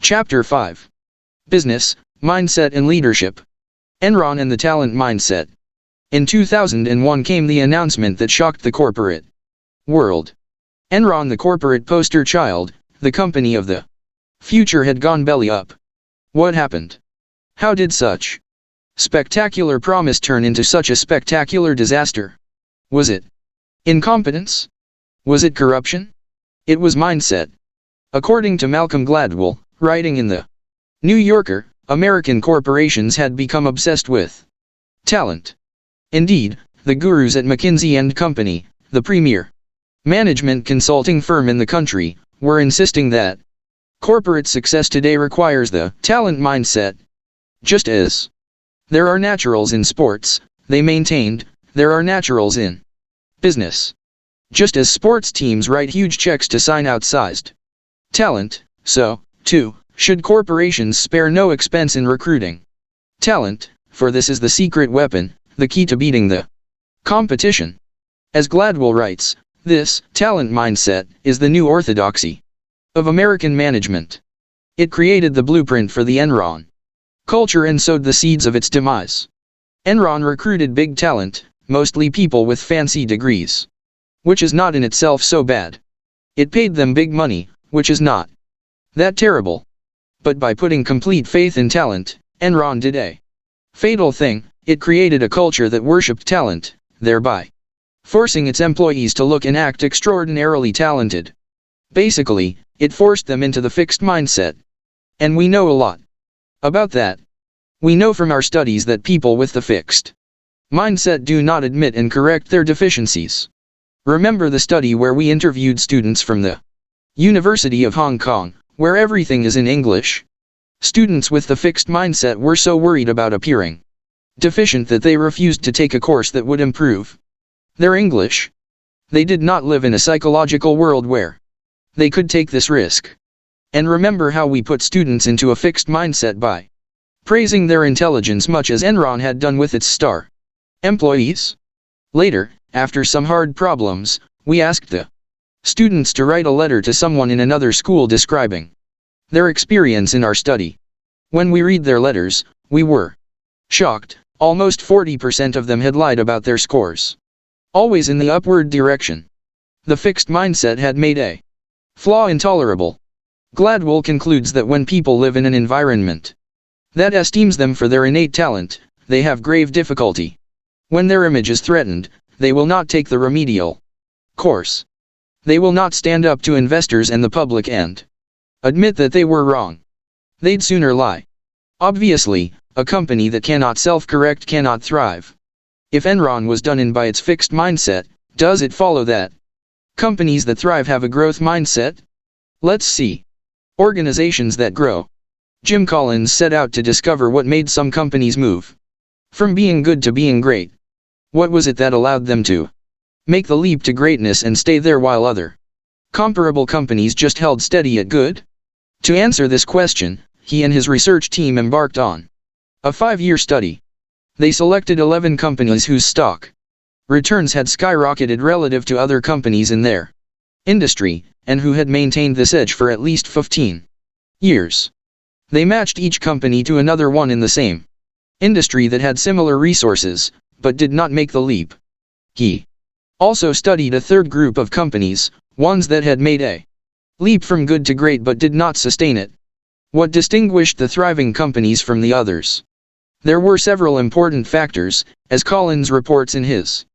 Chapter 5. Business, Mindset and Leadership. Enron and the Talent Mindset. In 2001 came the announcement that shocked the corporate world. Enron, the corporate poster child, the company of the future, had gone belly up. What happened? How did such spectacular promise turn into such a spectacular disaster? Was it incompetence? Was it corruption? It was mindset. According to Malcolm Gladwell, writing in the New Yorker, American corporations had become obsessed with talent. Indeed, the gurus at McKinsey & Company, the premier management consulting firm in the country, were insisting that corporate success today requires the talent mindset. Just as there are naturals in sports, they maintained, there are naturals in business. Just as sports teams write huge checks to sign outsized talent, so, too, should corporations spare no expense in recruiting talent, for this is the secret weapon, the key to beating the competition. As Gladwell writes, this talent mindset is the new orthodoxy of American management. It created the blueprint for the Enron culture and sowed the seeds of its demise. Enron recruited big talent, mostly people with fancy degrees, which is not in itself so bad. It paid them big money, which is not that terrible. But by putting complete faith in talent, Enron did a fatal thing. It created a culture that worshipped talent, thereby forcing its employees to look and act extraordinarily talented. Basically, it forced them into the fixed mindset. And we know a lot about that. We know from our studies that people with the fixed mindset do not admit and correct their deficiencies. Remember the study where we interviewed students from the University of Hong Kong, where everything is in English? Students with the fixed mindset were so worried about appearing deficient that they refused to take a course that would improve their English. They did not live in a psychological world where they could take this risk. And remember how we put students into a fixed mindset by praising their intelligence, much as Enron had done with its star employees. Later, after some hard problems, we asked the students to write a letter to someone in another school describing their experience in our study. When we read their letters, we were shocked. Almost 40% of them had lied about their scores. Always in the upward direction. The fixed mindset had made a flaw intolerable. Gladwell concludes that when people live in an environment that esteems them for their innate talent, they have grave difficulty. When their image is threatened, they will not take the remedial course. They will not stand up to investors and the public and admit that they were wrong. They'd sooner lie. Obviously, a company that cannot self-correct cannot thrive. If Enron was done in by its fixed mindset, does it follow that companies that thrive have a growth mindset? Let's see. Organizations that grow. Jim Collins set out to discover what made some companies move from being good to being great. What was it that allowed them to make the leap to greatness and stay there while other comparable companies just held steady at good? To answer this question, he and his research team embarked on a 5-year study. They selected 11 companies whose stock returns had skyrocketed relative to other companies in their industry, and who had maintained this edge for at least 15 years. They matched each company to another one in the same industry that had similar resources, but did not make the leap. He also studied a third group of companies, ones that had made a leap from good to great but did not sustain it. What distinguished the thriving companies from the others? There were several important factors, as Collins reports in his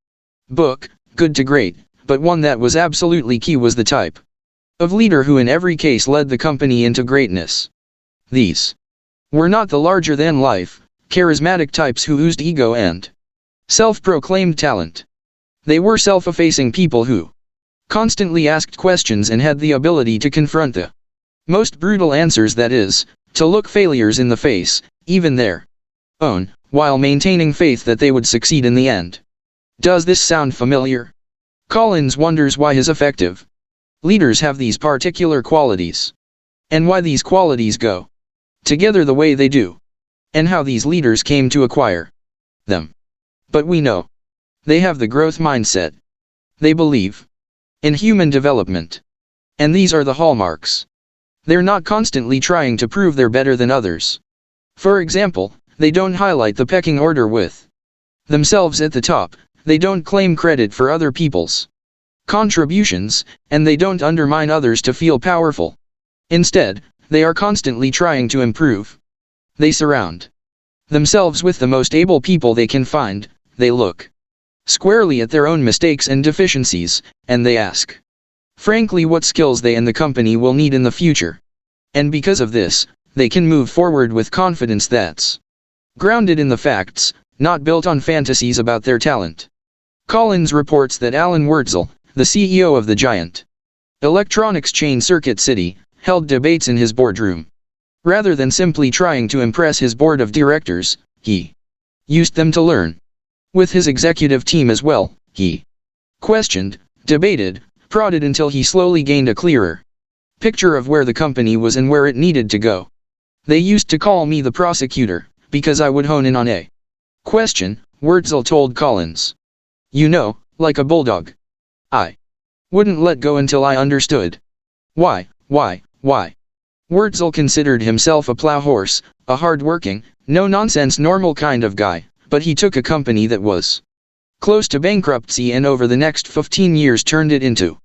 book, Good to Great, but one that was absolutely key was the type of leader who in every case led the company into greatness. These were not the larger-than-life, charismatic types who oozed ego and self-proclaimed talent. They were self-effacing people who constantly asked questions and had the ability to confront the most brutal answers, that is, to look failures in the face, even their own, while maintaining faith that they would succeed in the end. Does this sound familiar? Collins wonders why his effective leaders have these particular qualities, and why these qualities go together the way they do, and how these leaders came to acquire them. But we know they have the growth mindset. They believe in human development. And these are the hallmarks They're not constantly trying to prove they're better than others. For example, they don't highlight the pecking order with themselves at the top, they don't claim credit for other people's contributions, and they don't undermine others to feel powerful. Instead, they are constantly trying to improve. They surround themselves with the most able people they can find, they look squarely at their own mistakes and deficiencies, and they ask frankly what skills they and the company will need in the future. And because of this, they can move forward with confidence that's grounded in the facts, not built on fantasies about their talent. Collins reports that Alan Wurtzel, the CEO of the giant electronics chain Circuit City, held debates in his boardroom. Rather than simply trying to impress his board of directors, he used them to learn. With his executive team as well, he questioned, debated, prodded until he slowly gained a clearer picture of where the company was and where it needed to go. They used to call me the prosecutor, because I would hone in on a question, Wurtzel told Collins. You know, like a bulldog. I wouldn't let go until I understood. Why? Wurtzel considered himself a plow horse, a hard-working, no-nonsense normal kind of guy, but he took a company that was close to bankruptcy and over the next 15 years turned it into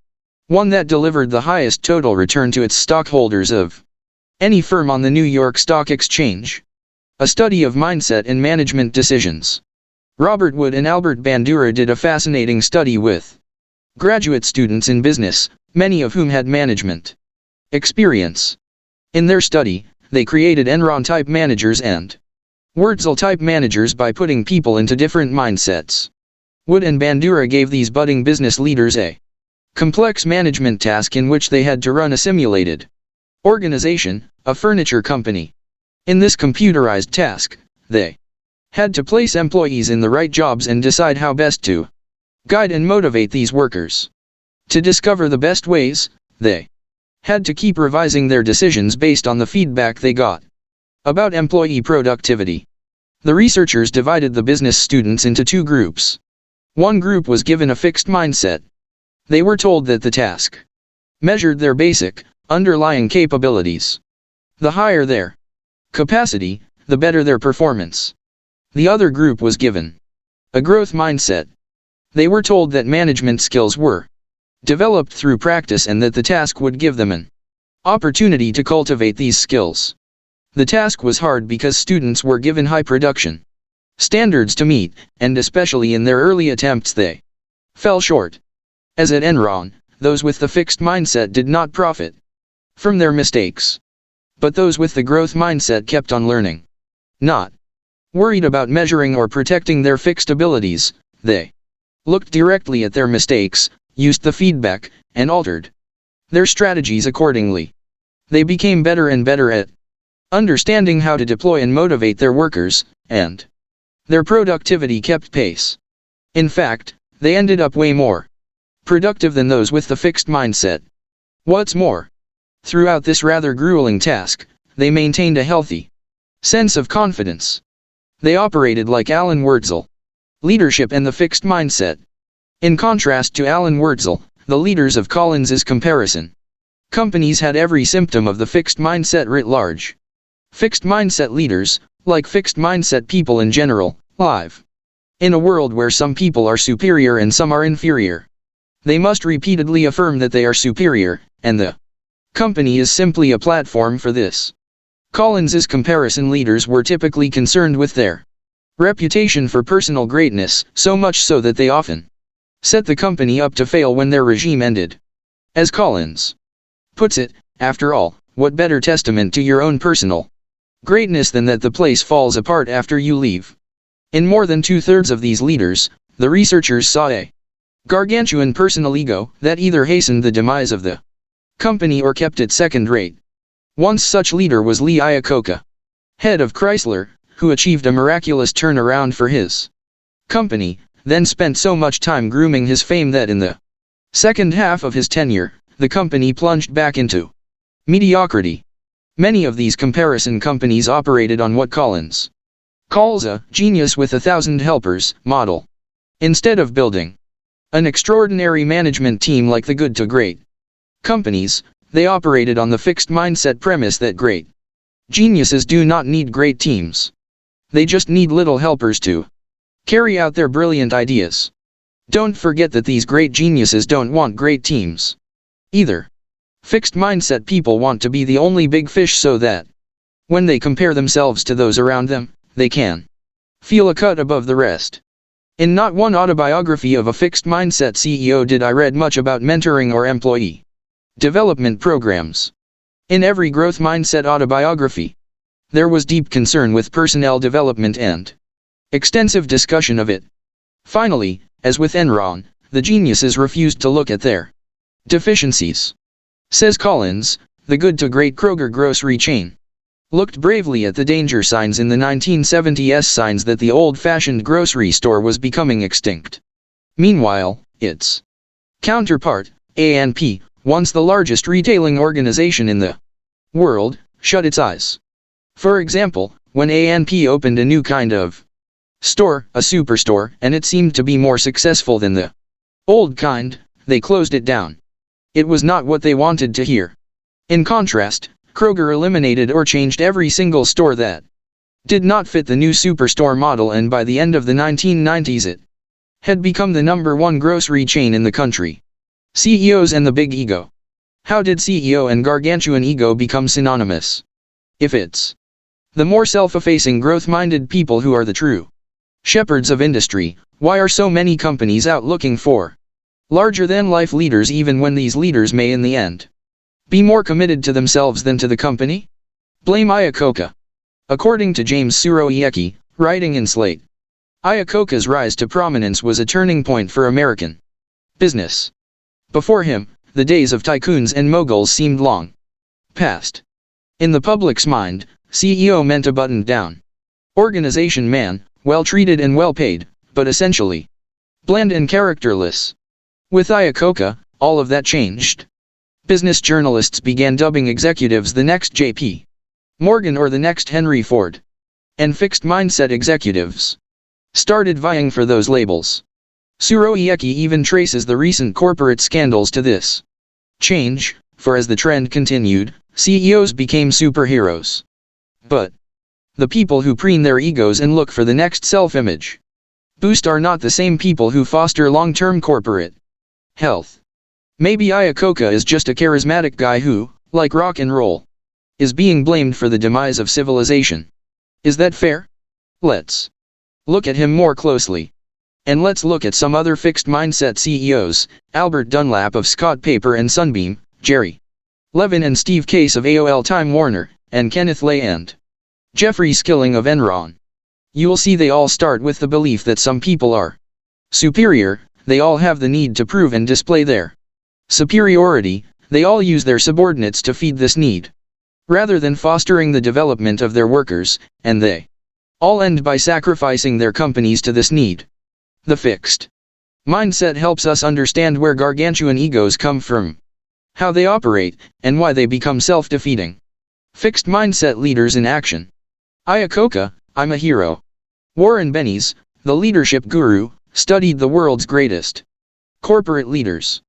one that delivered the highest total return to its stockholders of any firm on the New York Stock Exchange. A study of mindset and management decisions. Robert Wood and Albert Bandura did a fascinating study with graduate students in business, many of whom had management experience. In their study, they created Enron-type managers and Wurtzel-type managers by putting people into different mindsets. Wood and Bandura gave these budding business leaders a complex management task in which they had to run a simulated organization, a furniture company. In this computerized task, they had to place employees in the right jobs and decide how best to guide and motivate these workers. To discover the best ways, they had to keep revising their decisions based on the feedback they got about employee productivity. The researchers divided the business students into two groups. One group was given a fixed mindset. They were told that the task measured their basic, underlying capabilities. The higher their capacity, the better their performance. The other group was given a growth mindset. They were told that management skills were developed through practice and that the task would give them an opportunity to cultivate these skills. The task was hard because students were given high production standards to meet, and especially in their early attempts they fell short. As at Enron, those with the fixed mindset did not profit from their mistakes. But those with the growth mindset kept on learning. Not worried about measuring or protecting their fixed abilities, they looked directly at their mistakes, used the feedback, and altered their strategies accordingly. They became better and better at understanding how to deploy and motivate their workers, and their productivity kept pace. In fact, they ended up way more productive than those with the fixed mindset. What's more, throughout this rather grueling task, they maintained a healthy sense of confidence. They operated like Alan Wurtzel. Leadership and the fixed mindset. In contrast to Alan Wurtzel, the leaders of Collins's comparison companies had every symptom of the fixed mindset writ large. Fixed mindset leaders, like fixed mindset people in general, live in a world where some people are superior and some are inferior. They must repeatedly affirm that they are superior, and the company is simply a platform for this. Collins's comparison leaders were typically concerned with their reputation for personal greatness, so much so that they often set the company up to fail when their regime ended. As Collins puts it, after all, what better testament to your own personal greatness than that the place falls apart after you leave? In more than 2/3 of these leaders, the researchers saw a gargantuan personal ego that either hastened the demise of the company or kept it second-rate. One such leader was Lee Iacocca, head of Chrysler, who achieved a miraculous turnaround for his company, then spent so much time grooming his fame that in the second half of his tenure, the company plunged back into mediocrity. Many of these comparison companies operated on what Collins calls a genius with 1,000 helpers model. Instead of building an extraordinary management team like the good to great companies, they operated on the fixed mindset premise that great geniuses do not need great teams. They just need little helpers to carry out their brilliant ideas. Don't forget that these great geniuses don't want great teams either. Fixed mindset people want to be the only big fish so that when they compare themselves to those around them, they can feel a cut above the rest. In not one autobiography of a fixed mindset CEO did I read much about mentoring or employee development programs. In every growth mindset autobiography, there was deep concern with personnel development and extensive discussion of it. Finally, as with Enron, the geniuses refused to look at their deficiencies. Says Collins, the good to great Kroger grocery chain looked bravely at the danger signs in the 1970s, signs that the old-fashioned grocery store was becoming extinct. Meanwhile, its counterpart, A&P, once the largest retailing organization in the world, shut its eyes. For example, when A&P opened a new kind of store, a superstore, and it seemed to be more successful than the old kind, they closed it down. It was not what they wanted to hear. In contrast, Kroger eliminated or changed every single store that did not fit the new superstore model, and by the end of the 1990s it had become the #1 grocery chain in the country. CEOs and the big ego. How did CEO and gargantuan ego become synonymous? If it's the more self-effacing growth-minded people who are the true shepherds of industry, why are so many companies out looking for larger-than-life leaders, even when these leaders may in the end be more committed to themselves than to the company? Blame Iacocca. According to James Surowiecki, writing in Slate, Iacocca's rise to prominence was a turning point for American business. Before him, the days of tycoons and moguls seemed long past. In the public's mind, CEO meant a buttoned-down organization man, well-treated and well-paid, but essentially bland and characterless. With Iacocca, all of that changed. Business journalists began dubbing executives the next J.P. Morgan or the next Henry Ford. And fixed-mindset executives started vying for those labels. Surowiecki even traces the recent corporate scandals to this change, for as the trend continued, CEOs became superheroes. But the people who preen their egos and look for the next self-image boost are not the same people who foster long-term corporate health. Maybe Iacocca is just a charismatic guy who, like rock and roll, is being blamed for the demise of civilization. Is that fair? Let's look at him more closely. And let's look at some other fixed-mindset CEOs, Albert Dunlap of Scott Paper and Sunbeam, Jerry Levin and Steve Case of AOL Time Warner, and Kenneth Lay and Jeffrey Skilling of Enron. You'll see they all start with the belief that some people are superior. They all have the need to prove and display their superiority. They all use their subordinates to feed this need, rather than fostering the development of their workers, and they all end by sacrificing their companies to this need. The fixed mindset helps us understand where gargantuan egos come from, how they operate, and why they become self-defeating. Fixed mindset leaders in action. Iacocca, I'm a hero. Warren Bennis, the leadership guru, studied the world's greatest corporate leaders.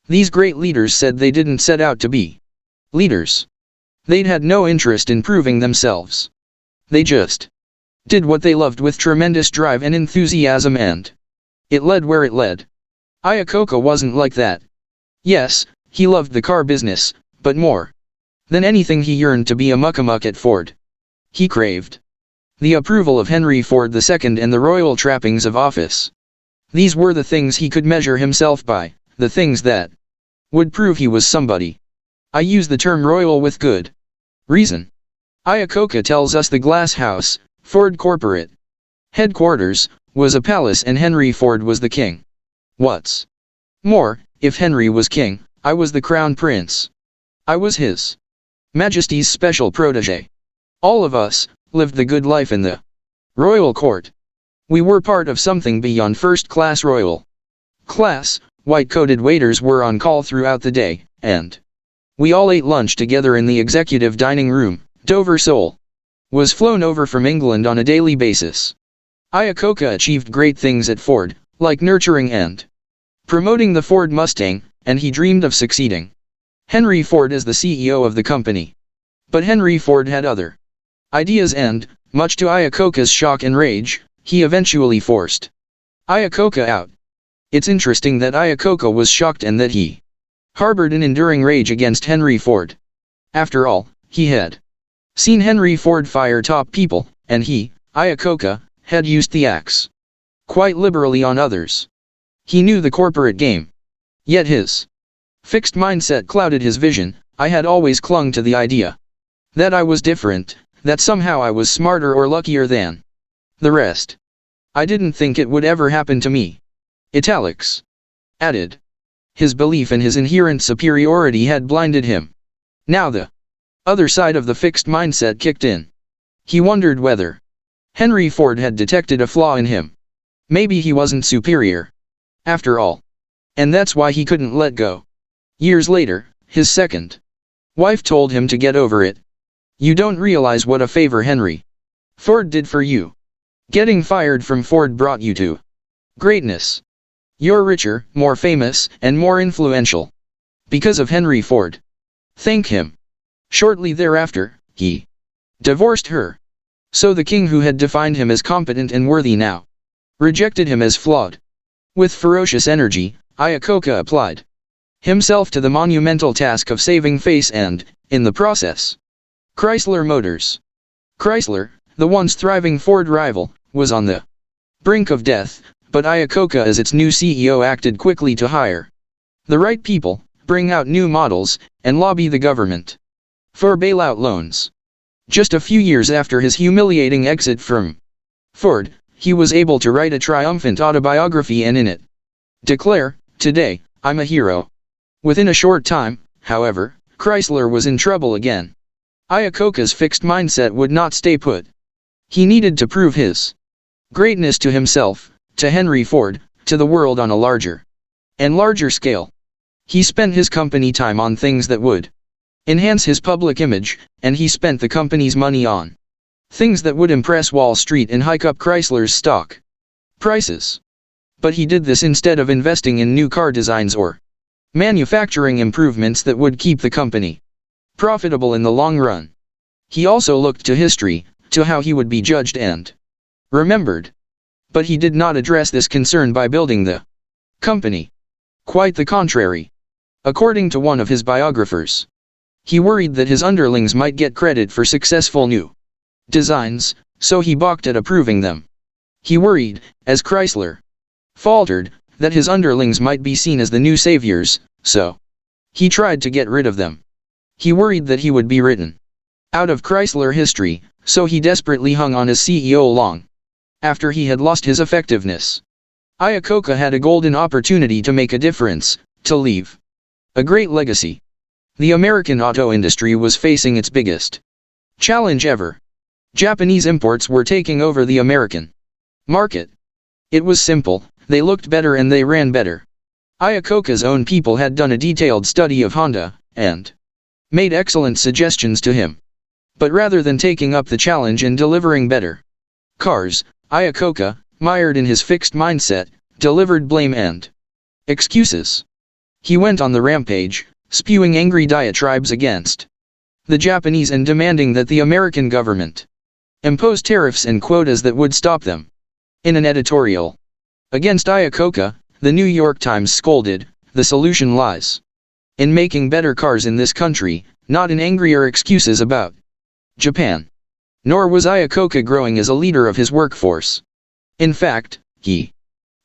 These great leaders said they didn't set out to be leaders. They'd had no interest in proving themselves. They just did what they loved with tremendous drive and enthusiasm, and it led where it led. Iacocca wasn't like that. Yes, he loved the car business, but more than anything he yearned to be a muckamuck at Ford. He craved the approval of Henry Ford II and the royal trappings of office. These were the things he could measure himself by, the things that would prove he was somebody. I use the term royal with good reason. Iacocca tells us the glass house, Ford corporate headquarters, was a palace and Henry Ford was the king. What's more, if Henry was king, I was the crown prince. I was his Majesty's special protege. All of us lived the good life in the royal court. We were part of something beyond first-class royal class. White-coated waiters were on call throughout the day, and we all ate lunch together in the executive dining room. Dover sole was flown over from England on a daily basis. Iacocca achieved great things at Ford, like nurturing and promoting the Ford Mustang, and he dreamed of succeeding Henry Ford as the CEO of the company. But Henry Ford had other ideas and, much to Iacocca's shock and rage, he eventually forced Iacocca out. It's interesting that Iacocca was shocked and that he harbored an enduring rage against Henry Ford. After all, he had seen Henry Ford fire top people, and he, Iacocca, had used the axe quite liberally on others. He knew the corporate game. Yet his fixed mindset clouded his vision. I had always clung to the idea that I was different, that somehow I was smarter or luckier than the rest. I didn't think it would ever happen to me. Italics added. His belief in his inherent superiority had blinded him. Now the other side of the fixed mindset kicked in. He wondered whether Henry Ford had detected a flaw in him. Maybe he wasn't superior after all. And that's why he couldn't let go. Years later, his second wife told him to get over it. You don't realize what a favor Henry Ford did for you. Getting fired from Ford brought you to greatness. You're richer, more famous, and more influential because of Henry Ford. Thank him. Shortly thereafter, he divorced her. So the king who had defined him as competent and worthy now rejected him as flawed. With ferocious energy, Iacocca applied himself to the monumental task of saving face and, in the process, Chrysler Motors. Chrysler, the once thriving Ford rival, was on the brink of death, but Iacocca as its new CEO acted quickly to hire the right people, bring out new models, and lobby the government for bailout loans. Just a few years after his humiliating exit from Ford, he was able to write a triumphant autobiography and in it declare, "Today, I'm a hero." Within a short time, however, Chrysler was in trouble again. Iacocca's fixed mindset would not stay put. He needed to prove his greatness to himself, to Henry Ford, to the world on a larger and larger scale. He spent his company time on things that would enhance his public image, and he spent the company's money on things that would impress Wall Street and hike up Chrysler's stock prices. But he did this instead of investing in new car designs or manufacturing improvements that would keep the company profitable in the long run. He also looked to history, to how he would be judged and remembered. But he did not address this concern by building the company. Quite the contrary. According to one of his biographers, he worried that his underlings might get credit for successful new designs, so he balked at approving them. He worried, as Chrysler faltered, that his underlings might be seen as the new saviors, so he tried to get rid of them. He worried that he would be written out of Chrysler history, so he desperately hung on as CEO long after he had lost his effectiveness. Iacocca had a golden opportunity to make a difference, to leave a great legacy. The American auto industry was facing its biggest challenge ever. Japanese imports were taking over the American market. It was simple, they looked better and they ran better. Iacocca's own people had done a detailed study of Honda, and made excellent suggestions to him. But rather than taking up the challenge and delivering better cars, Iacocca, mired in his fixed mindset, delivered blame and excuses. He went on the rampage, spewing angry diatribes against the Japanese and demanding that the American government impose tariffs and quotas that would stop them. In an editorial against Iacocca, the New York Times scolded, "The solution lies in making better cars in this country, not in angrier excuses about Japan." Nor was Iacocca growing as a leader of his workforce. In fact, he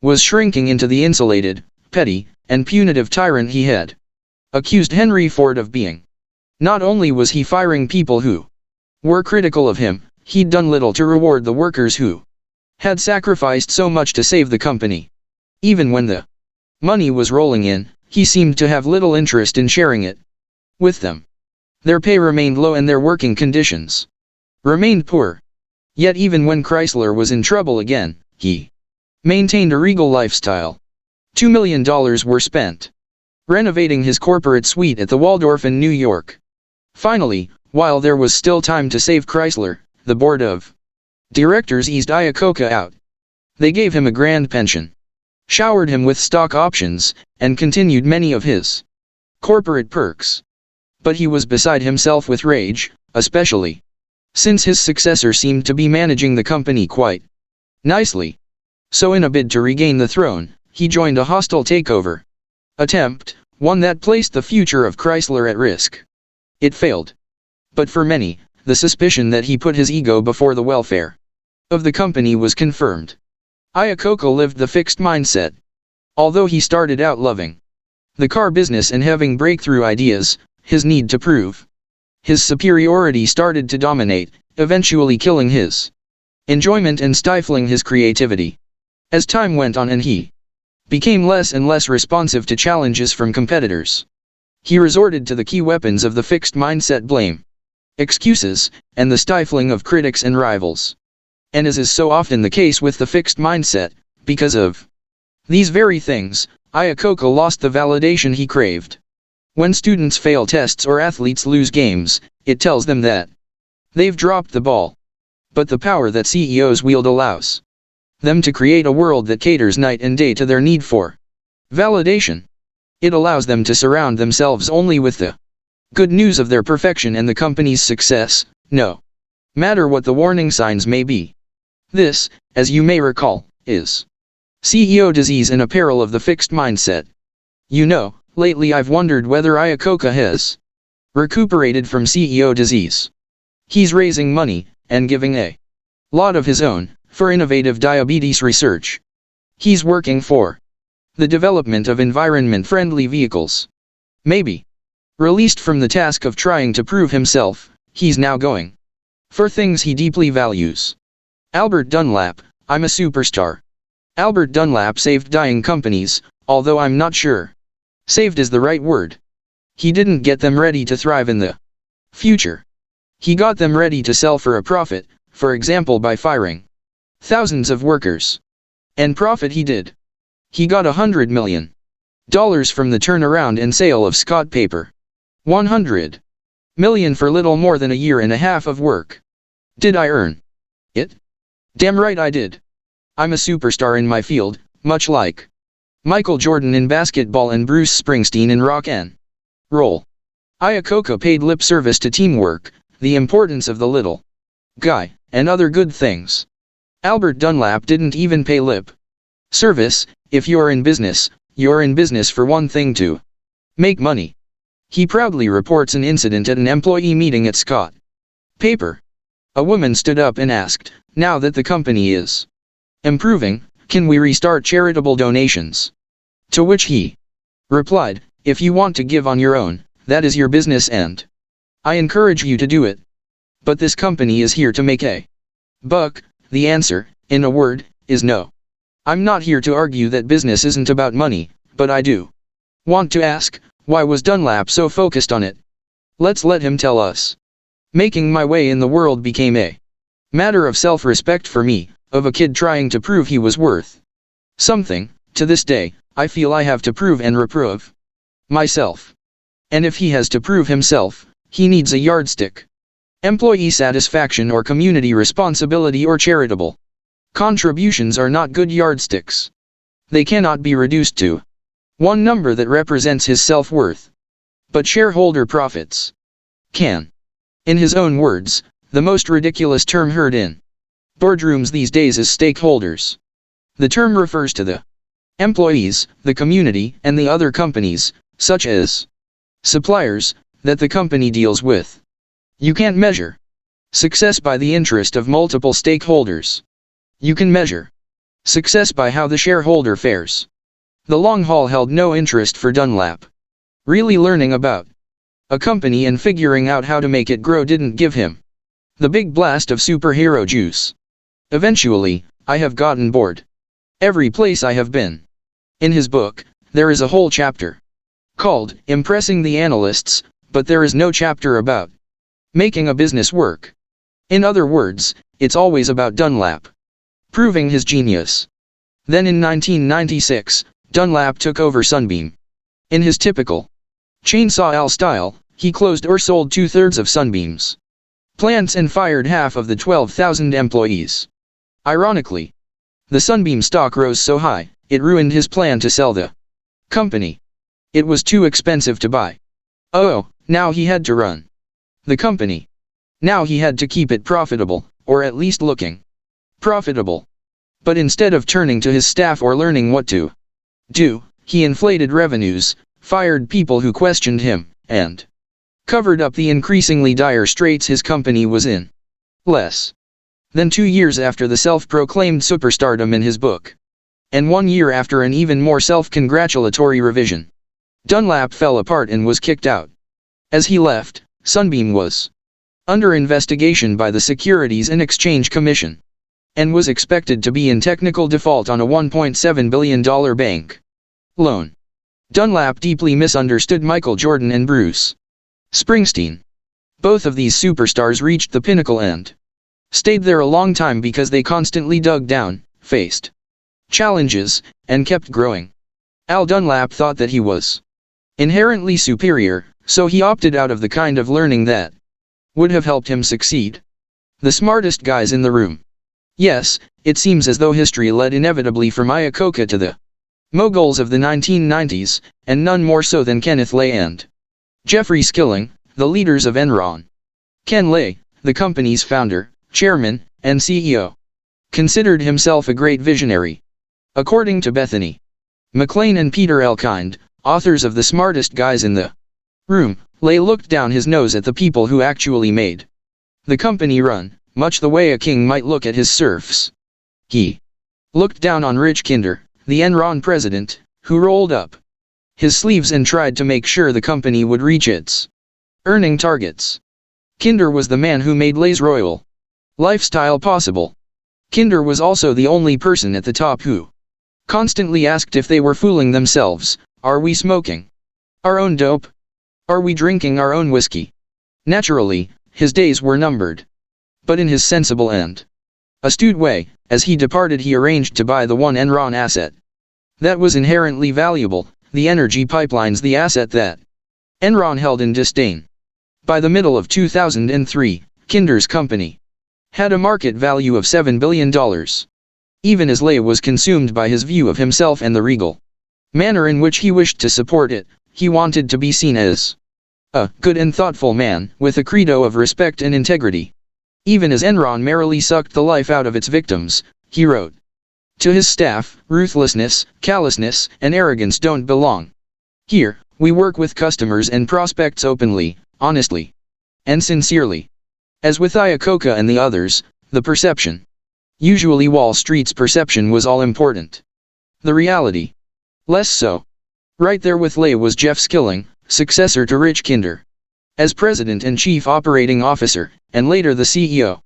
was shrinking into the insulated, petty, and punitive tyrant he had accused Henry Ford of being. Not only was he firing people who were critical of him, he'd done little to reward the workers who had sacrificed so much to save the company. Even when the money was rolling in, he seemed to have little interest in sharing it with them. Their pay remained low and their working conditions remained poor. Yet even when Chrysler was in trouble again, he maintained a regal lifestyle. $2 million were spent renovating his corporate suite at the Waldorf in New York. Finally, while there was still time to save Chrysler, the board of directors eased Iacocca out. They gave him a grand pension, showered him with stock options, and continued many of his corporate perks. But he was beside himself with rage, especially since his successor seemed to be managing the company quite nicely. So in a bid to regain the throne, he joined a hostile takeover attempt, one that placed the future of Chrysler at risk. It failed. But for many, the suspicion that he put his ego before the welfare of the company was confirmed. Iacocca lived the fixed mindset. Although he started out loving the car business and having breakthrough ideas, his need to prove his superiority started to dominate, eventually killing his enjoyment and stifling his creativity. As time went on and he became less and less responsive to challenges from competitors, he resorted to the key weapons of the fixed mindset: blame, excuses, and the stifling of critics and rivals. And as is so often the case with the fixed mindset, because of these very things, Iacocca lost the validation he craved. When students fail tests or athletes lose games, it tells them that they've dropped the ball. But the power that CEOs wield allows them to create a world that caters night and day to their need for validation. It allows them to surround themselves only with the good news of their perfection and the company's success, no matter what the warning signs may be. This, as you may recall, is CEO disease and a peril of the fixed mindset. You know, lately I've wondered whether Iacocca has recuperated from CEO disease. He's raising money, and giving a lot of his own, for innovative diabetes research. He's working for the development of environment-friendly vehicles. Maybe released from the task of trying to prove himself, he's now going for things he deeply values. Albert Dunlap, I'm a superstar. Albert Dunlap saved dying companies, although I'm not sure saved is the right word. He didn't get them ready to thrive in the future. He got them ready to sell for a profit, for example by firing thousands of workers. And profit he did. He got $100 million from the turnaround and sale of Scott Paper. $100 million for little more than a year and a half of work. Did I earn it? Damn right I did. I'm a superstar in my field, much like Michael Jordan in basketball and Bruce Springsteen in rock and roll. Iacocca paid lip service to teamwork, the importance of the little guy, and other good things. Albert Dunlap didn't even pay lip service. If you're in business for one thing: to make money. He proudly reports an incident at an employee meeting at Scott Paper. A woman stood up and asked, "Now that the company is improving, can we restart charitable donations?" To which he replied, "If you want to give on your own, that is your business and I encourage you to do it. But this company is here to make a buck." The answer, in a word, is no. I'm not here to argue that business isn't about money, but I do want to ask, why was Dunlap so focused on it? Let's let him tell us. Making my way in the world became a matter of self-respect for me, of a kid trying to prove he was worth something. To this day, I feel I have to prove and reprove myself. And if he has to prove himself, he needs a yardstick. Employee satisfaction or community responsibility or charitable contributions are not good yardsticks. They cannot be reduced to one number that represents his self-worth. But shareholder profits can. In his own words, the most ridiculous term heard in boardrooms these days is stakeholders. The term refers to the employees, the community, and the other companies, such as suppliers, that the company deals with. You can't measure success by the interest of multiple stakeholders. You can measure success by how the shareholder fares. The long haul held no interest for Dunlap. Really learning about a company and figuring out how to make it grow didn't give him the big blast of superhero juice. Eventually, I have gotten bored. Every place I have been. In his book, there is a whole chapter called Impressing the Analysts, but there is no chapter about making a business work. In other words, it's always about Dunlap proving his genius. Then in 1996, Dunlap took over Sunbeam. In his typical Chainsaw Al style, he closed or sold 2/3 of Sunbeam's plants and fired half of the 12,000 employees. Ironically, the Sunbeam stock rose so high, it ruined his plan to sell the company. It was too expensive to buy. Oh, Now he had to run the company. Now he had to keep it profitable, or at least looking profitable. But instead of turning to his staff or learning what to do, he inflated revenues, fired people who questioned him, and covered up the increasingly dire straits his company was in. Less than 2 years after the self-proclaimed superstardom in his book, and 1 year after an even more self-congratulatory revision, Dunlap fell apart and was kicked out. As he left, Sunbeam was under investigation by the Securities and Exchange Commission, and was expected to be in technical default on a $1.7 billion bank loan. Dunlap deeply misunderstood Michael Jordan and Bruce Springsteen. Both of these superstars reached the pinnacle and stayed there a long time because they constantly dug down, faced challenges, and kept growing. Al Dunlap thought that he was inherently superior, so he opted out of the kind of learning that would have helped him succeed. The smartest guys in the room. Yes, it seems as though history led inevitably from Iacocca to the moguls of the 1990s, and none more so than Kenneth Lay and Jeffrey Skilling, the leaders of Enron. Ken Lay, the company's founder, chairman, and CEO, considered himself a great visionary. According to Bethany McLean and Peter Elkind, authors of The Smartest Guys in the Room, Lay looked down his nose at the people who actually made the company run, much the way a king might look at his serfs. He looked down on Rich Kinder, the Enron president, who rolled up his sleeves and tried to make sure the company would reach its earning targets. Kinder was the man who made Lay's royal lifestyle possible. Kinder was also the only person at the top who constantly asked if they were fooling themselves. Are we smoking our own dope? Are we drinking our own whiskey? Naturally, his days were numbered. But in his sensible and astute way, as he departed he arranged to buy the one Enron asset that was inherently valuable, the energy pipelines, the asset that Enron held in disdain. By the middle of 2003, Kinder's company had a market value of $7 billion. Even as Lay was consumed by his view of himself and the regal manner in which he wished to support it, he wanted to be seen as a good and thoughtful man, with a credo of respect and integrity. Even as Enron merrily sucked the life out of its victims, he wrote to his staff, "Ruthlessness, callousness, and arrogance don't belong here. We work with customers and prospects openly, honestly, and sincerely." As with Iacocca and the others, the perception, usually Wall Street's perception, was all important. The reality, less so. Right there with Lay was Jeff Skilling, successor to Rich Kinder. As president and chief operating officer, and later the CEO,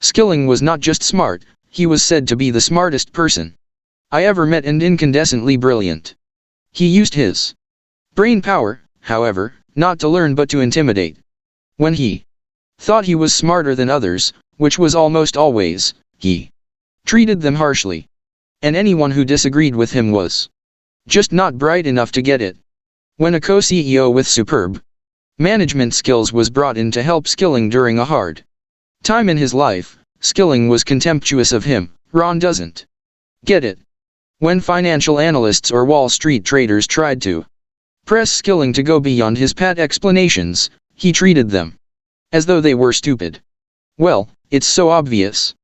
Skilling was not just smart, he was said to be the smartest person I ever met and incandescently brilliant. He used his brain power, however, not to learn but to intimidate. When he thought he was smarter than others, which was almost always, he treated them harshly. And anyone who disagreed with him was just not bright enough to get it. When a co-CEO with superb management skills was brought in to help Skilling during a hard time in his life, Skilling was contemptuous of him. Ron doesn't get it. When financial analysts or Wall Street traders tried to press Skilling to go beyond his pat explanations, he treated them as though they were stupid. Well, it's so obvious.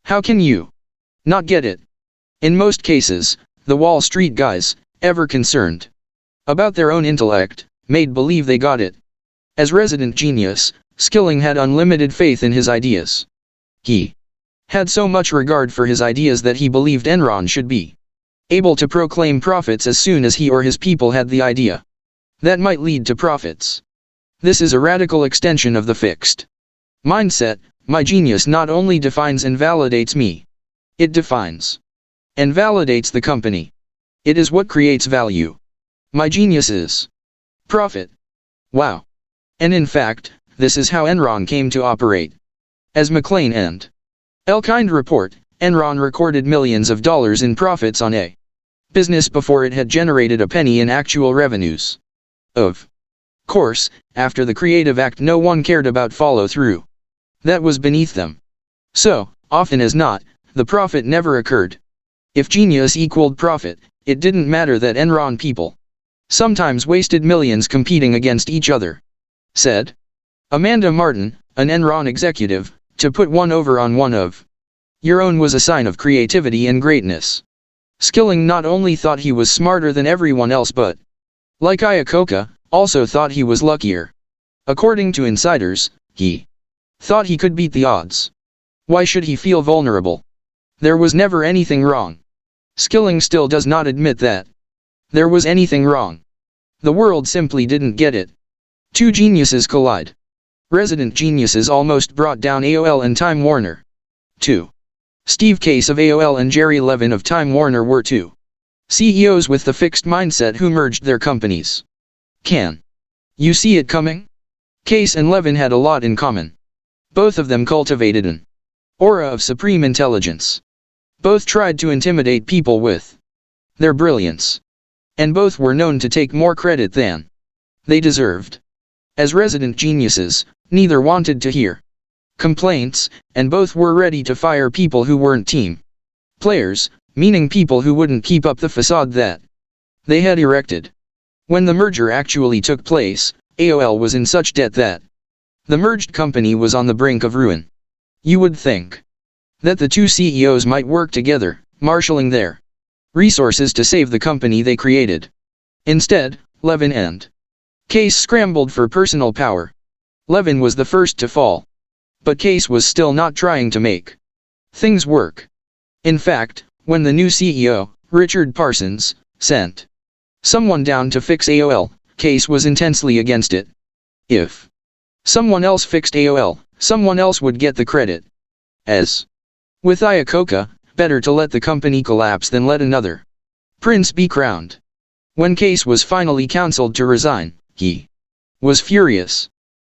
How can you not get it? In most cases, the Wall Street guys, ever concerned about their own intellect, made believe they got it. As resident genius, Skilling had unlimited faith in his ideas. He had so much regard for his ideas that he believed Enron should be able to proclaim profits as soon as he or his people had the idea that might lead to profits. This is a radical extension of the fixed mindset. My genius not only defines and validates me, it defines and validates the company. It is what creates value. My genius is profit. Wow. And in fact, this is how Enron came to operate. As McLean and Elkind report, Enron recorded millions of dollars in profits on a business before it had generated a penny in actual revenues. Of course, after the Creative Act no one cared about follow-through. That was beneath them. So, often as not, the profit never occurred. If genius equaled profit, it didn't matter that Enron people sometimes wasted millions competing against each other. said Amanda Martin, an Enron executive, to put one over on one of your own was a sign of creativity and greatness. Skilling not only thought he was smarter than everyone else but, like Iacocca, also thought he was luckier. According to insiders, he thought he could beat the odds. Why should he feel vulnerable? There was never anything wrong. Skilling still does not admit that there was anything wrong. The world simply didn't get it. Two geniuses collide. Resident geniuses almost brought down AOL and Time Warner. 2. Steve Case of AOL and Jerry Levin of Time Warner were two CEOs with the fixed mindset who merged their companies. Can you see it coming? Case and Levin had a lot in common. Both of them cultivated an aura of supreme intelligence. Both tried to intimidate people with their brilliance. And both were known to take more credit than they deserved. As resident geniuses, neither wanted to hear complaints, and both were ready to fire people who weren't team players, meaning people who wouldn't keep up the facade that they had erected. When the merger actually took place, AOL was in such debt that the merged company was on the brink of ruin. You would think that the two CEOs might work together, marshaling their resources to save the company they created. Instead, Levin and Case scrambled for personal power. Levin was the first to fall. But Case was still not trying to make things work. In fact, when the new CEO, Richard Parsons, sent someone down to fix AOL, Case was intensely against it. If someone else fixed AOL, someone else would get the credit. As with Iacocca, better to let the company collapse than let another prince be crowned. When Case was finally counseled to resign, he was furious.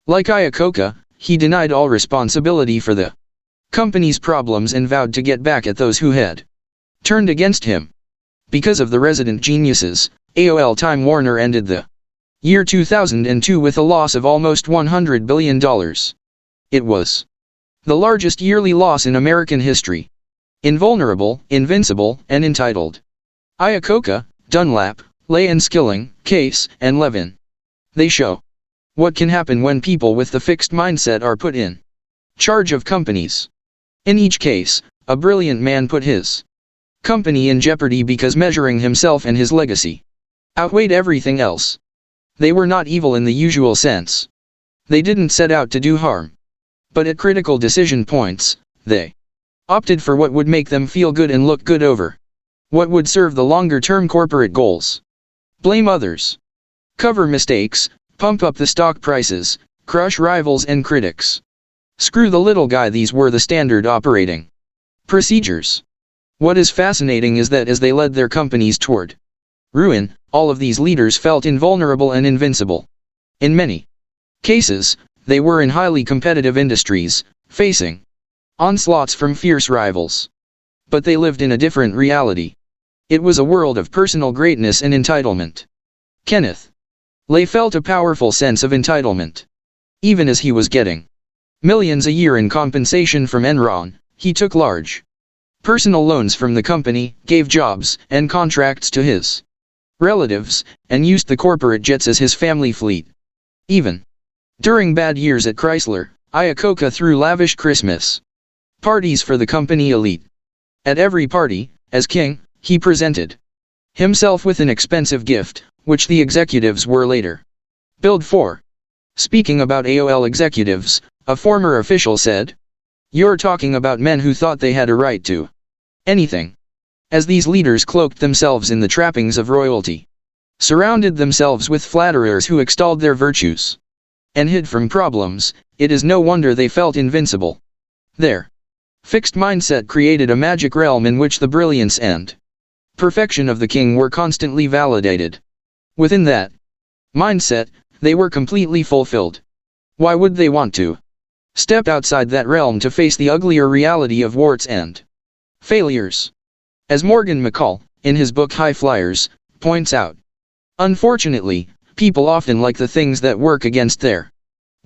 Like Iacocca, he denied all responsibility for the company's problems and vowed to get back at those who had turned against him. Because of the resident geniuses, AOL Time Warner ended the year 2002 with a loss of almost $100 billion. It was the largest yearly loss in American history. Invulnerable, invincible, and entitled. Iacocca, Dunlap, Lay and Skilling, Case, and Levin. They show what can happen when people with the fixed mindset are put in charge of companies. In each case, a brilliant man put his company in jeopardy because measuring himself and his legacy outweighed everything else. They were not evil in the usual sense. They didn't set out to do harm. But at critical decision points, they opted for what would make them feel good and look good over what would serve the longer-term corporate goals. Blame others. Cover mistakes, pump up the stock prices, crush rivals and critics. Screw the little guy. These were the standard operating procedures. What is fascinating is that as they led their companies toward ruin, all of these leaders felt invulnerable and invincible. In many cases, they were in highly competitive industries, facing onslaughts from fierce rivals. But they lived in a different reality. It was a world of personal greatness and entitlement. Kenneth Lay felt a powerful sense of entitlement. Even as he was getting millions a year in compensation from Enron, he took large personal loans from the company, gave jobs and contracts to his relatives, and used the corporate jets as his family fleet. Even during bad years at Chrysler, Iacocca threw lavish Christmas parties for the company elite. At every party, as king, he presented himself with an expensive gift, which the executives were later billed for. Speaking about AOL executives, a former official said, "You're talking about men who thought they had a right to anything." As these leaders cloaked themselves in the trappings of royalty, surrounded themselves with flatterers who extolled their virtues, and hid from problems, it is no wonder they felt invincible. Their fixed mindset created a magic realm in which the brilliance and perfection of the king were constantly validated. Within that mindset, they were completely fulfilled. Why would they want to step outside that realm to face the uglier reality of warts and failures? As Morgan McCall, in his book High Flyers, points out, unfortunately, people often like the things that work against their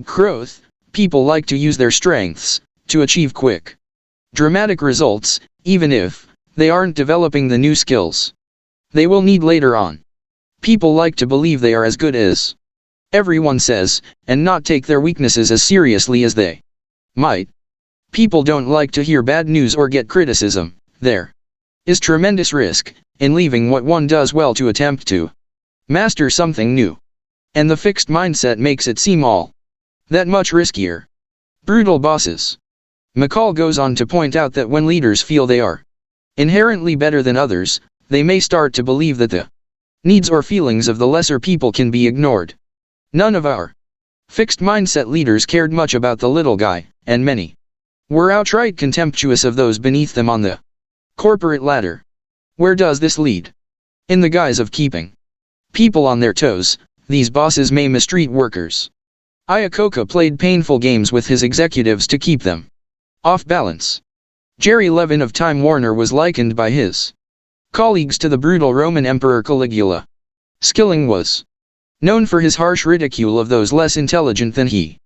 growth. People like to use their strengths to achieve quick, dramatic results, even if they aren't developing the new skills they will need later on. People like to believe they are as good as everyone says, and not take their weaknesses as seriously as they might. People don't like to hear bad news or get criticism. There is tremendous risk in leaving what one does well to attempt to master something new. And the fixed mindset makes it seem all that much riskier. Brutal bosses. McCall goes on to point out that when leaders feel they are inherently better than others, they may start to believe that the needs or feelings of the lesser people can be ignored. None of our fixed mindset leaders cared much about the little guy, and many were outright contemptuous of those beneath them on the corporate ladder. Where does this lead? In the guise of keeping people on their toes, these bosses may mistreat workers. Iacocca played painful games with his executives to keep them off balance. Jerry Levin of Time Warner was likened by his colleagues to the brutal Roman Emperor Caligula. Skilling was known for his harsh ridicule of those less intelligent than he.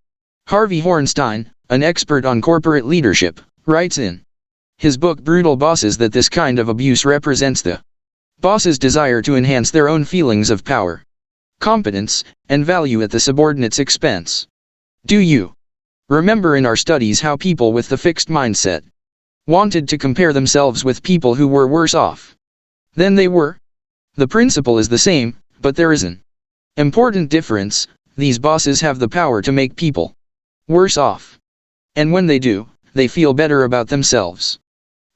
Harvey Hornstein, an expert on corporate leadership, writes in his book Brutal Bosses that this kind of abuse represents the boss's desire to enhance their own feelings of power, competence, and value at the subordinate's expense. Do you remember in our studies how people with the fixed mindset wanted to compare themselves with people who were worse off than they were? The principle is the same, but there is an important difference. These bosses have the power to make people worse off. And when they do, they feel better about themselves.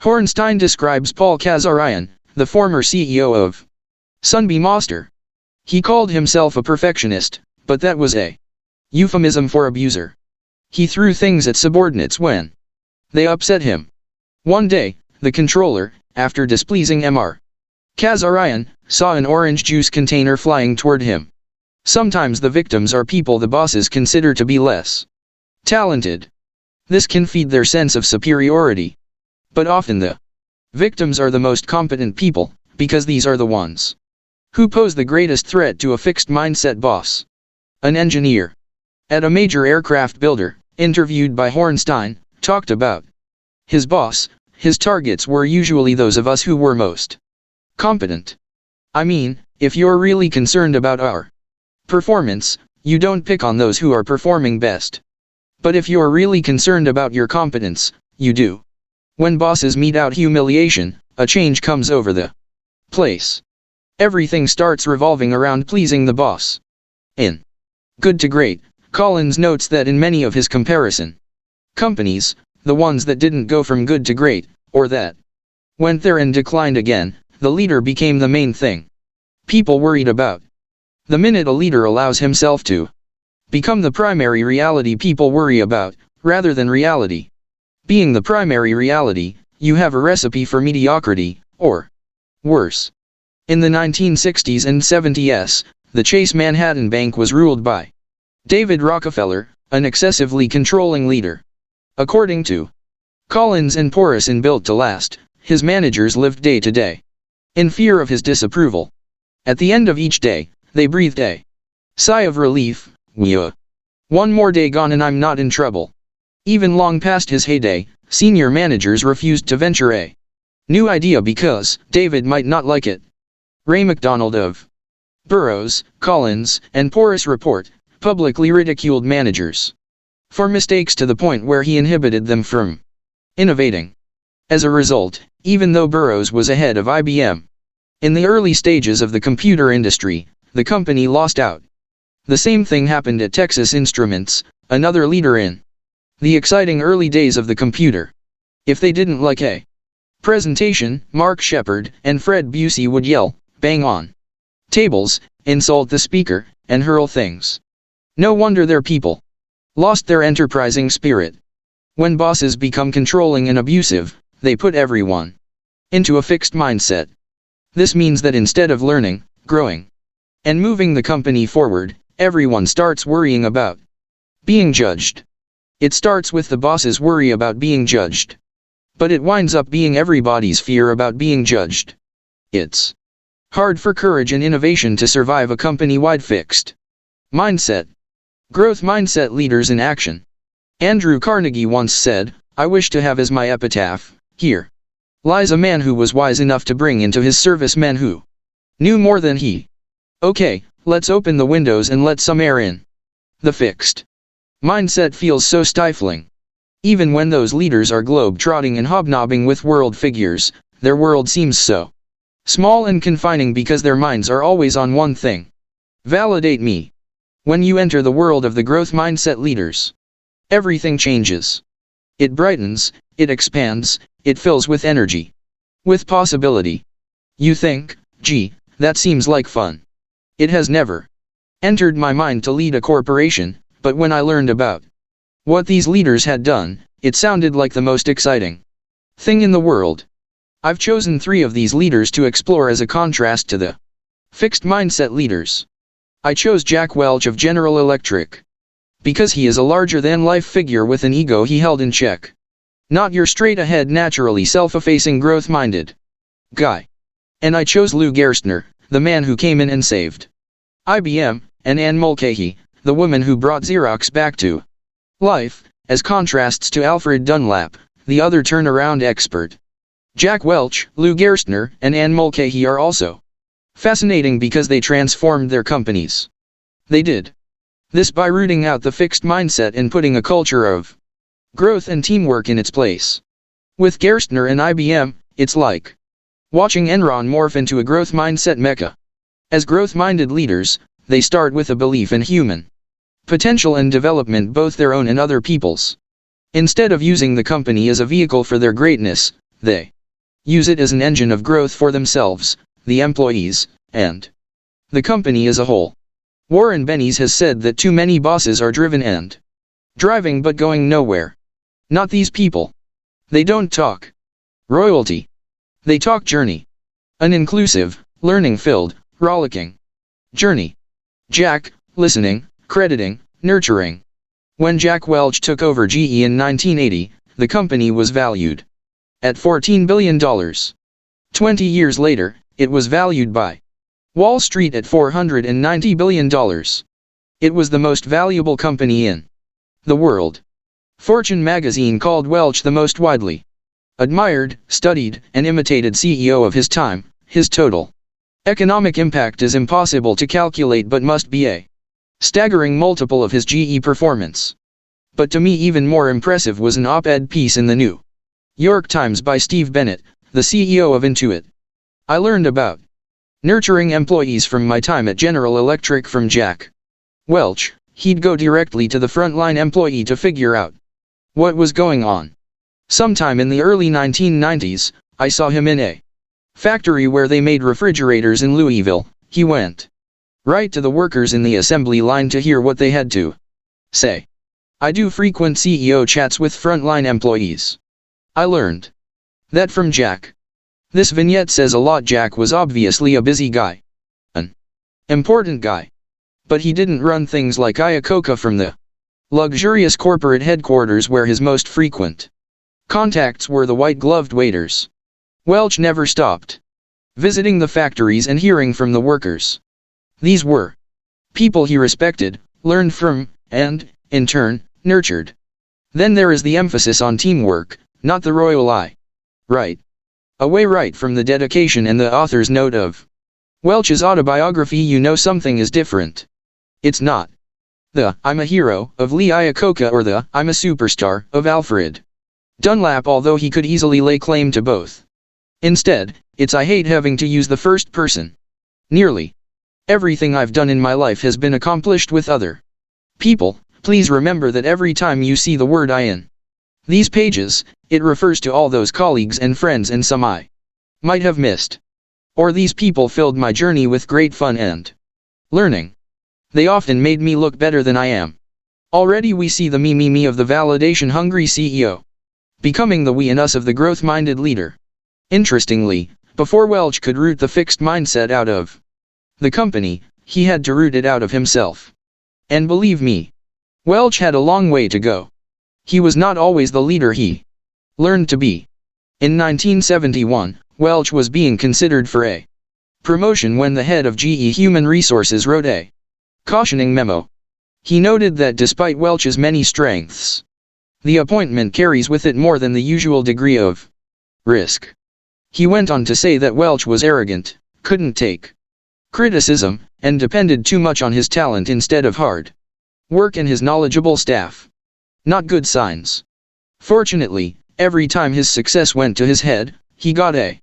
Hornstein describes Paul Kazarian, the former CEO of Sunbeam Oster. He called himself a perfectionist, but that was a euphemism for abuser. He threw things at subordinates when they upset him. One day, the controller, after displeasing Mr. Kazarian, saw an orange juice container flying toward him. Sometimes the victims are people the bosses consider to be less talented. This can feed their sense of superiority. But often the victims are the most competent people, because these are the ones who pose the greatest threat to a fixed mindset boss. An engineer at a major aircraft builder, interviewed by Hornstein, talked about his boss. His targets were usually those of us who were most competent. I mean, if you're really concerned about our performance, you don't pick on those who are performing best. But if you're really concerned about your competence, you do. When bosses mete out humiliation, a change comes over the place. Everything starts revolving around pleasing the boss. In Good to Great, Collins notes that in many of his comparison companies, the ones that didn't go from good to great, or that went there and declined again, the leader became the main thing people worried about. The minute a leader allows himself to become the primary reality people worry about, rather than reality being the primary reality, you have a recipe for mediocrity, or worse. In the 1960s and 70s, the Chase Manhattan Bank was ruled by David Rockefeller, an excessively controlling leader. According to Collins and Porras in Built to Last, his managers lived day to day in fear of his disapproval. At the end of each day, they breathed a sigh of relief. One more day gone and I'm not in trouble. Even long past his heyday, senior managers refused to venture a new idea because David might not like it. Ray McDonald of Burroughs, Collins, and Porras report publicly ridiculed managers for mistakes to the point where he inhibited them from innovating. As a result, even though Burroughs was ahead of IBM in the early stages of the computer industry, the company lost out. The same thing happened at Texas Instruments, another leader in the exciting early days of the computer. If they didn't like a presentation, Mark Shepard and Fred Busey would yell, bang on tables, insult the speaker, and hurl things. No wonder their people lost their enterprising spirit. When bosses become controlling and abusive, they put everyone into a fixed mindset. This means that instead of learning, growing, and moving the company forward, everyone starts worrying about being judged. It starts with the boss's worry about being judged. But it winds up being everybody's fear about being judged. It's hard for courage and innovation to survive a company-wide fixed mindset. Growth mindset leaders in action. Andrew Carnegie once said, "I wish to have as my epitaph, here lies a man who was wise enough to bring into his service men who knew more than he." Okay, Let's open the windows and let some air in. The fixed mindset feels so stifling. Even when those leaders are globe-trotting and hobnobbing with world figures, their world seems so small and confining because their minds are always on one thing. Validate me. When you enter the world of the growth mindset leaders, everything changes. It brightens, it expands, it fills with energy, with possibility. You think, gee, that seems like fun. It has never entered my mind to lead a corporation, but when I learned about what these leaders had done, it sounded like the most exciting thing in the world. I've chosen 3 of these leaders to explore as a contrast to the fixed mindset leaders. I chose Jack Welch of General Electric because he is a larger-than-life figure with an ego he held in check. Not your straight-ahead, naturally self-effacing, growth-minded guy. And I chose Lou Gerstner, the man who came in and saved IBM, and Anne Mulcahy, the woman who brought Xerox back to life, as contrasts to Alfred Dunlap, the other turnaround expert. Jack Welch, Lou Gerstner, and Anne Mulcahy are also fascinating because they transformed their companies. They did this by rooting out the fixed mindset and putting a culture of growth and teamwork in its place. With Gerstner and IBM, it's like watching Enron morph into a growth mindset mecca. As growth-minded leaders, they start with a belief in human potential and development, both their own and other people's. Instead of using the company as a vehicle for their greatness, they use it as an engine of growth for themselves, the employees, and the company as a whole. Warren Bennis has said that too many bosses are driven and driving but going nowhere. Not these people. They don't talk royalty. They talk journey. An inclusive, learning-filled, rollicking journey. Jack, listening, crediting, nurturing. When Jack Welch took over GE in 1980, the company was valued at $14 billion. 20 years later, it was valued by Wall Street at $490 billion. It was the most valuable company in the world. Fortune magazine called Welch the most widely admired, studied, and imitated CEO of his time. His total economic impact is impossible to calculate but must be a staggering multiple of his GE performance. But to me even more impressive was an op-ed piece in the New York Times by Steve Bennett, the CEO of Intuit. I learned about nurturing employees from my time at General Electric from Jack Welch. He'd go directly to the frontline employee to figure out what was going on. Sometime in the early 1990s, I saw him in a factory where they made refrigerators in Louisville. He went right to the workers in the assembly line to hear what they had to say. I do frequent CEO chats with frontline employees. I learned that from Jack. This vignette says a lot. Jack was obviously a busy guy. An important guy. But he didn't run things like Iacocca from the luxurious corporate headquarters where his most frequent contacts were the white-gloved waiters. Welch never stopped visiting the factories and hearing from the workers. These were people he respected, learned from, and, in turn, nurtured. Then there is the emphasis on teamwork, not the royal I. Right away, right from the dedication and the author's note of Welch's autobiography, you know something is different. It's not the "I'm a hero" of Lee Iacocca or the "I'm a superstar" of Alfred Dunlap, although he could easily lay claim to both. Instead, it's "I hate having to use the first person." Nearly everything I've done in my life has been accomplished with other people. Please remember that every time you see the word "I" in these pages, it refers to all those colleagues and friends and some I might have missed. Or these people filled my journey with great fun and learning. They often made me look better than I am. Already we see the me of the validation-hungry CEO becoming the we and us of the growth-minded leader. Interestingly, before Welch could root the fixed mindset out of the company, he had to root it out of himself. And believe me, Welch had a long way to go. He was not always the leader he learned to be. In 1971, Welch was being considered for a promotion when the head of GE Human Resources wrote a cautioning memo. He noted that despite Welch's many strengths, the appointment carries with it more than the usual degree of risk. He went on to say that Welch was arrogant, couldn't take criticism, and depended too much on his talent instead of hard work and his knowledgeable staff. Not good signs. Fortunately, every time his success went to his head, he got a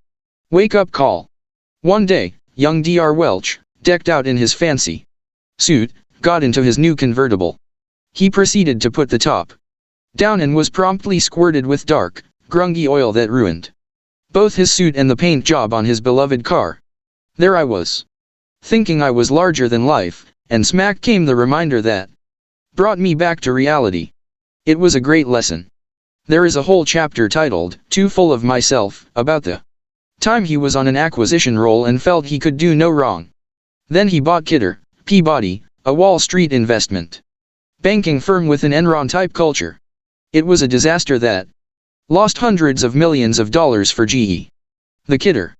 wake-up call. One day, young Dr. Welch, decked out in his fancy suit, got into his new convertible. He proceeded to put the top down and was promptly squirted with dark, grungy oil that ruined both his suit and the paint job on his beloved car. There I was, thinking I was larger than life, and smack came the reminder that brought me back to reality. It was a great lesson. There is a whole chapter titled, "Too Full of Myself," about the time he was on an acquisition roll and felt he could do no wrong. Then he bought Kidder, Peabody, a Wall Street investment banking firm with an Enron-type culture. It was a disaster that lost hundreds of millions of dollars for GE. The Kidder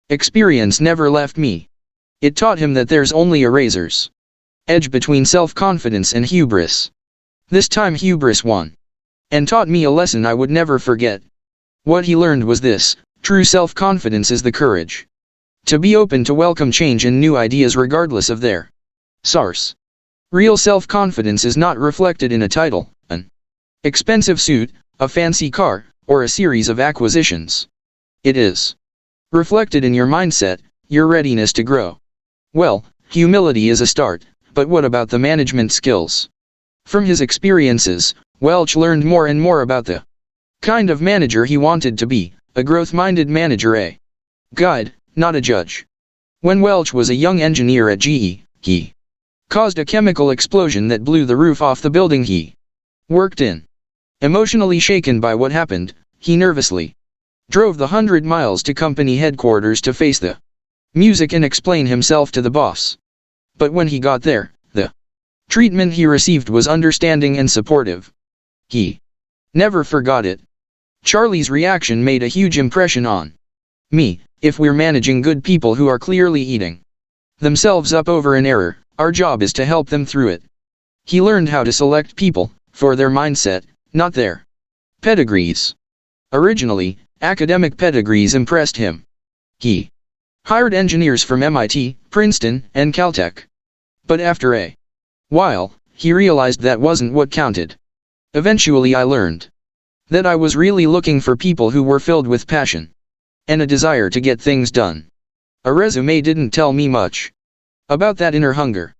experience never left me. It taught him that there's only a razor's edge between self-confidence and hubris. This time hubris won, and taught me a lesson I would never forget. What he learned was this: true self-confidence is the courage to be open to welcome change and new ideas regardless of their source. Real self-confidence is not reflected in a title, an expensive suit, a fancy car, or a series of acquisitions. It is reflected in your mindset, your readiness to grow. Well, humility is a start, but what about the management skills? From his experiences, Welch learned more and more about the kind of manager he wanted to be, a growth-minded manager, a guide, not a judge. When Welch was a young engineer at GE, he caused a chemical explosion that blew the roof off the building he worked in. Emotionally shaken by what happened, he nervously drove the 100 miles to company headquarters to face the music and explain himself to the boss. But when he got there, the treatment he received was understanding and supportive. He never forgot it. Charlie's reaction made a huge impression on me. If we're managing good people who are clearly eating themselves up over an error, our job is to help them through it. He learned how to select people for their mindset, not their pedigrees. Originally, academic pedigrees impressed him. He hired engineers from MIT, Princeton, and Caltech. But after a while, he realized that wasn't what counted. Eventually I learned that I was really looking for people who were filled with passion and a desire to get things done. A resume didn't tell me much about that inner hunger.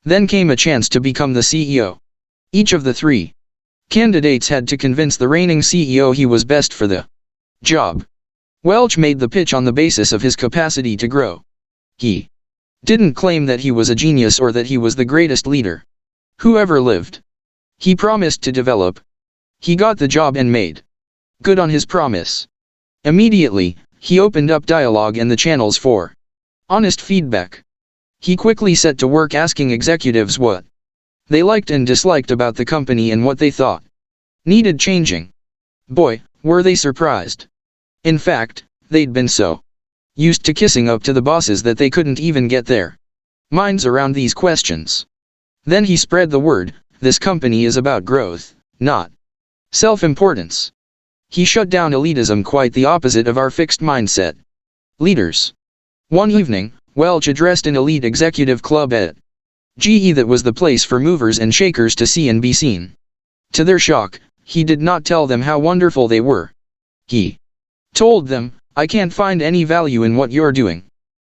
Then came a chance to become the CEO. Each of the three candidates had to convince the reigning CEO he was best for the job. Welch made the pitch on the basis of his capacity to grow. He didn't claim that he was a genius or that he was the greatest leader who ever lived. He promised to develop. He got the job and made good on his promise. Immediately, he opened up dialogue and the channels for honest feedback. He quickly set to work asking executives what they liked and disliked about the company and what they thought needed changing. Boy, were they surprised. In fact, they'd been so used to kissing up to the bosses that they couldn't even get their minds around these questions. Then he spread the word: this company is about growth, not self-importance. He shut down elitism, quite the opposite of our fixed mindset leaders. One evening, Welch addressed an elite executive club at GE that was the place for movers and shakers to see and be seen. To their shock, he did not tell them how wonderful they were. He told them, "I can't find any value in what you're doing."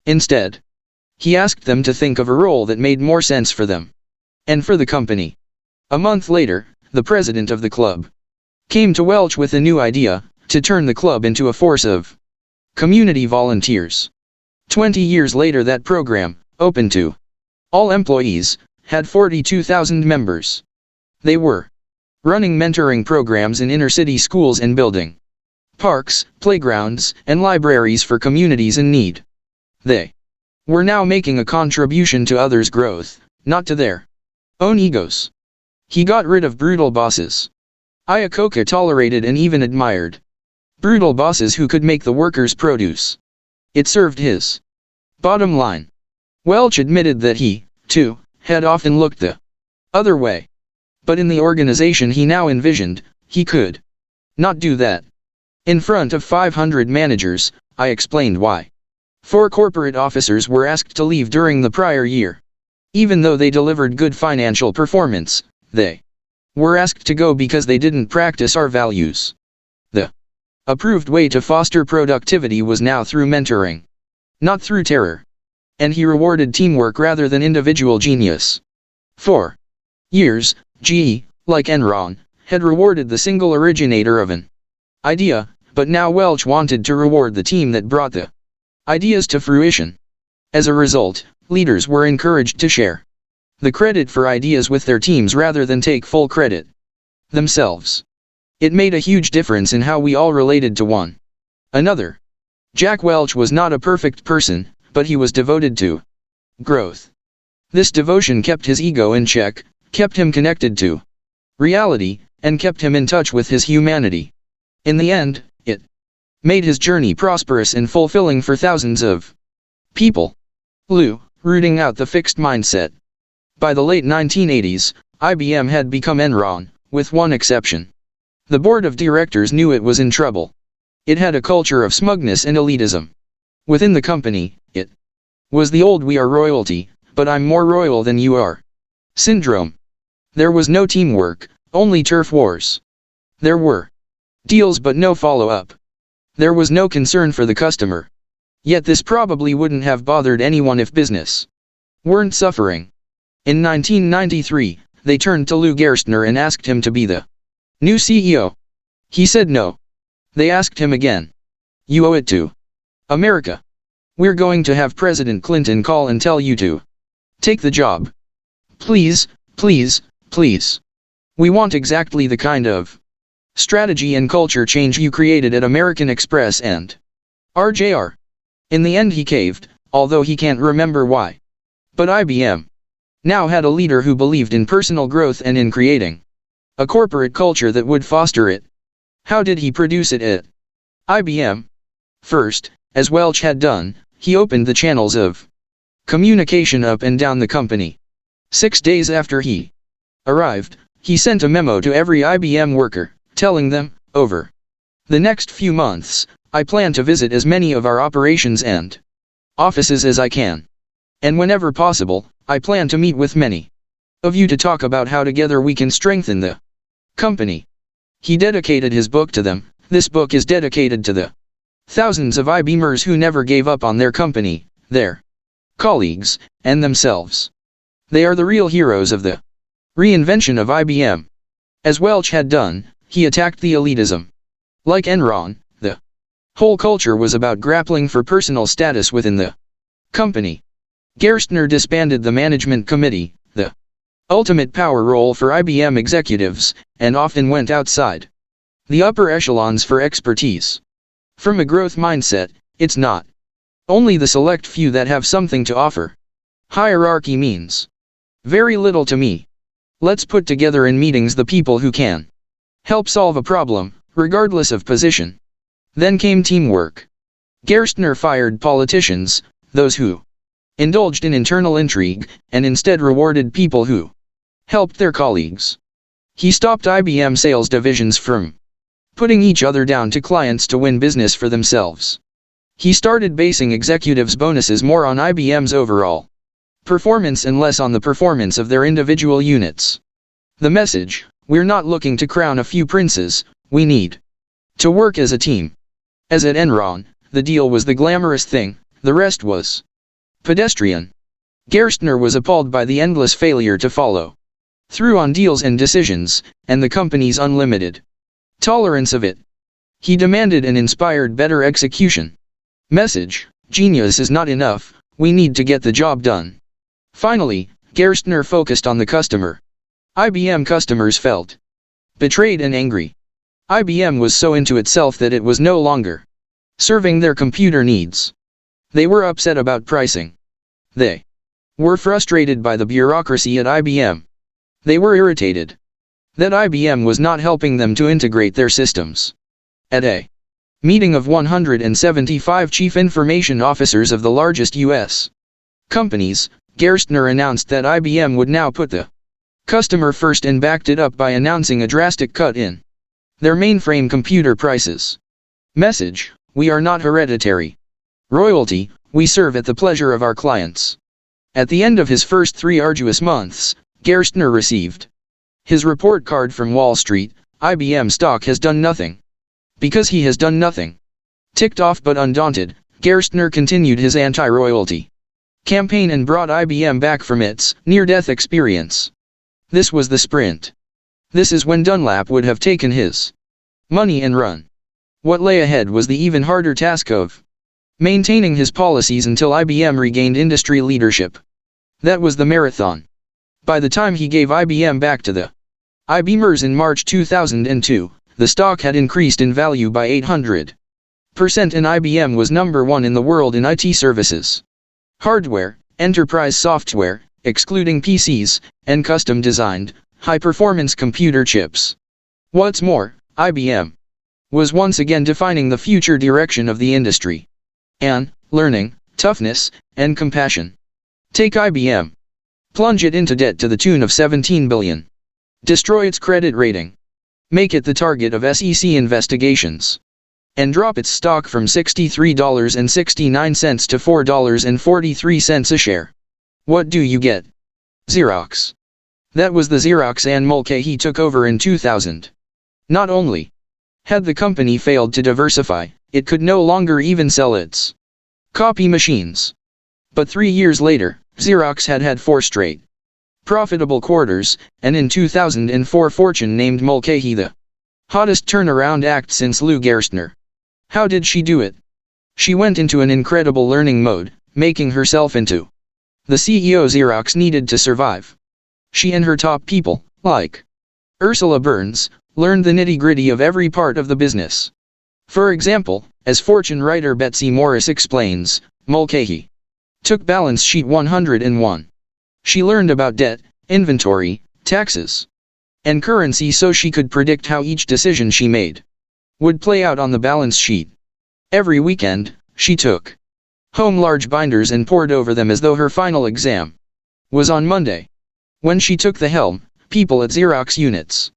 Instead, he asked them to think of a role that made more sense for them and for the company. A month later, the president of the club came to Welch with a new idea: to turn the club into a force of community volunteers. 20 years later, that program, open to all employees, had 42,000 members. They were running mentoring programs in inner-city schools and building parks, playgrounds, and libraries for communities in need. They were now making a contribution to others' growth, not to their own egos. He got rid of brutal bosses. Iacocca tolerated and even admired brutal bosses who could make the workers produce. It served his bottom line. Welch admitted that he, too, had often looked the other way. But in the organization he now envisioned, he could not do that. In front of 500 managers, I explained why 4 corporate officers were asked to leave during the prior year. Even though they delivered good financial performance, they were asked to go because they didn't practice our values. The approved way to foster productivity was now through mentoring, not through terror. And he rewarded teamwork rather than individual genius. For years, GE, like Enron, had rewarded the single originator of an idea, but now Welch wanted to reward the team that brought the ideas to fruition. As a result, leaders were encouraged to share the credit for ideas with their teams rather than take full credit themselves. It made a huge difference in how we all related to one another. Jack Welch was not a perfect person, but he was devoted to growth. This devotion kept his ego in check, kept him connected to reality, and kept him in touch with his humanity. In the end, it made his journey prosperous and fulfilling for thousands of people. Lou, rooting out the fixed mindset. By the late 1980s, IBM had become Enron, with one exception. The board of directors knew it was in trouble. It had a culture of smugness and elitism. Within the company, it was the old "we are royalty, but I'm more royal than you are" syndrome. There was no teamwork, only turf wars. There were deals but no follow-up. There was no concern for the customer. Yet this probably wouldn't have bothered anyone if business weren't suffering. In 1993, they turned to Lou Gerstner and asked him to be the new CEO. He said no. They asked him again. "You owe it to America. We're going to have President Clinton call and tell you to take the job. Please, please, please. We want exactly the kind of strategy and culture change you created at American Express and RJR." In the end he caved, although he can't remember why. But IBM now had a leader who believed in personal growth and in creating a corporate culture that would foster it. How did he produce it at IBM? First, as Welch had done, he opened the channels of communication up and down the company. 6 days after he arrived, he sent a memo to every IBM worker, telling them, "Over the next few months, I plan to visit as many of our operations and offices as I can. And whenever possible, I plan to meet with many of you to talk about how together we can strengthen the company." He dedicated his book to them. This book is dedicated to the thousands of IBMers who never gave up on their company, their colleagues, and themselves. They are the real heroes of the reinvention of IBM. As Welch had done, he attacked the elitism. Like Enron, the whole culture was about grappling for personal status within the company. Gerstner disbanded the management committee, the ultimate power role for IBM executives, and often went outside the upper echelons for expertise. From a growth mindset, it's not only the select few that have something to offer. Hierarchy means very little to me. Let's put together in meetings the people who can help solve a problem, regardless of position. Then came teamwork. Gerstner fired politicians, those who indulged in internal intrigue, and instead rewarded people who helped their colleagues. He stopped IBM sales divisions from putting each other down to clients to win business for themselves. He started basing executives' bonuses more on IBM's overall performance and less on the performance of their individual units. The message: we're not looking to crown a few princes, we need to work as a team. As at Enron, the deal was the glamorous thing, the rest was pedestrian. Gerstner was appalled by the endless failure to follow through on deals and decisions, and the company's unlimited tolerance of it. He demanded and inspired better execution. Message: genius is not enough, we need to get the job done. Finally, Gerstner focused on the customer. IBM customers felt betrayed and angry. IBM was so into itself that it was no longer serving their computer needs. They were upset about pricing. They were frustrated by the bureaucracy at IBM. They were irritated that IBM was not helping them to integrate their systems. At a meeting of 175 chief information officers of the largest U.S. companies, Gerstner announced that IBM would now put the customer first and backed it up by announcing a drastic cut in their mainframe computer prices. Message: we are not hereditary royalty, we serve at the pleasure of our clients. At the end of his first 3 arduous months, Gerstner received his report card from Wall Street. IBM stock has done nothing. Because he has done nothing. Ticked off but undaunted, Gerstner continued his anti-royalty campaign and brought IBM back from its near-death experience. This was the sprint. This is when Dunlap would have taken his money and run. What lay ahead was the even harder task of maintaining his policies until IBM regained industry leadership. That was the marathon. By the time he gave IBM back to the IBMers in March 2002, the stock had increased in value by 800%, and IBM was number 1 in the world in IT services. Hardware, enterprise software, excluding PCs, and custom-designed, high-performance computer chips. What's more, IBM was once again defining the future direction of the industry. And, learning, toughness, and compassion. Take IBM. Plunge it into debt to the tune of $17 billion. Destroy its credit rating. Make it the target of SEC investigations. And drop its stock from $63.69 to $4.43 a share. What do you get? Xerox. That was the Xerox Anne Mulcahy took over in 2000. Not only had the company failed to diversify, it could no longer even sell its copy machines. But 3 years later, Xerox had 4 straight profitable quarters, and in 2004 Fortune named Mulcahy the hottest turnaround act since Lou Gerstner. How did she do it? She went into an incredible learning mode, making herself into the CEO Xerox needed to survive. She and her top people, like Ursula Burns, learned the nitty-gritty of every part of the business. For example, as Fortune writer Betsy Morris explains, Mulcahy took balance sheet 101. She learned about debt, inventory, taxes, and currency so she could predict how each decision she made would play out on the balance sheet. Every weekend, she took home large binders and pored over them as though her final exam was on Monday. When she took the helm, people at Xerox units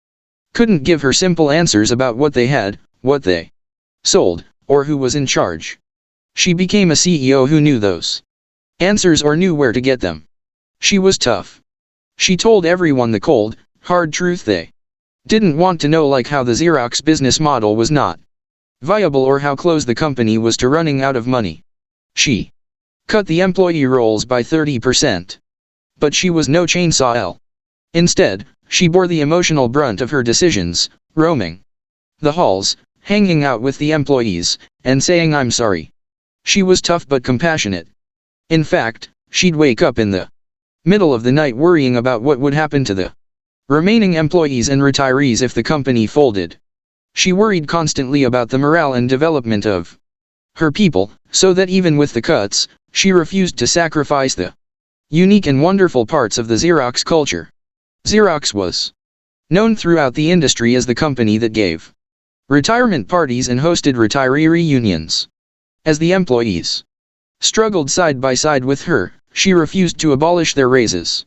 couldn't give her simple answers about what they had, what they sold, or who was in charge. She became a CEO who knew those answers or knew where to get them. She was tough. She told everyone the cold, hard truth they didn't want to know, like how the Xerox business model was not viable or how close the company was to running out of money. She cut the employee rolls by 30%. But she was no chainsaw L. Instead, she bore the emotional brunt of her decisions, roaming the halls, hanging out with the employees, and saying I'm sorry. She was tough but compassionate. In fact, she'd wake up in the middle of the night worrying about what would happen to the remaining employees and retirees if the company folded. She worried constantly about the morale and development of her people, so that even with the cuts, she refused to sacrifice the unique and wonderful parts of the Xerox culture. Xerox was known throughout the industry as the company that gave retirement parties and hosted retiree reunions. As the employees struggled side by side with her, she refused to abolish their raises.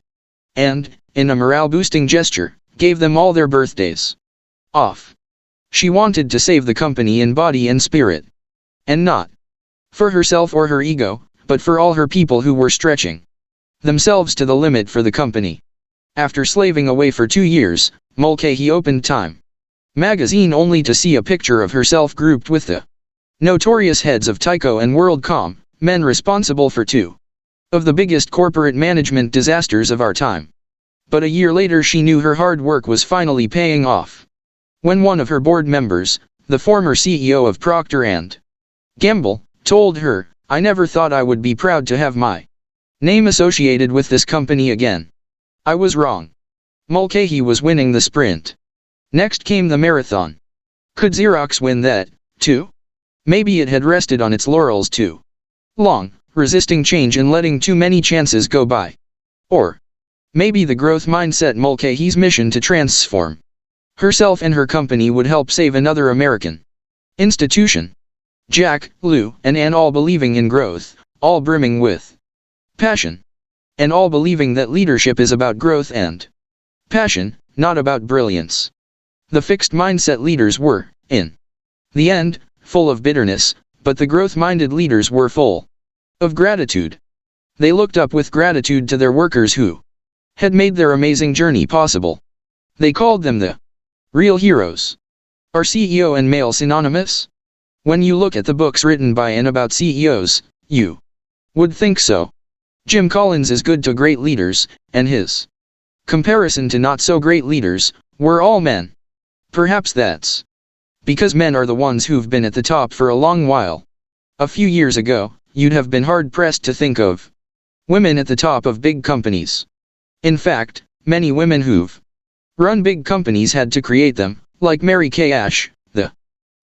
And, in a morale-boosting gesture, gave them all their birthdays off. She wanted to save the company in body and spirit. And not for herself or her ego, but for all her people who were stretching themselves to the limit for the company. After slaving away for 2 years, Mulcahy opened Time magazine only to see a picture of herself grouped with the notorious heads of Tyco and WorldCom, men responsible for 2 of the biggest corporate management disasters of our time. But a year later she knew her hard work was finally paying off. When one of her board members, the former CEO of Procter & Gamble, told her, "I never thought I would be proud to have my name associated with this company again. I was wrong." Mulcahy was winning the sprint. Next came the marathon. Could Xerox win that, too? Maybe it had rested on its laurels too long, resisting change and letting too many chances go by. Or maybe the growth mindset Mulcahy's mission to transform herself and her company would help save another American institution. Jack, Lou, and Ann all believing in growth, all brimming with passion. And all believing that leadership is about growth and passion, not about brilliance. The fixed mindset leaders were, in the end, full of bitterness, but the growth-minded leaders were full of gratitude. They looked up with gratitude to their workers who had made their amazing journey possible. They called them the real heroes. Are CEO and male synonymous? When you look at the books written by and about CEOs, you would think so. Jim Collins is good to great leaders, and his comparison to not so great leaders were all men. Perhaps that's because men are the ones who've been at the top for a long while. A few years ago, you'd have been hard-pressed to think of women at the top of big companies. In fact, many women who've run big companies had to create them, like Mary Kay Ash, the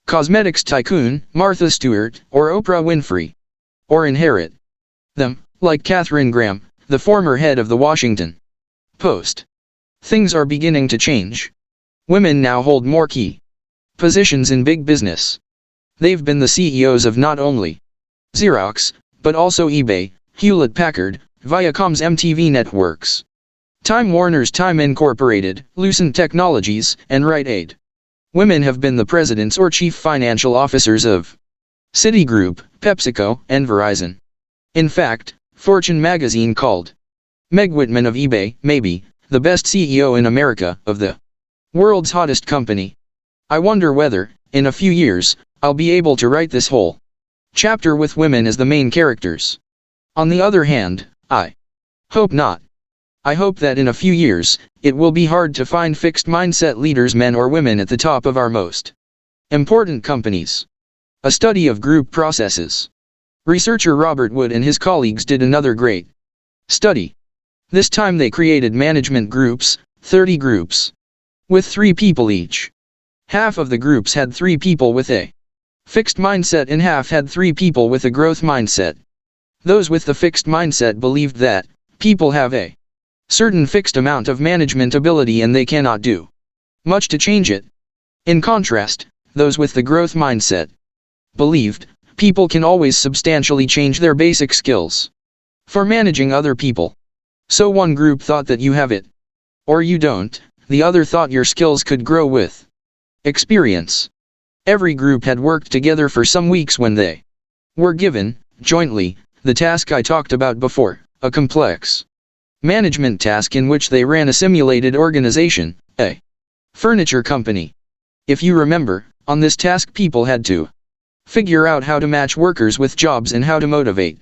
cosmetics tycoon, Martha Stewart, or Oprah Winfrey. Or inherit them, like Katharine Graham, the former head of the Washington Post. Things are beginning to change. Women now hold more key positions in big business. They've been the CEOs of not only Xerox, but also eBay, Hewlett-Packard, Viacom's MTV Networks, Time Warner's Time Incorporated, Lucent Technologies, and Rite Aid. Women have been the presidents or chief financial officers of Citigroup, PepsiCo, and Verizon. In fact, Fortune magazine called Meg Whitman of eBay, maybe, the best CEO in America, of the world's hottest company. I wonder whether, in a few years, I'll be able to write this whole chapter with women as the main characters. On the other hand, I hope not. I hope that in a few years, it will be hard to find fixed mindset leaders, men or women, at the top of our most important companies. A study of group processes. Researcher Robert Wood and his colleagues did another great study. This time they created management groups, 30 groups, with 3 people each. Half of the groups had 3 people with a fixed mindset and half had 3 people with a growth mindset. Those with the fixed mindset believed that people have a certain fixed amount of management ability and they cannot do much to change it. In contrast, those with the growth mindset believed people can always substantially change their basic skills for managing other people. So one group thought that you have it, or you don't, the other thought your skills could grow with experience. Every group had worked together for some weeks when they were given, jointly, the task I talked about before, a complex management task in which they ran a simulated organization, a furniture company. If you remember, on this task people had to figure out how to match workers with jobs and how to motivate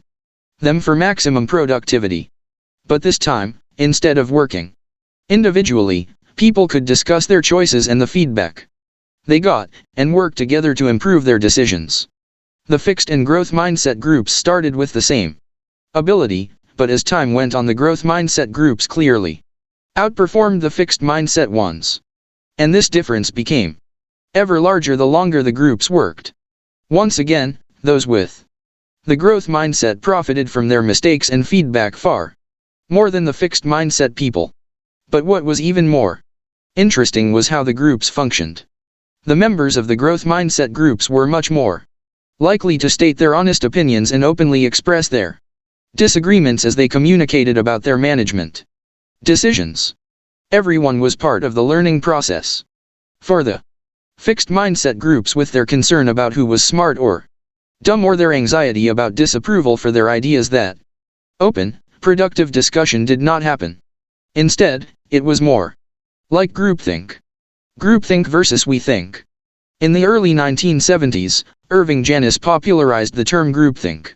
them for maximum productivity. But this time, instead of working individually, people could discuss their choices and the feedback they got, and work together to improve their decisions. The fixed and growth mindset groups started with the same ability, but as time went on the growth mindset groups clearly outperformed the fixed mindset ones. And this difference became ever larger the longer the groups worked. Once again, those with the growth mindset profited from their mistakes and feedback far more than the fixed mindset people. But what was even more interesting was how the groups functioned. The members of the growth mindset groups were much more likely to state their honest opinions and openly express their disagreements as they communicated about their management decisions. Everyone was part of the learning process. For the fixed mindset groups, with their concern about who was smart or dumb, or their anxiety about disapproval for their ideas, that open, productive discussion did not happen. Instead, it was more like groupthink. Groupthink versus we think. In the early 1970s, Irving Janis popularized the term groupthink.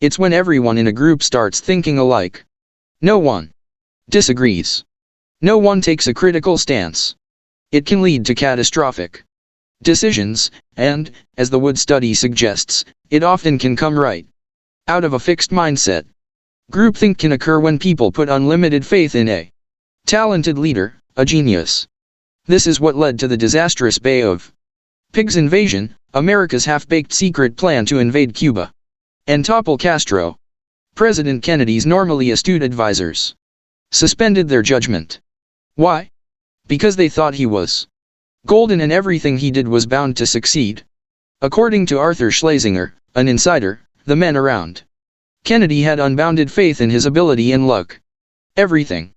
It's when everyone in a group starts thinking alike. No one disagrees. No one takes a critical stance. It can lead to catastrophic decisions, and, as the Wood study suggests, it often can come right out of a fixed mindset. Groupthink can occur when people put unlimited faith in a talented leader, a genius. This is what led to the disastrous Bay of Pigs invasion, America's half-baked secret plan to invade Cuba and topple Castro. President Kennedy's normally astute advisors suspended their judgment. Why? Because they thought he was golden and everything he did was bound to succeed. According to Arthur Schlesinger, an insider, the men around Kennedy had unbounded faith in his ability and luck. Everything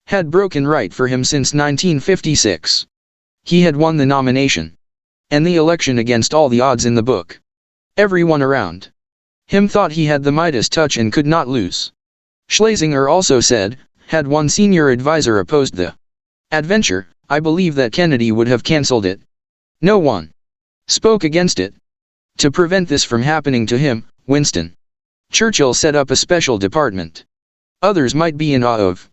had broken right for him since 1956. He had won the nomination and the election against all the odds in the book. Everyone around Him thought he had the Midas touch and could not lose. Schlesinger also said, had one senior advisor opposed the adventure, I believe that Kennedy would have cancelled it. No one spoke against it. To prevent this from happening to him, Winston Churchill set up a special department. Others might be in awe of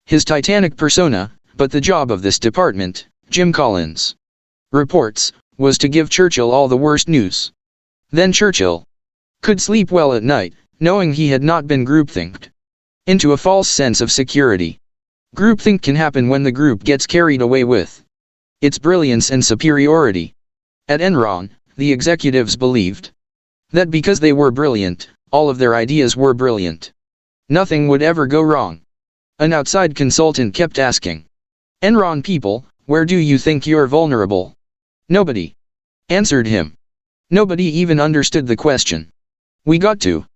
his titanic persona, but the job of this department, Jim Collins reports, was to give Churchill all the worst news. Then Churchill could sleep well at night, knowing he had not been groupthinked into a false sense of security. Groupthink can happen when the group gets carried away with its brilliance and superiority. At Enron, the executives believed that because they were brilliant, all of their ideas were brilliant. Nothing would ever go wrong. An outside consultant kept asking Enron people, where do you think you're vulnerable? Nobody answered him. Nobody even understood the question. We got to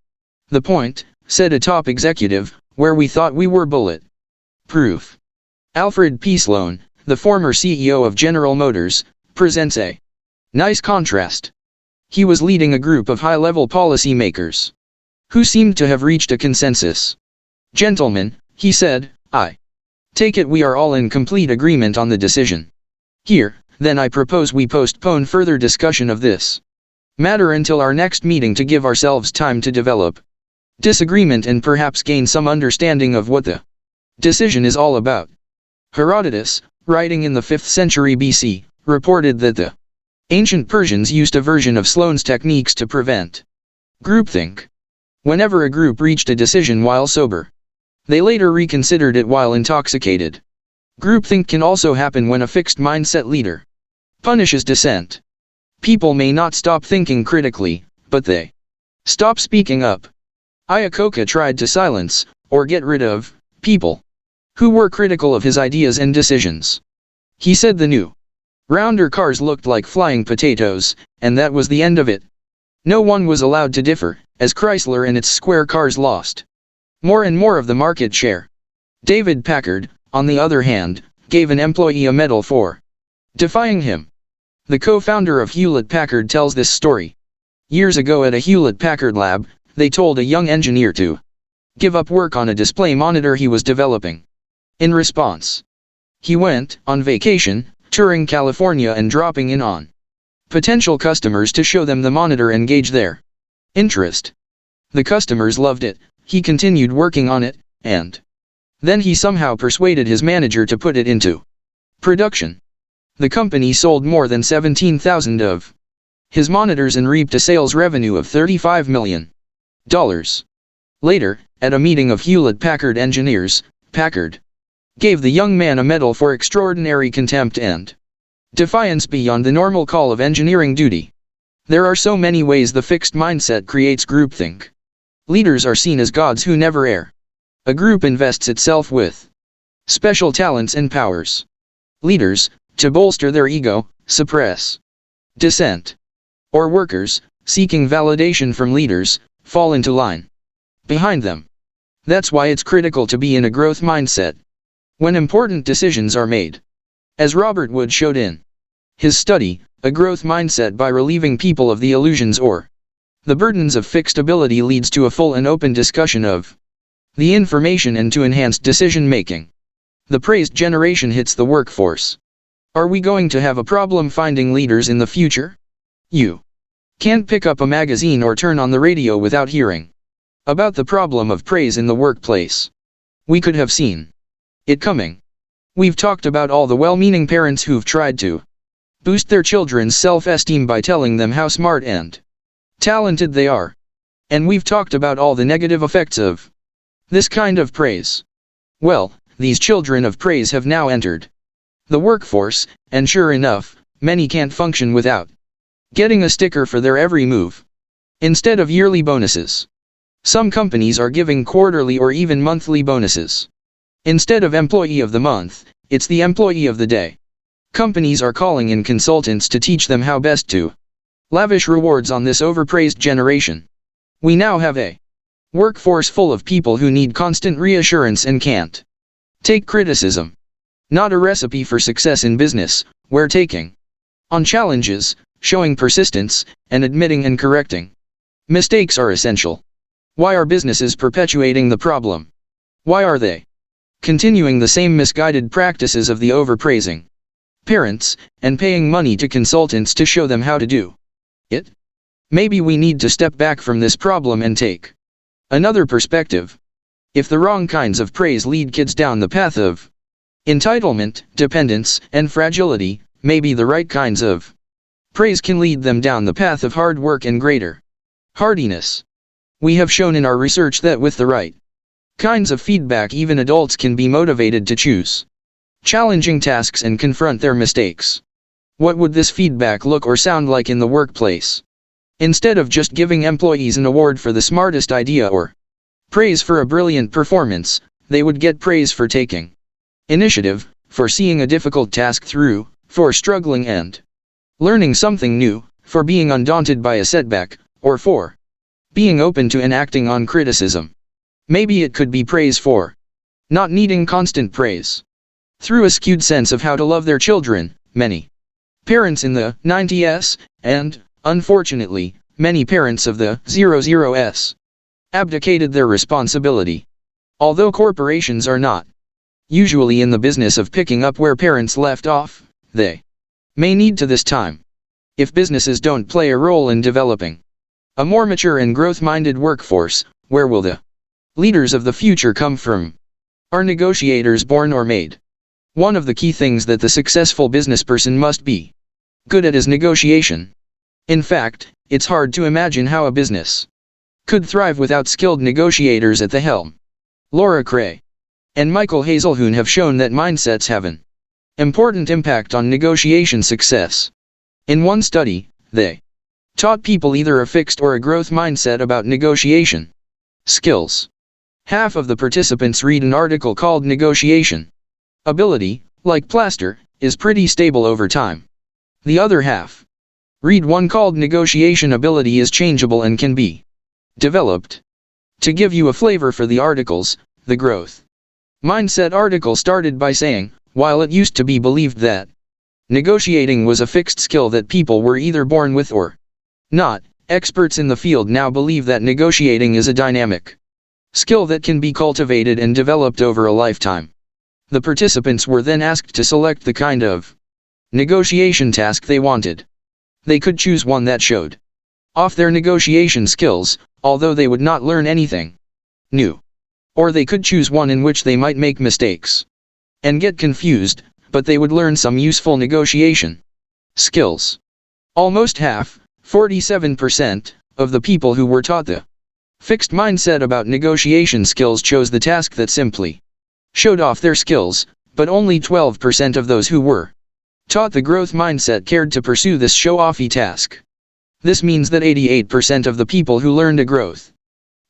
the point, said a top executive, where we thought we were bullet proof. Alfred P. Sloan, the former CEO of General Motors, presents a nice contrast. He was leading a group of high-level policymakers who seemed to have reached a consensus. Gentlemen, he said, I take it we are all in complete agreement on the decision. Here, then I propose we postpone further discussion of this matter until our next meeting to give ourselves time to develop disagreement and perhaps gain some understanding of what the decision is all about. Herodotus, writing in the 5th century BC, reported that the ancient Persians used a version of Sloane's techniques to prevent groupthink. Whenever a group reached a decision while sober, they later reconsidered it while intoxicated. Groupthink can also happen when a fixed mindset leader punishes dissent. People may not stop thinking critically, but they stop speaking up. Iacocca tried to silence, or get rid of, people who were critical of his ideas and decisions. He said the new rounder cars looked like flying potatoes, and that was the end of it. No one was allowed to differ, as Chrysler and its square cars lost more and more of the market share. David Packard, on the other hand, gave an employee a medal for defying him. The co-founder of Hewlett-Packard tells this story. Years ago at a Hewlett-Packard lab, they told a young engineer to give up work on a display monitor he was developing. In response, he went on vacation, touring California and dropping in on potential customers to show them the monitor and gauge their interest. The customers loved it, he continued working on it, and then he somehow persuaded his manager to put it into production. The company sold more than 17,000 of his monitors and reaped a sales revenue of $35 million. Later, at a meeting of Hewlett-Packard engineers, Packard gave the young man a medal for extraordinary contempt and defiance beyond the normal call of engineering duty. There are so many ways the fixed mindset creates groupthink. Leaders are seen as gods who never err. A group invests itself with special talents and powers. Leaders, to bolster their ego, suppress dissent. Or workers, seeking validation from leaders, fall into line behind them. That's why it's critical to be in a growth mindset when important decisions are made. As Robert Wood showed in his study, a growth mindset by relieving people of the illusions or the burdens of fixed ability leads to a full and open discussion of the information and to enhanced decision making. The praised generation hits the workforce. Are we going to have a problem finding leaders in the future? You can't pick up a magazine or turn on the radio without hearing about the problem of praise in the workplace. We could have seen it coming. We've talked about all the well-meaning parents who've tried to boost their children's self-esteem by telling them how smart and talented they are. And we've talked about all the negative effects of this kind of praise. Well, these children of praise have now entered the workforce, and sure enough, many can't function without getting a sticker for their every move. Instead of yearly bonuses, some companies are giving quarterly or even monthly bonuses. Instead of employee of the month, it's the employee of the day. Companies are calling in consultants to teach them how best to lavish rewards on this overpraised generation. We now have a workforce full of people who need constant reassurance and can't take criticism. Not a recipe for success in business, where taking on challenges, showing persistence, and admitting and correcting Mistakes are essential. Why are businesses perpetuating the problem? Why are they continuing the same misguided practices of the overpraising parents, and paying money to consultants to show them how to do it? Maybe we need to step back from this problem and take another perspective. If the wrong kinds of praise lead kids down the path of entitlement, dependence, and fragility, maybe the right kinds of praise can lead them down the path of hard work and greater hardiness. We have shown in our research that with the right kinds of feedback, even adults can be motivated to choose challenging tasks and confront their mistakes. What would this feedback look or sound like in the workplace? Instead of just giving employees an award for the smartest idea or praise for a brilliant performance, they would get praise for taking initiative, for seeing a difficult task through, for struggling and learning something new, for being undaunted by a setback, or for being open to and acting on criticism. Maybe it could be praise for not needing constant praise. Through a skewed sense of how to love their children, many parents in the 90s, and, unfortunately, many parents of the 00s, abdicated their responsibility. Although corporations are not usually in the business of picking up where parents left off, they may need to this time. If businesses don't play a role in developing a more mature and growth-minded workforce, where will the leaders of the future come from? Are negotiators born or made? One of the key things that the successful businessperson must be good at is negotiation. In fact, it's hard to imagine how a business could thrive without skilled negotiators at the helm. Laura Cray and Michael Hazelhoon have shown that mindsets have an important impact on negotiation success. In one study, they taught people either a fixed or a growth mindset about negotiation skills. Half of the participants read an article called Negotiation Ability, like plaster, is pretty stable over time. The other half read one called Negotiation Ability is changeable and can be developed. To give you a flavor for the articles, the Growth Mindset article started by saying, while it used to be believed that negotiating was a fixed skill that people were either born with or not, experts in the field now believe that negotiating is a dynamic skill that can be cultivated and developed over a lifetime. The participants were then asked to select the kind of negotiation task they wanted. They could choose one that showed off their negotiation skills, although they would not learn anything new. Or they could choose one in which they might make mistakes and get confused, but they would learn some useful negotiation skills. Almost half, 47%, of the people who were taught the fixed mindset about negotiation skills chose the task that simply showed off their skills, but only 12% of those who were taught the growth mindset cared to pursue this show-offy task. This means that 88% of the people who learned a growth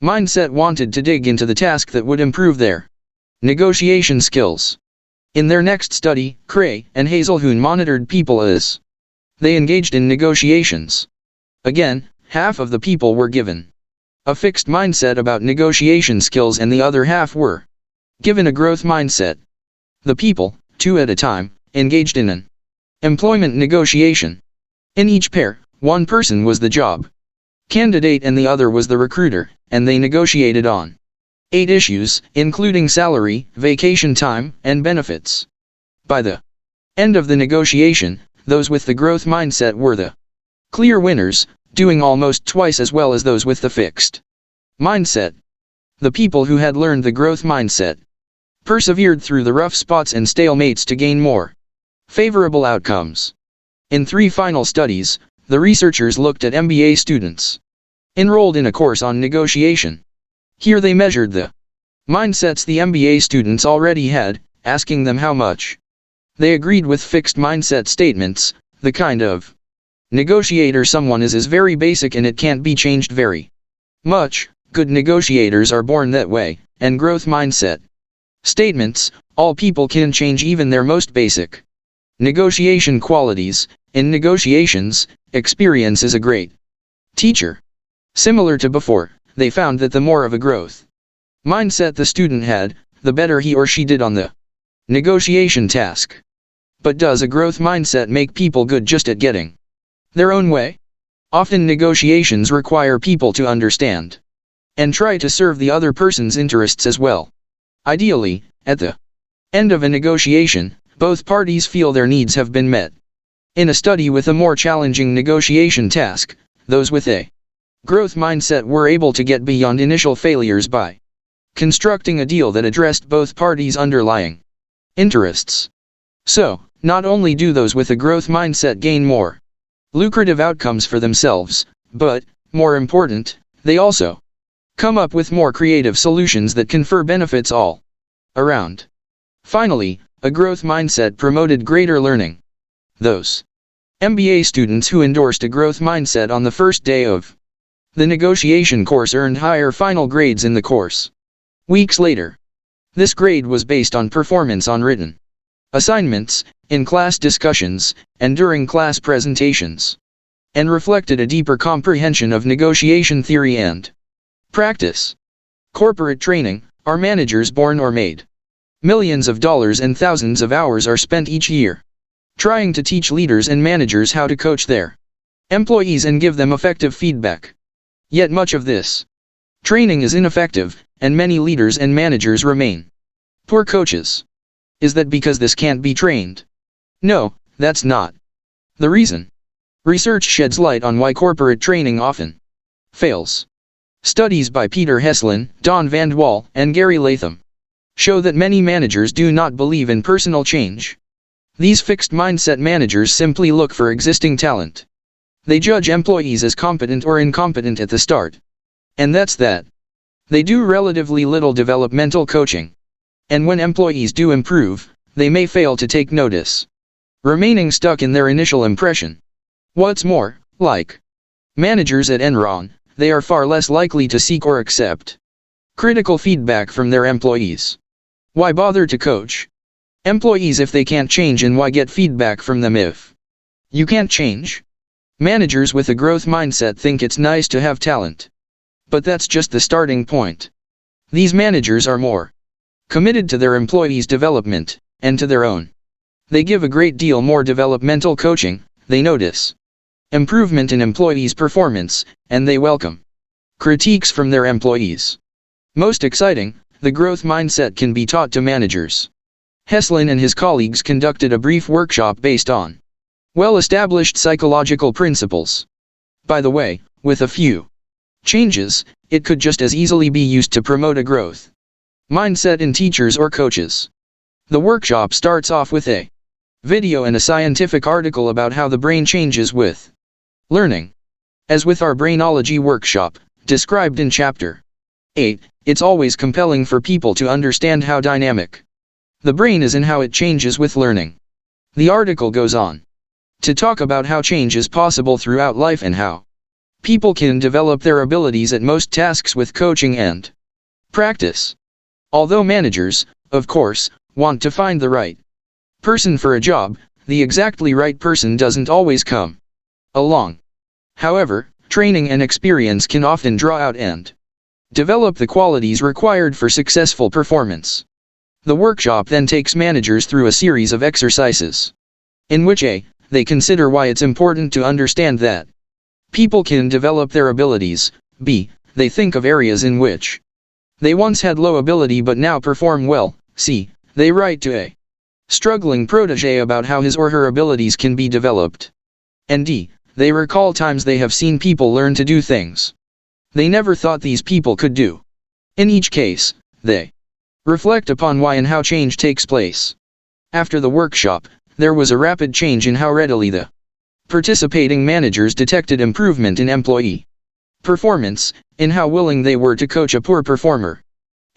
mindset wanted to dig into the task that would improve their negotiation skills. In their next study, Cray and Hazelhoon monitored people as they engaged in negotiations. Again, half of the people were given a fixed mindset about negotiation skills and the other half were given a growth mindset. The people, two at a time, engaged in an employment negotiation. In each pair, one person was the job candidate and the other was the recruiter, and they negotiated on 8 issues, including salary, vacation time, and benefits. By the end of the negotiation, those with the growth mindset were the clear winners, doing almost twice as well as those with the fixed mindset. The people who had learned the growth mindset persevered through the rough spots and stalemates to gain more favorable outcomes. In 3 final studies, the researchers looked at MBA students enrolled in a course on negotiation. Here they measured the mindsets the MBA students already had, asking them how much they agreed with fixed mindset statements. The kind of negotiator someone is very basic and it can't be changed very much. Good negotiators are born that way, and growth mindset statements, all people can change even their most basic negotiation qualities. In negotiations, experience is a great teacher. Similar to before, they found that the more of a growth mindset the student had, the better he or she did on the negotiation task. But does a growth mindset make people good just at getting their own way? Often negotiations require people to understand and try to serve the other person's interests as well. Ideally, at the end of a negotiation, both parties feel their needs have been met. In a study with a more challenging negotiation task, those with a growth mindset were able to get beyond initial failures by constructing a deal that addressed both parties' underlying interests. So, not only do those with a growth mindset gain more lucrative outcomes for themselves, but, more important, they also come up with more creative solutions that confer benefits all around. Finally, a growth mindset promoted greater learning. Those MBA students who endorsed a growth mindset on the first day of the negotiation course earned higher final grades in the course. Weeks later, this grade was based on performance on written assignments, in class discussions, and during class presentations, and reflected a deeper comprehension of negotiation theory and practice. Corporate training: are managers born or made? Millions of dollars and thousands of hours are spent each year trying to teach leaders and managers how to coach their employees and give them effective feedback. Yet much of this training is ineffective, and many leaders and managers remain poor coaches. Is that because this can't be trained? No, that's not the reason. Research sheds light on why corporate training often fails. Studies by Peter Heslin, Don Van Wall, and Gary Latham show that many managers do not believe in personal change. These fixed mindset managers simply look for existing talent. They judge employees as competent or incompetent at the start. And that's that. They do relatively little developmental coaching. And when employees do improve, they may fail to take notice, remaining stuck in their initial impression. What's more, like managers at Enron, they are far less likely to seek or accept critical feedback from their employees. Why bother to coach employees if they can't change, and why get feedback from them if you can't change? Managers with a growth mindset think it's nice to have talent. But that's just the starting point. These managers are more committed to their employees' development, and to their own. They give a great deal more developmental coaching, they notice improvement in employees' performance, and they welcome critiques from their employees. Most exciting, the growth mindset can be taught to managers. Heslin and his colleagues conducted a brief workshop based on well-established psychological principles. By the way, with a few changes, it could just as easily be used to promote a growth mindset in teachers or coaches. The workshop starts off with a video and a scientific article about how the brain changes with learning. As with our Brainology workshop, described in Chapter 8, it's always compelling for people to understand how dynamic the brain is and how it changes with learning. The article goes on to talk about how change is possible throughout life and how people can develop their abilities at most tasks with coaching and practice. Although managers, of course, want to find the right person for a job, the exactly right person doesn't always come along. However, training and experience can often draw out and develop the qualities required for successful performance. The workshop then takes managers through a series of exercises in which they consider why it's important to understand that people can develop their abilities, b. they think of areas in which they once had low ability but now perform well, c. they write to a struggling protege about how his or her abilities can be developed, and d. they recall times they have seen people learn to do things they never thought these people could do. In each case, they reflect upon why and how change takes place. After the workshop, there was a rapid change in how readily the participating managers detected improvement in employee performance, in how willing they were to coach a poor performer,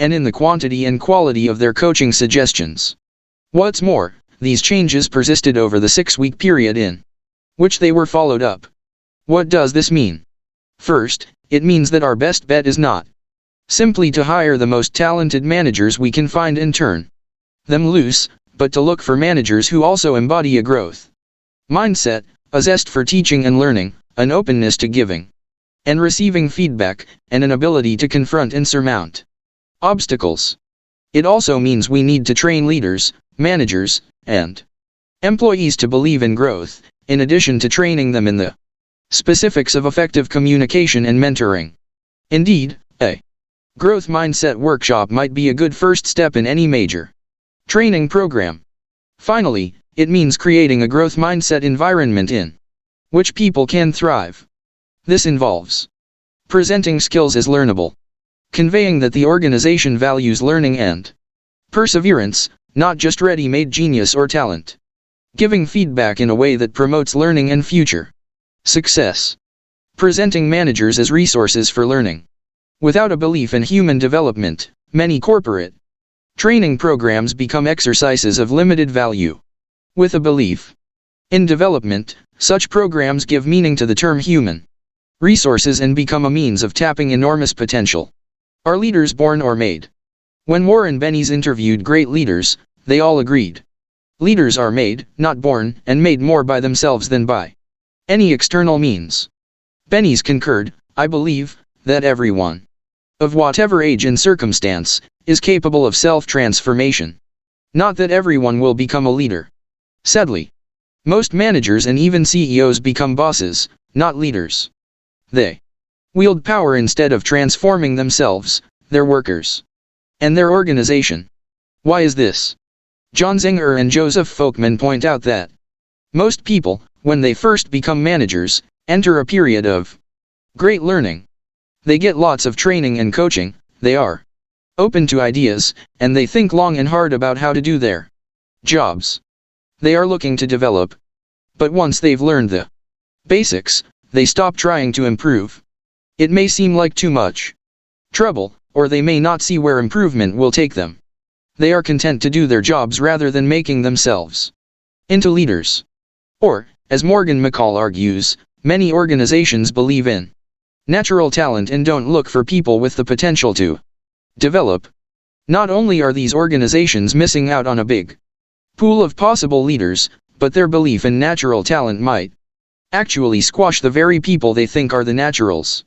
and in the quantity and quality of their coaching suggestions. What's more, these changes persisted over the 6-week period in which they were followed up. What does this mean? First, it means that our best bet is not simply to hire the most talented managers we can find and turn them loose, but to look for managers who also embody a growth mindset, a zest for teaching and learning, an openness to giving and receiving feedback, and an ability to confront and surmount obstacles. It also means we need to train leaders, managers, and employees to believe in growth, in addition to training them in the Specifics of effective communication and mentoring. Indeed, a growth mindset workshop might be a good first step in any major training program. Finally, it means creating a growth mindset environment in which people can thrive. This involves presenting skills as learnable, conveying that the organization values learning and perseverance, not just ready-made genius or talent, giving feedback in a way that promotes learning and future success, presenting managers as resources for learning. Without a belief in human development, many corporate training programs become exercises of limited value. With a belief in development, such programs give meaning to the term human resources and become a means of tapping enormous potential. Are leaders born or made? When Warren Bennis interviewed great leaders, they all agreed. Leaders are made, not born, and made more by themselves than by any external means. Bennis concurred, I believe, that everyone, of whatever age and circumstance, is capable of self-transformation. Not that everyone will become a leader. Sadly, most managers and even CEOs become bosses, not leaders. They wield power instead of transforming themselves, their workers, and their organization. Why is this? John Zenger and Joseph Folkman point out that most people, when they first become managers, enter a period of great learning. They get lots of training and coaching, they are open to ideas, and they think long and hard about how to do their jobs. They are looking to develop. But once they've learned the basics, they stop trying to improve. It may seem like too much trouble, or they may not see where improvement will take them. They are content to do their jobs rather than making themselves into leaders. Or, as Morgan McCall argues, many organizations believe in natural talent and don't look for people with the potential to develop. Not only are these organizations missing out on a big pool of possible leaders, but their belief in natural talent might actually squash the very people they think are the naturals,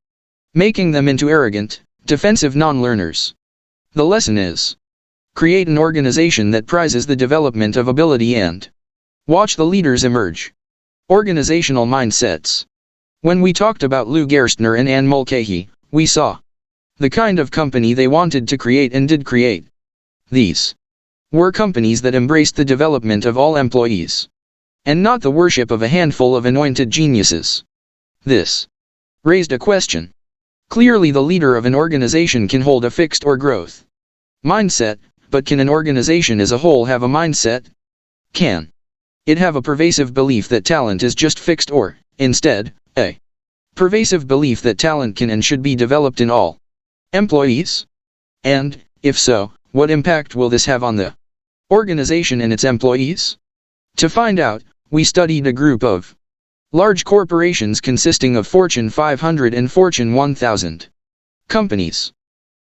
making them into arrogant, defensive non-learners. The lesson is: create an organization that prizes the development of ability and watch the leaders emerge. Organizational mindsets. When we talked about Lou Gerstner and Anne Mulcahy, we saw the kind of company they wanted to create and did create. These were companies that embraced the development of all employees, and not the worship of a handful of anointed geniuses. This raised a question. Clearly, the leader of an organization can hold a fixed or growth mindset, but can an organization as a whole have a mindset? Can it have a pervasive belief that talent is just fixed, or, instead, a pervasive belief that talent can and should be developed in all employees? And, if so, what impact will this have on the organization and its employees? To find out, we studied a group of large corporations consisting of Fortune 500 and Fortune 1000 companies.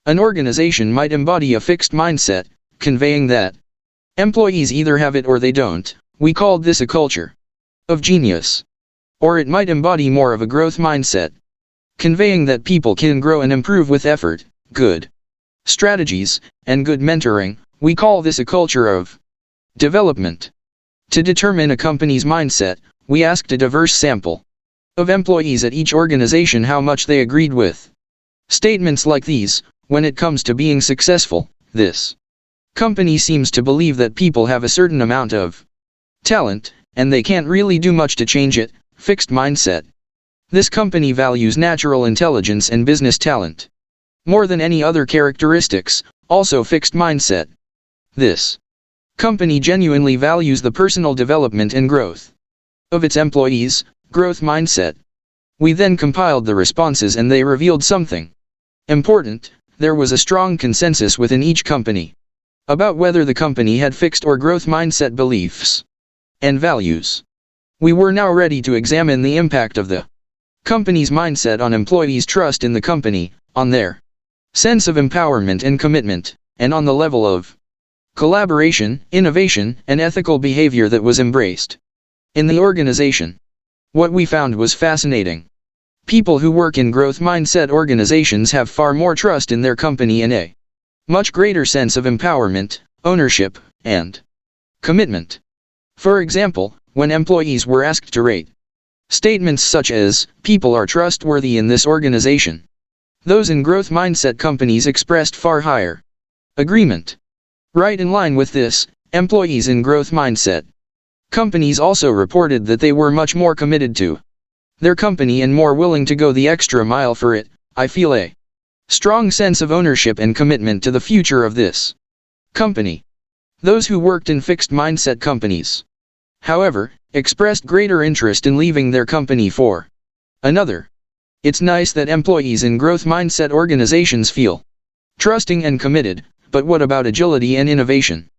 An organization might embody a fixed mindset, conveying that employees either have it or they don't. We called this a culture of genius. Or it might embody more of a growth mindset, conveying that people can grow and improve with effort, good strategies, and good mentoring. We call this a culture of development. To determine a company's mindset, we asked a diverse sample of employees at each organization how much they agreed with statements like these: when it comes to being successful, this company seems to believe that people have a certain amount of talent, and they can't really do much to change it. Fixed mindset. This company values natural intelligence and business talent more than any other characteristics. Also fixed mindset. This company genuinely values the personal development and growth of its employees. Growth mindset. We then compiled the responses and they revealed something important. There was a strong consensus within each company about whether the company had fixed or growth mindset beliefs and values. We were now ready to examine the impact of the company's mindset on employees' trust in the company, on their sense of empowerment and commitment, and on the level of collaboration, innovation, and ethical behavior that was embraced in the organization. What we found was fascinating. People who work in growth mindset organizations have far more trust in their company and a much greater sense of empowerment, ownership, and commitment. For example, when employees were asked to rate Statements such as, "People are trustworthy in this organization." Those in growth mindset companies expressed far higher agreement. Right in line with this, employees in growth mindset companies also reported that they were much more committed to their company and more willing to go the extra mile for it. "I feel a strong sense of ownership and commitment to the future of this company." Those who worked in fixed mindset companies, however, expressed greater interest in leaving their company for another. It's nice that employees in growth mindset organizations feel trusting and committed, but what about agility and innovation?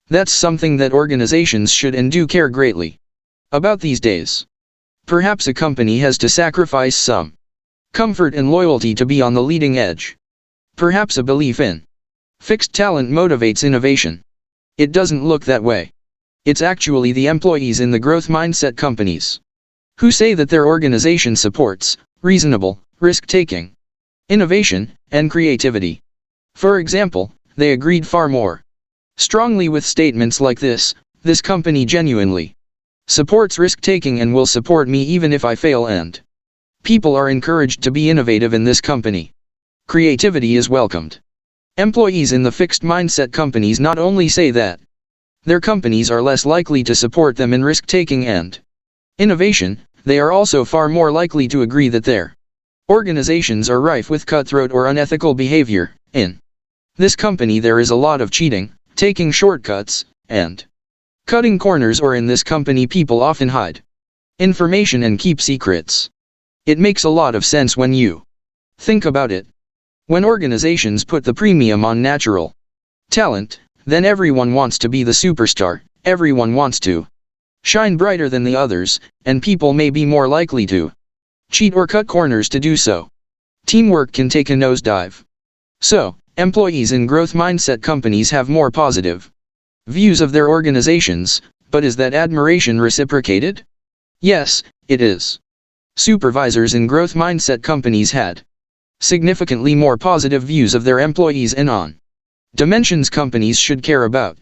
That's something that organizations should and do care greatly about these days. Perhaps a company has to sacrifice some comfort and loyalty to be on the leading edge. Perhaps a belief in fixed talent motivates innovation. It doesn't look that way. It's actually the employees in the growth mindset companies who say that their organization supports reasonable risk-taking, innovation, and creativity. For example, they agreed far more strongly with statements like this: "This company genuinely supports risk-taking and will support me even if I fail, and people are encouraged to be innovative in this company. Creativity is welcomed." Employees in the fixed mindset companies not only say that their companies are less likely to support them in risk-taking and innovation, they are also far more likely to agree that their organizations are rife with cutthroat or unethical behavior. In this company there is a lot of cheating, taking shortcuts, and cutting corners, or in this company people often hide information and keep secrets. It makes a lot of sense when you think about it. When organizations put the premium on natural talent, then everyone wants to be the superstar, everyone wants to shine brighter than the others, and people may be more likely to cheat or cut corners to do so. Teamwork can take a nosedive. So, employees in growth mindset companies have more positive views of their organizations, but is that admiration reciprocated? Yes, it is. Supervisors in growth mindset companies had significantly more positive views of their employees and on dimensions companies should care about.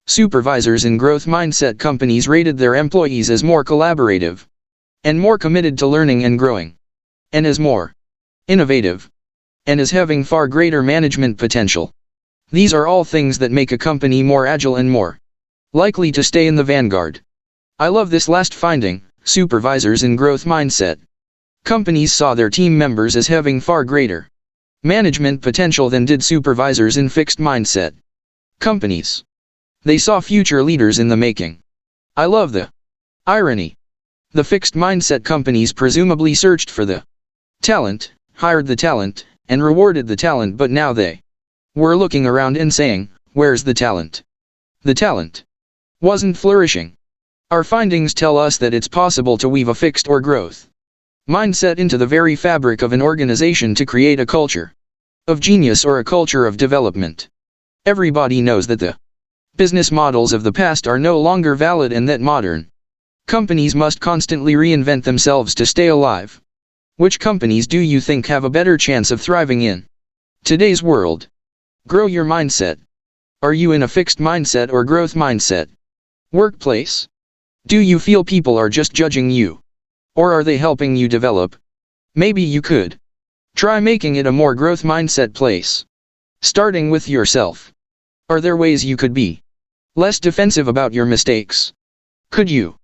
Supervisors in growth mindset companies rated their employees as more collaborative and more committed to learning and growing, and as more innovative, and as having far greater management potential. These are all things that make a company more agile and more likely to stay in the vanguard. I love this last finding. Supervisors in growth mindset companies saw their team members as having far greater management potential than did supervisors in fixed mindset companies. They saw future leaders in the making. I love the irony. The fixed mindset companies presumably searched for the talent, hired the talent, and rewarded the talent, but now they were looking around and saying, "Where's the talent?" The talent wasn't flourishing. Our findings tell us that it's possible to weave a fixed or growth mindset into the very fabric of an organization to create a culture of genius or a culture of development. Everybody knows that the business models of the past are no longer valid and that modern companies must constantly reinvent themselves to stay alive. Which companies do you think have a better chance of thriving in today's world? Grow your mindset. Are you in a fixed mindset or growth mindset workplace? Do you feel people are just judging you? Or are they helping you develop? Maybe you could try making it a more growth mindset place, starting with yourself. Are there ways you could be less defensive about your mistakes? Could you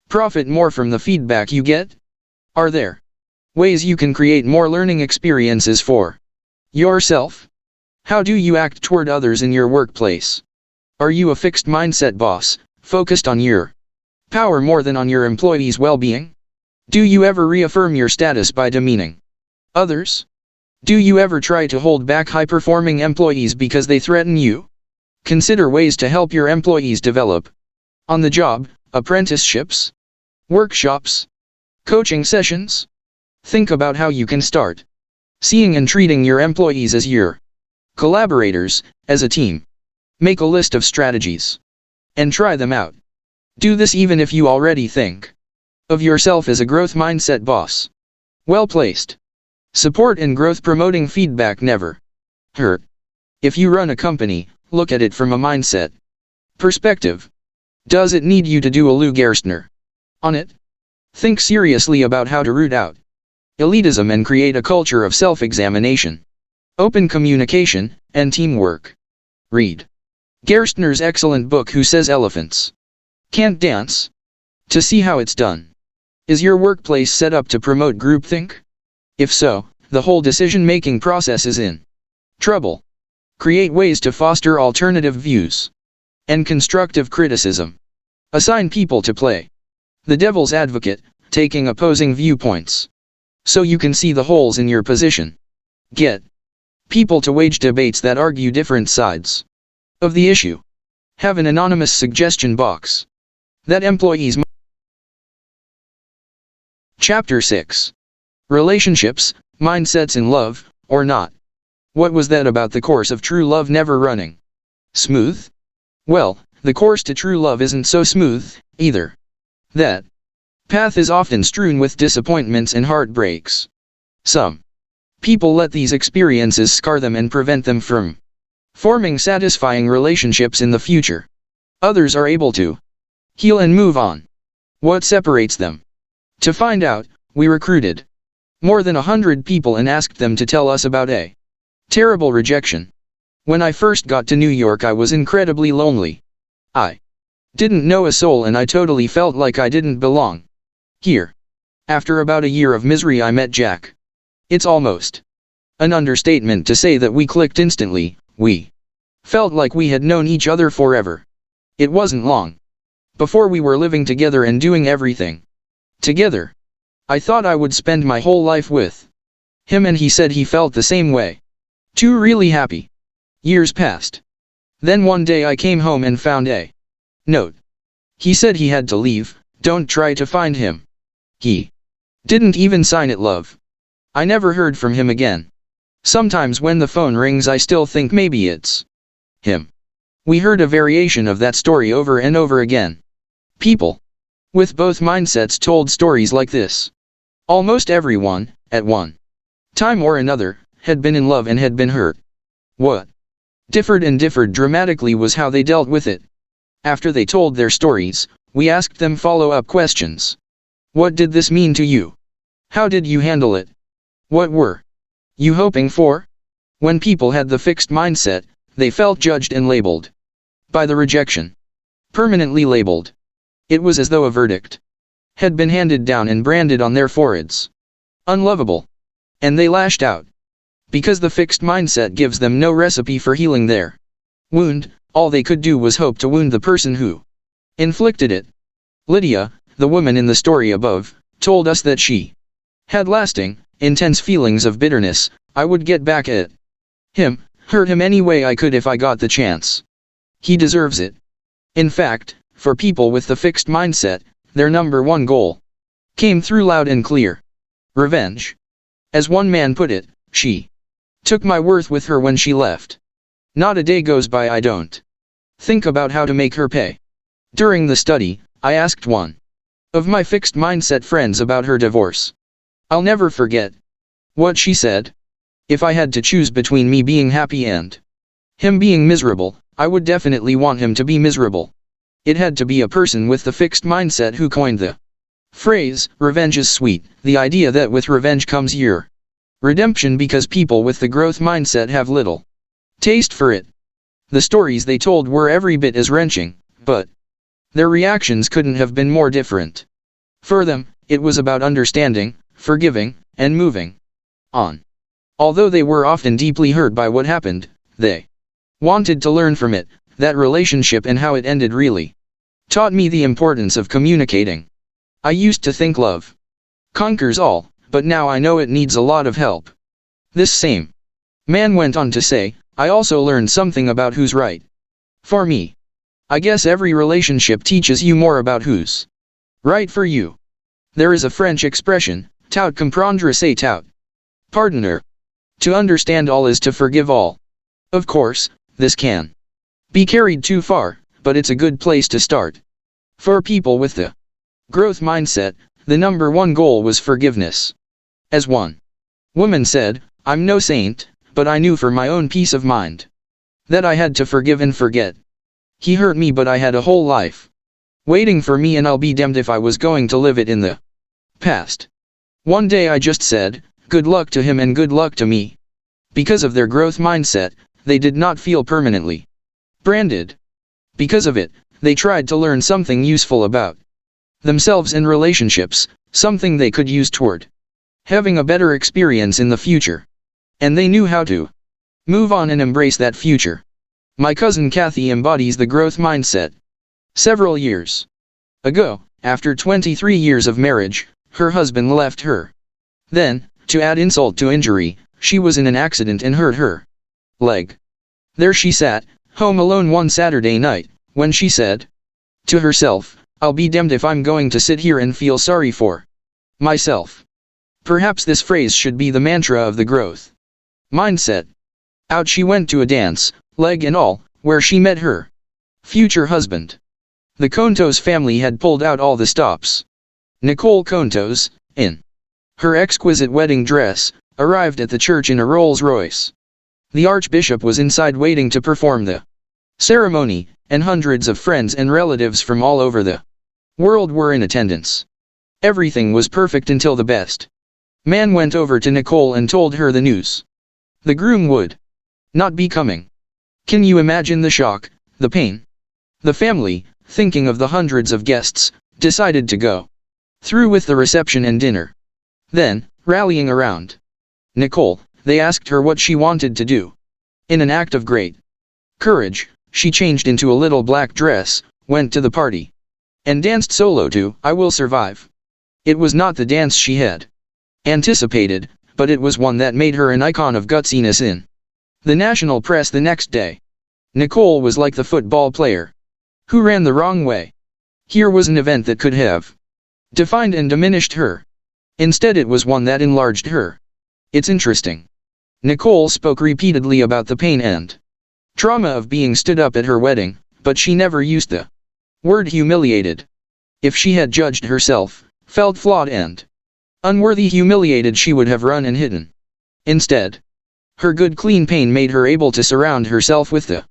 profit more from the feedback you get? Are there ways you can create more learning experiences for yourself? How do you act toward others in your workplace? Are you a fixed mindset boss, focused on your power more than on your employees' well-being? Do you ever reaffirm your status by demeaning others? Do you ever try to hold back high-performing employees because they threaten you? Consider ways to help your employees develop on the job, apprenticeships, workshops, coaching sessions. Think about how you can start seeing and treating your employees as your collaborators, as a team. Make a list of strategies and try them out. Do this even if you already think of yourself as a growth mindset boss. Well placed. Support and growth promoting feedback never hurt. If you run a company, look at it from a mindset perspective. Does it need you to do a Lou Gerstner on it? Think seriously about how to root out elitism and create a culture of self-examination, open communication, and teamwork. Read Gerstner's excellent book Who Says Elephants Can't Dance? To see how it's done. Is your workplace set up to promote groupthink? If so, the whole decision-making process is in trouble. Create ways to foster alternative views and constructive criticism. Assign people to play the devil's advocate, taking opposing viewpoints, so you can see the holes in your position. Get people to wage debates that argue different sides of the issue. Have an anonymous suggestion box that employees. Chapter 6. Relationships, Mindsets in Love, or Not. What was that about the course of true love never running smooth? Well, the course to true love isn't so smooth, either. That path is often strewn with disappointments and heartbreaks. Some people let these experiences scar them and prevent them from forming satisfying relationships in the future. Others are able to heal and move on. What separates them? To find out, we recruited more than 100 people and asked them to tell us about a terrible rejection. When I first got to New York, I was incredibly lonely. I didn't know a soul and I totally felt like I didn't belong here. After about a year of misery, I met Jack. It's almost an understatement to say that we clicked instantly. We felt like we had known each other forever. It wasn't long before we were living together and doing everything together. I thought I would spend my whole life with him, and he said he felt the same way. 2 really happy years passed. Then one day I came home and found a note. He said he had to leave. Don't try to find him. He didn't even sign it, love. I never heard from him again. Sometimes when the phone rings I still think maybe it's him. We heard a variation of that story over and over again. People with both mindsets told stories like this. Almost everyone, at one time or another, had been in love and had been hurt. What differed dramatically was how they dealt with it. After they told their stories, we asked them follow-up questions. What did this mean to you? How did you handle it? What were you hoping for? When people had the fixed mindset, they felt judged and labeled by the rejection. Permanently labeled. It was as though a verdict had been handed down and branded on their foreheads. Unlovable. And they lashed out. Because the fixed mindset gives them no recipe for healing their wound, all they could do was hope to wound the person who inflicted it. Lydia, the woman in the story above, told us that she had lasting, intense feelings of bitterness. I would get back at him, hurt him any way I could if I got the chance. He deserves it. In fact, for people with the fixed mindset, their number one goal came through loud and clear. Revenge. As one man put it, she took my worth with her when she left. Not a day goes by I don't think about how to make her pay. During the study, I asked one of my fixed mindset friends about her divorce. I'll never forget what she said. If I had to choose between me being happy and him being miserable, I would definitely want him to be miserable. It had to be a person with the fixed mindset who coined the phrase, revenge is sweet, the idea that with revenge comes your redemption, because people with the growth mindset have little taste for it. The stories they told were every bit as wrenching, but their reactions couldn't have been more different. For them, it was about understanding, forgiving, and moving on. Although they were often deeply hurt by what happened, they wanted to learn from it. That relationship and how it ended really taught me the importance of communicating. I used to think love conquers all, but now I know it needs a lot of help. This same man went on to say, I also learned something about who's right for me. I guess every relationship teaches you more about who's right for you. There is a French expression, tout comprendre c'est tout pardonner. To understand all is to forgive all. Of course, this can be carried too far, but it's a good place to start. For people with the growth mindset, the number one goal was forgiveness. As one woman said, I'm no saint, but I knew for my own peace of mind that I had to forgive and forget. He hurt me, but I had a whole life waiting for me, and I'll be damned if I was going to live it in the Past. One day I just said, good luck to him and good luck to me. Because of their growth mindset, they did not feel permanently branded. Because of it, they tried to learn something useful about themselves and relationships, something they could use toward having a better experience in the future. And they knew how to move on and embrace that future. My cousin Kathy embodies the growth mindset. Several years ago, after 23 years of marriage, her husband left her. Then, to add insult to injury, she was in an accident and hurt her leg. There she sat, home alone one Saturday night, when she said to herself, I'll be damned if I'm going to sit here and feel sorry for myself. Perhaps this phrase should be the mantra of the growth mindset. Out she went to a dance, leg and all, where she met her future husband. The Contos family had pulled out all the stops. Nicole Contos, in her exquisite wedding dress, arrived at the church in a Rolls-Royce. The Archbishop was inside waiting to perform the ceremony, and hundreds of friends and relatives from all over the world were in attendance. Everything was perfect until the best man went over to Nicole and told her the news. The groom would not be coming. Can you imagine the shock, the pain? The family, thinking of the hundreds of guests, decided to go through with the reception and dinner. Then, rallying around Nicole, they asked her what she wanted to do. In an act of great courage, she changed into a little black dress, went to the party, and danced solo to I Will Survive. It was not the dance she had anticipated, but it was one that made her an icon of gutsiness in the national press the next day. Nicole was like the football player who ran the wrong way. Here was an event that could have defined and diminished her. Instead it was one that enlarged her. It's interesting. Nicole spoke repeatedly about the pain and trauma of being stood up at her wedding, but she never used the word humiliated. If she had judged herself, felt flawed and unworthy humiliated, she would have run and hidden. Instead, her good clean pain made her able to surround herself with the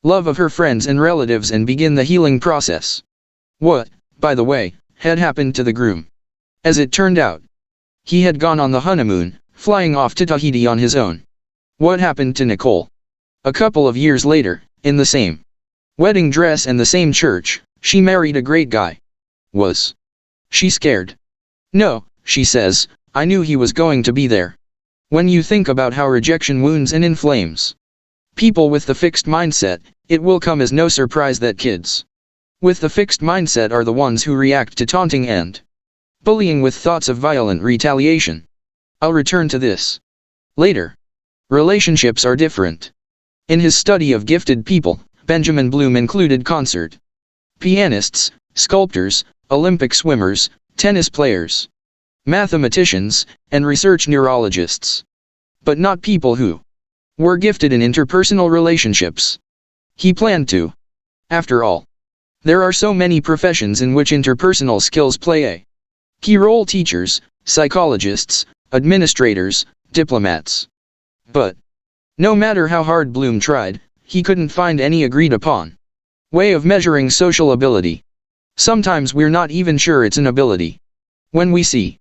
love of her friends and relatives and begin the healing process. What, by the way, had happened to the groom? As it turned out, he had gone on the honeymoon, flying off to Tahiti on his own. What happened to Nicole? A couple of years later, in the same wedding dress and the same church, she married a great guy. Was she scared? No, she says, I knew he was going to be there. When you think about how rejection wounds and inflames people with the fixed mindset, it will come as no surprise that kids with the fixed mindset are the ones who react to taunting and bullying with thoughts of violent retaliation. I'll return to this later. Relationships are different. In his study of gifted people, Benjamin Bloom included concert pianists, sculptors, Olympic swimmers, tennis players, mathematicians, and research neurologists. But not people who were gifted in interpersonal relationships. He planned to. After all, there are so many professions in which interpersonal skills play a key role: teachers, psychologists, administrators, diplomats. But no matter how hard Bloom tried, he couldn't find any agreed upon way of measuring social ability. Sometimes we're not even sure it's an ability. When we see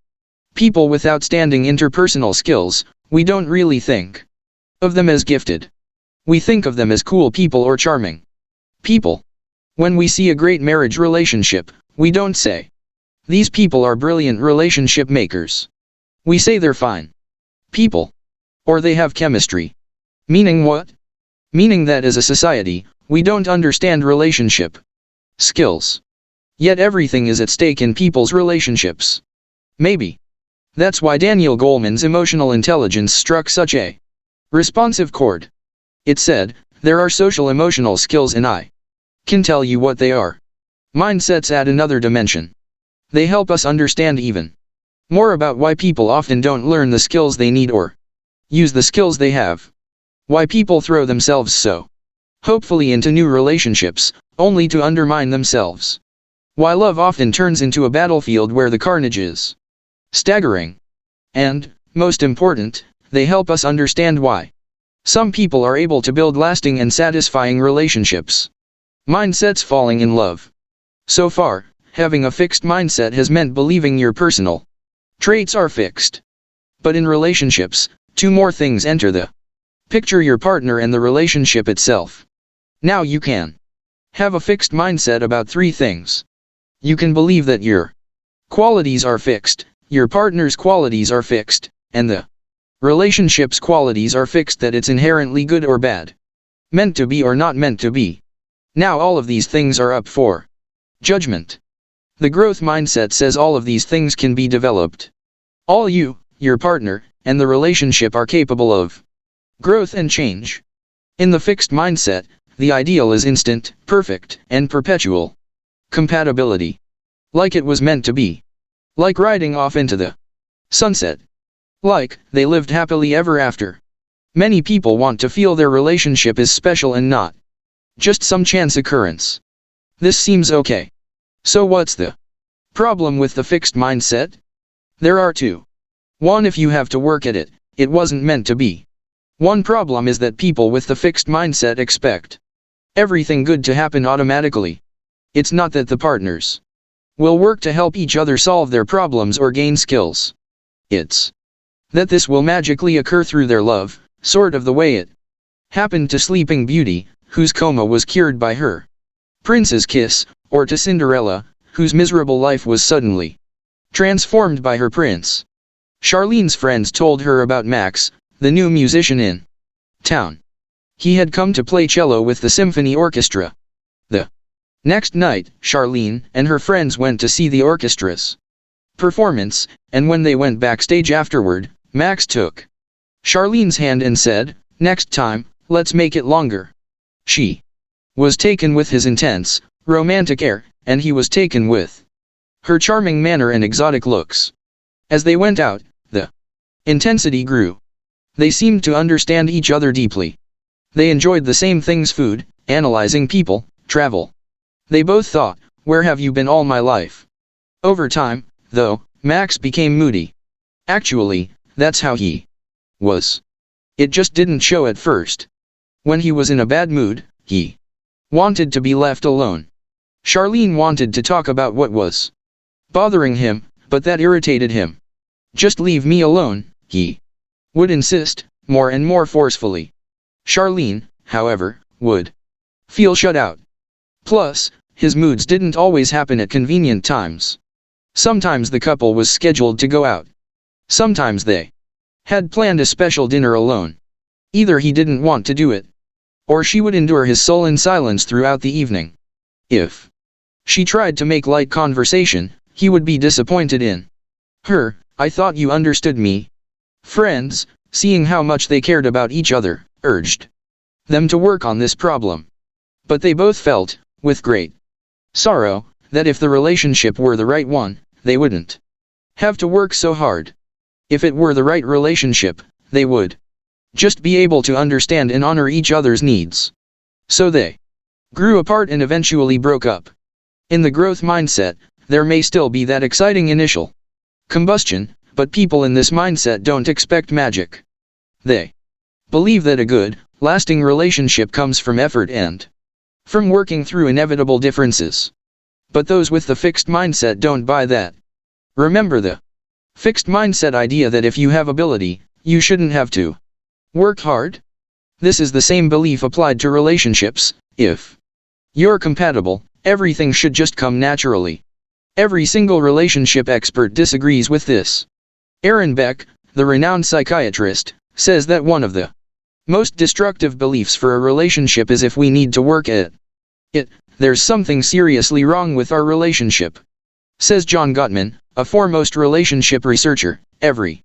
people with outstanding interpersonal skills, we don't really think of them as gifted. We think of them as cool people or charming people. When we see a great marriage relationship, we don't say, these people are brilliant relationship makers. We say they're fine people. Or they have chemistry. Meaning what? Meaning that as a society, we don't understand relationship skills. Yet everything is at stake in people's relationships. Maybe that's why Daniel Goleman's emotional intelligence struck such a responsive chord. It said, there are social emotional skills and I can tell you what they are. Mindsets add another dimension. They help us understand even more about why people often don't learn the skills they need or use the skills they have. Why people throw themselves so hopefully into new relationships, only to undermine themselves. Why love often turns into a battlefield where the carnage is staggering. And, most important, they help us understand why some people are able to build lasting and satisfying relationships. Mindsets falling in love. So far, having a fixed mindset has meant believing your personal Traits are fixed. But in relationships, two more things enter the picture: your partner and the relationship itself. Now you can have a fixed mindset about three things. You can believe that your qualities are fixed, your partner's qualities are fixed, and the relationship's qualities are fixed, that it's inherently good or bad, meant to be or not meant to be. Now all of these things are up for judgment. The growth mindset says all of these things can be developed. All you, your partner, and the relationship are capable of growth and change. In the fixed mindset, the ideal is instant, perfect, and perpetual compatibility. Like it was meant to be. Like riding off into the sunset. Like they lived happily ever after. Many people want to feel their relationship is special and not just some chance occurrence. This seems okay. So what's the problem with the fixed mindset? There are two. One, if you have to work at it, it wasn't meant to be. One problem is that people with the fixed mindset expect everything good to happen automatically. It's not that the partners will work to help each other solve their problems or gain skills. It's that this will magically occur through their love, sort of the way it happened to Sleeping Beauty, whose coma was cured by her prince's kiss, or to Cinderella, whose miserable life was suddenly transformed by her prince. Charlene's friends told her about Max, the new musician in town. He had come to play cello with the symphony orchestra. The next night, Charlene and her friends went to see the orchestra's performance, and when they went backstage afterward, Max took Charlene's hand and said, "Next time, let's make it longer." She was taken with his intense, romantic air, and he was taken with her charming manner and exotic looks. As they went out, the intensity grew. They seemed to understand each other deeply. They enjoyed the same things: food, analyzing people, travel. They both thought, "Where have you been all my life?" Over time, though, Max became moody. Actually, that's how he was. It just didn't show at first. When he was in a bad mood, he wanted to be left alone. Charlene wanted to talk about what was bothering him, but that irritated him. "Just leave me alone," he would insist, more and more forcefully. Charlene, however, would feel shut out. Plus, his moods didn't always happen at convenient times. Sometimes the couple was scheduled to go out. Sometimes they had planned a special dinner alone. Either he didn't want to do it, or she would endure his sullen silence throughout the evening. If she tried to make light conversation, he would be disappointed in her. "I thought you understood me." Friends, seeing how much they cared about each other, urged them to work on this problem. But they both felt, with great sorrow, that if the relationship were the right one, they wouldn't have to work so hard. If it were the right relationship, they would just be able to understand and honor each other's needs. So they grew apart and eventually broke up. In the growth mindset, there may still be that exciting initial combustion, but people in this mindset don't expect magic. They believe that a good, lasting relationship comes from effort and from working through inevitable differences. But those with the fixed mindset don't buy that. Remember the fixed mindset idea that if you have ability, you shouldn't have to work hard? This is the same belief applied to relationships. If you're compatible, everything should just come naturally. Every single relationship expert disagrees with this. Aaron Beck, the renowned psychiatrist, says that one of the most destructive beliefs for a relationship is if we need to work at it, there's something seriously wrong with our relationship. Says John Gottman, a foremost relationship researcher, every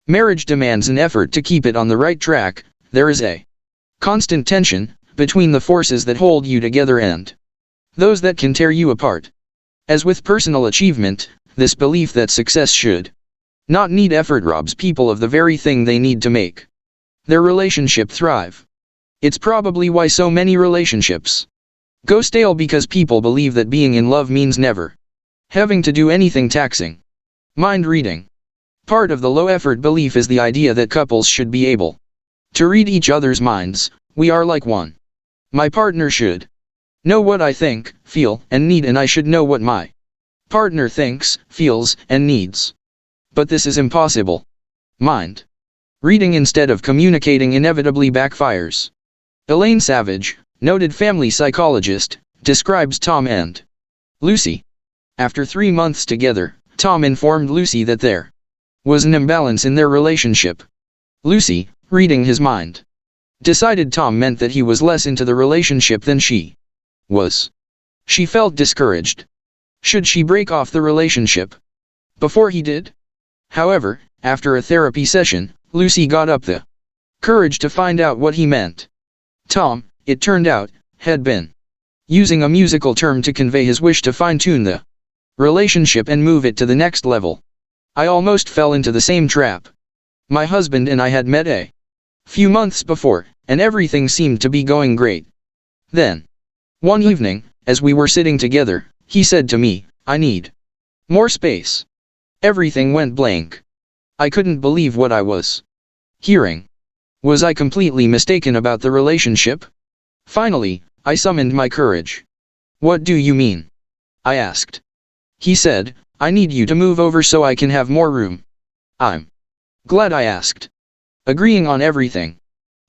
marriage demands an effort to keep it on the right track. There is a constant tension between the forces that hold you together and those that can tear you apart. As with personal achievement, this belief that success should not need effort robs people of the very thing they need to make their relationship thrive. It's probably why so many relationships go stale, because people believe that being in love means never having to do anything taxing. Mind reading. Part of the low-effort belief is the idea that couples should be able to read each other's minds. We are like one. My partner should know what I think, feel, and need, and I should know what my partner thinks, feels, and needs. But this is impossible. Mind reading instead of communicating inevitably backfires. Elaine Savage, noted family psychologist, describes Tom and Lucy. After 3 months together, Tom informed Lucy that there was an imbalance in their relationship. Lucy, reading his mind, decided Tom meant that he was less into the relationship than she was. She felt discouraged. Should she break off the relationship before he did? However, after a therapy session, Lucy got up the courage to find out what he meant. Tom, it turned out, had been using a musical term to convey his wish to fine-tune the relationship and move it to the next level. I almost fell into the same trap. My husband and I had met a few months before, and everything seemed to be going great. Then, one evening, as we were sitting together, he said to me, "I need more space." Everything went blank. I couldn't believe what I was hearing. Was I completely mistaken about the relationship? Finally, I summoned my courage. "What do you mean?" I asked. He said, "I need you to move over so I can have more room." I'm glad I asked. Agreeing on everything.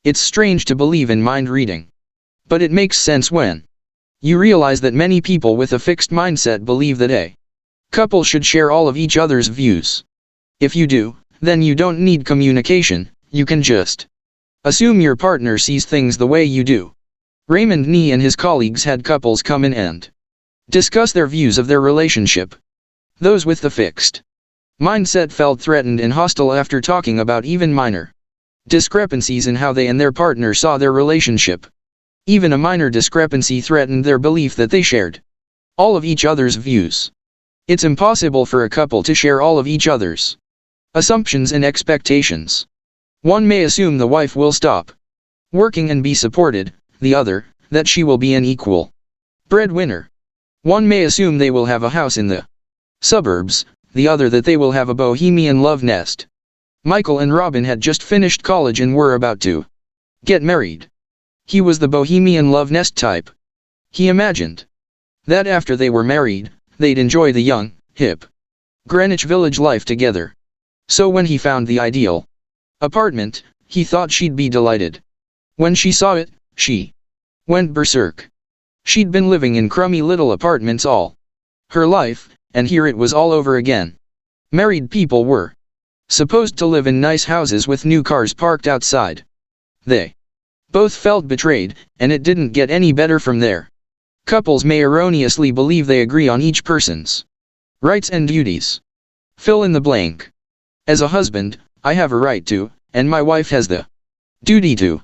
It's strange to believe in mind reading. But it makes sense when you realize that many people with a fixed mindset believe that a couple should share all of each other's views. If you do, then you don't need communication, you can just assume your partner sees things the way you do. Raymond Nee and his colleagues had couples come in and discuss their views of their relationship. Those with the fixed mindset felt threatened and hostile after talking about even minor discrepancies in how they and their partner saw their relationship. Even a minor discrepancy threatened their belief that they shared all of each other's views. It's impossible for a couple to share all of each other's assumptions and expectations. One may assume the wife will stop working and be supported, the other, that she will be an equal breadwinner. One may assume they will have a house in the suburbs, the other that they will have a bohemian love nest. Michael and Robin had just finished college and were about to get married. He was the bohemian love nest type. He imagined that after they were married, they'd enjoy the young, hip Greenwich Village life together. So when he found the ideal apartment, he thought she'd be delighted. When she saw it, she went berserk. She'd been living in crummy little apartments all her life, and here it was all over again. Married people were supposed to live in nice houses with new cars parked outside. They both felt betrayed, and it didn't get any better from there. Couples may erroneously believe they agree on each person's rights and duties. Fill in the blank. As a husband, I have a right to, and my wife has the duty to.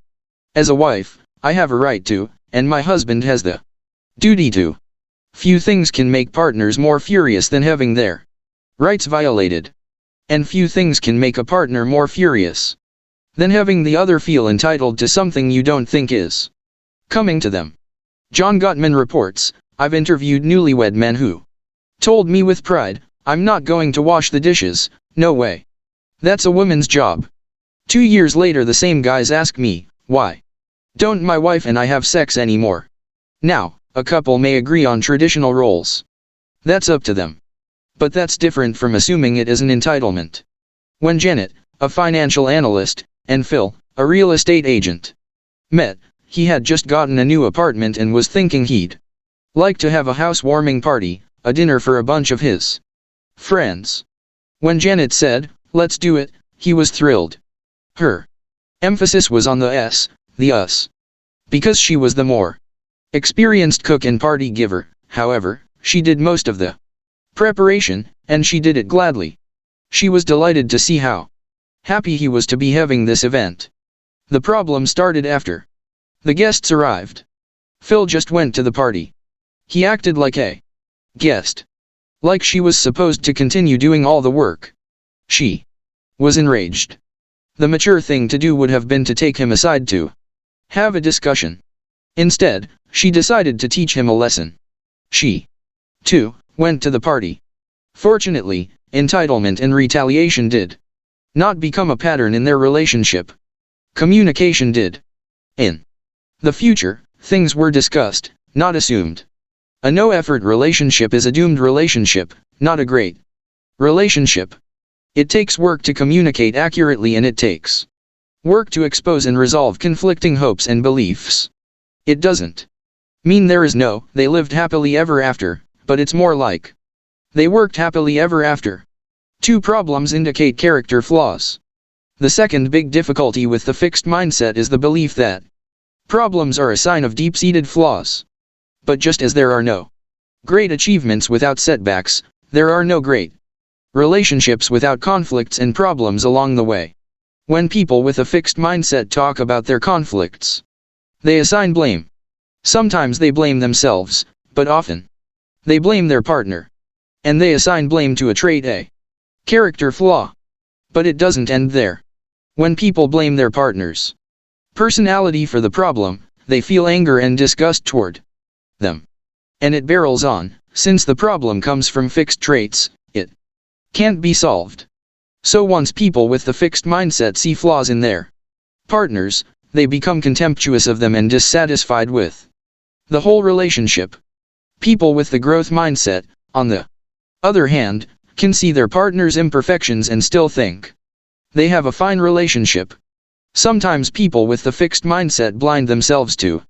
As a wife, I have a right to, and my husband has the duty to. Few things can make partners more furious than having their rights violated. And few things can make a partner more furious than having the other feel entitled to something you don't think is coming to them. John Gottman reports, "I've interviewed newlywed men who told me with pride, 'I'm not going to wash the dishes, no way. That's a woman's job.' 2 years later the same guys ask me, 'Why don't my wife and I have sex anymore?' Now, a couple may agree on traditional roles. That's up to them. But that's different from assuming it is an entitlement. When Janet, a financial analyst, and Phil, a real estate agent, met, he had just gotten a new apartment and was thinking he'd like to have a housewarming party, a dinner for a bunch of his friends. When Janet said, 'Let's do it,' he was thrilled. Her emphasis was on the S, the us. Because she was the more experienced cook and party giver, however, she did most of the preparation, and she did it gladly. She was delighted to see how happy he was to be having this event. The problem started after the guests arrived. Phil just went to the party. He acted like a guest. Like she was supposed to continue doing all the work. She was enraged. The mature thing to do would have been to take him aside to have a discussion. Instead, she decided to teach him a lesson. She, too, went to the party. Fortunately, entitlement and retaliation did not become a pattern in their relationship. Communication did. In the future, things were discussed, not assumed. A no-effort relationship is a doomed relationship, not a great relationship. It takes work to communicate accurately, and it takes work to expose and resolve conflicting hopes and beliefs. It doesn't mean there is no "they lived happily ever after," but it's more like they worked happily ever after. 2 problems indicate character flaws. The second big difficulty with the fixed mindset is the belief that problems are a sign of deep-seated flaws. But just as there are no great achievements without setbacks, there are no great relationships without conflicts and problems along the way. When people with a fixed mindset talk about their conflicts, they assign blame. Sometimes they blame themselves, but often they blame their partner. And they assign blame to a trait, a character flaw. But it doesn't end there. When people blame their partner's personality for the problem, they feel anger and disgust toward them. And it barrels on. Since the problem comes from fixed traits, it can't be solved. So once people with the fixed mindset see flaws in their partners, they become contemptuous of them and dissatisfied with the whole relationship. People with the growth mindset, on the other hand, can see their partner's imperfections and still think they have a fine relationship. Sometimes people with the fixed mindset blind themselves to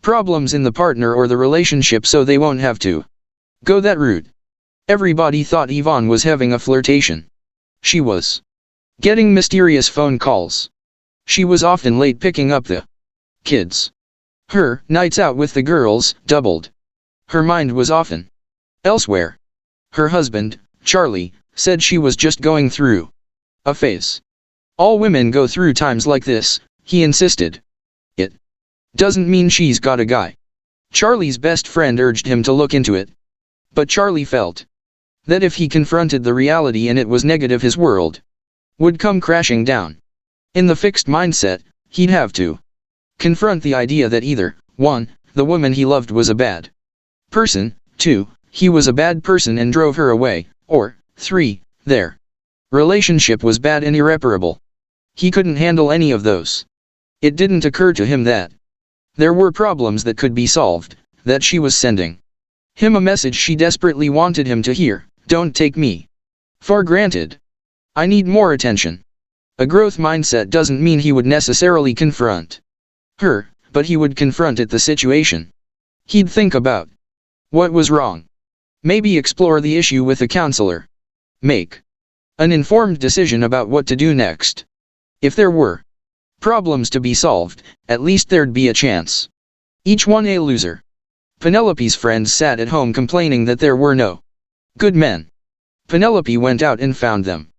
problems in the partner or the relationship so they won't have to go that route. Everybody thought Yvonne was having a flirtation. She was getting mysterious phone calls. She was often late picking up the kids. Her nights out with the girls doubled. Her mind was often elsewhere. Her husband, Charlie, said she was just going through a phase. All women go through times like this, he insisted. It doesn't mean she's got a guy. Charlie's best friend urged him to look into it. But Charlie felt that if he confronted the reality and it was negative, his world would come crashing down. In the fixed mindset, he'd have to confront the idea that either 1. The woman he loved was a bad person, 2. He was a bad person and drove her away, or 3. Their relationship was bad and irreparable. He couldn't handle any of those. It didn't occur to him that there were problems that could be solved, that she was sending him a message she desperately wanted him to hear: "Don't take me for granted. I need more attention." A growth mindset doesn't mean he would necessarily confront her, but he would confront the situation. He'd think about what was wrong. Maybe explore the issue with a counselor. Make an informed decision about what to do next. If there were problems to be solved, at least there'd be a chance. Each one a loser. Penelope's friends sat at home complaining that there were no good men. Penelope went out and found them.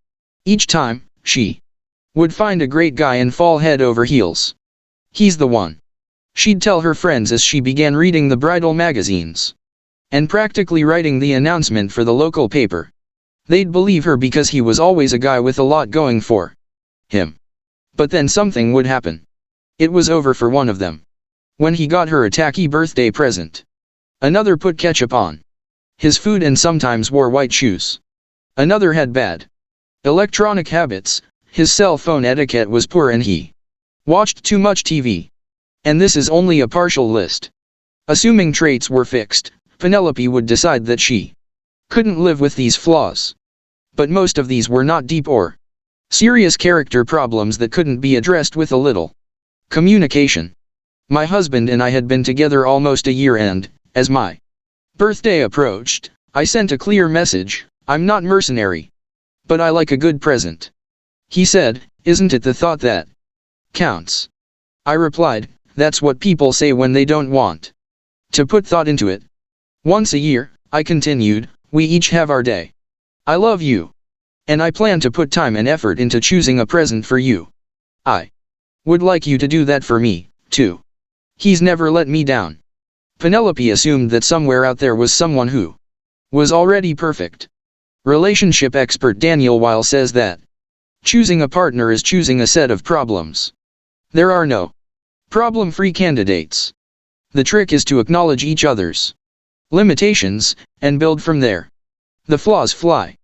Each time, she would find a great guy and fall head over heels. "He's the one," she'd tell her friends as she began reading the bridal magazines and practically writing the announcement for the local paper. They'd believe her because he was always a guy with a lot going for him. But then something would happen. It was over for one of them when he got her a tacky birthday present. Another put ketchup on his food and sometimes wore white shoes. Another had bad electronic habits, his cell phone etiquette was poor, and he watched too much TV. And this is only a partial list. Assuming traits were fixed, Penelope would decide that she couldn't live with these flaws. But most of these were not deep or serious character problems that couldn't be addressed with a little communication. My husband and I had been together almost a year, and, as my birthday approached, I sent a clear message: "I'm not mercenary, but I like a good present." He said, "Isn't it the thought that counts?" I replied, "That's what people say when they don't want to put thought into it." "Once a year," I continued, "we each have our day. I love you. And I plan to put time and effort into choosing a present for you. I would like you to do that for me, too." He's never let me down. Penelope assumed that somewhere out there was someone who was already perfect. Relationship expert Daniel Weil says that choosing a partner is choosing a set of problems. There are no problem-free candidates. The trick is to acknowledge each other's limitations and build from there. The flaws fly.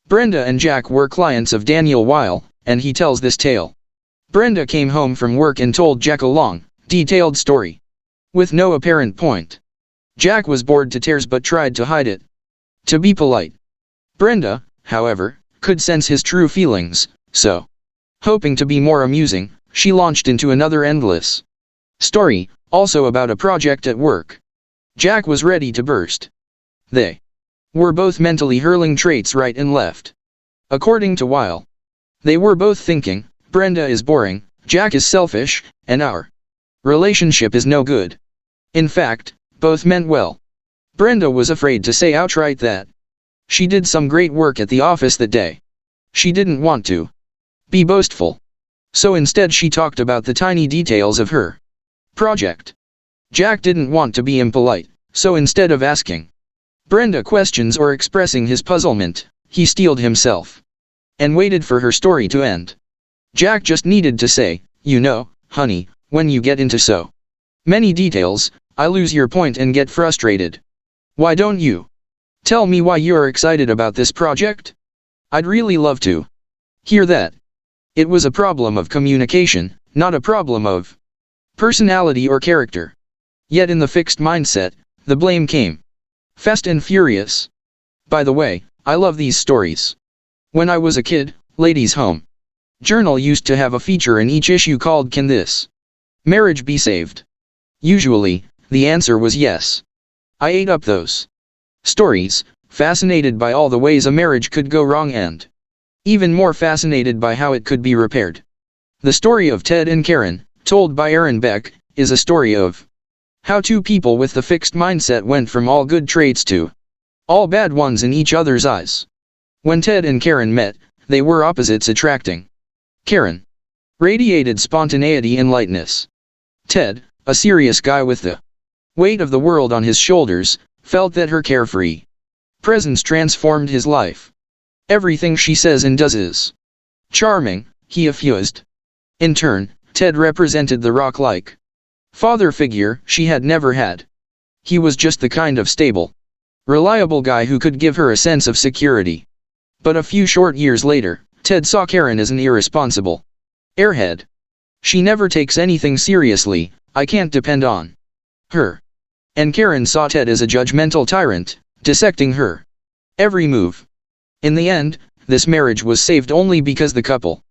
Brenda and Jack were clients of Daniel Weil, and he tells this tale. Brenda came home from work and told Jack a long, detailed story with no apparent point. Jack was bored to tears but tried to hide it to be polite. Brenda, however, could sense his true feelings, so, hoping to be more amusing, she launched into another endless story, also about a project at work. Jack was ready to burst. They were both mentally hurling traits right and left. According to Weil, they were both thinking, Brenda is boring, Jack is selfish, and our relationship is no good. In fact, both meant well. Brenda was afraid to say outright that she did some great work at the office that day. She didn't want to be boastful. So instead she talked about the tiny details of her project. Jack didn't want to be impolite, so instead of asking Brenda questions or expressing his puzzlement, he steeled himself and waited for her story to end. Jack just needed to say, you know, honey, when you get into so many details, I lose your point and get frustrated. Why don't you tell me why you're excited about this project? I'd really love to hear that. It was a problem of communication, not a problem of personality or character. Yet in the fixed mindset, the blame came fast and furious. By the way, I love these stories. When I was a kid, Ladies' Home Journal used to have a feature in each issue called Can This Marriage Be Saved? Usually, the answer was yes. I ate up those stories, fascinated by all the ways a marriage could go wrong and even more fascinated by how it could be repaired. The story of Ted and Karen, told by Aaron Beck, is a story of how two people with the fixed mindset went from all good traits to all bad ones in each other's eyes. When Ted and Karen met, they were opposites attracting. Karen radiated spontaneity and lightness. Ted, a serious guy with the weight of the world on his shoulders, felt that her carefree presence transformed his life. Everything she says and does is charming, he effused. In turn, Ted represented the rock-like father figure she had never had. He was just the kind of stable, reliable guy who could give her a sense of security. But a few short years later, Ted saw Karen as an irresponsible airhead. She never takes anything seriously, I can't depend on her. And Karen saw Ted as a judgmental tyrant, dissecting her every move. In the end, this marriage was saved only because the couple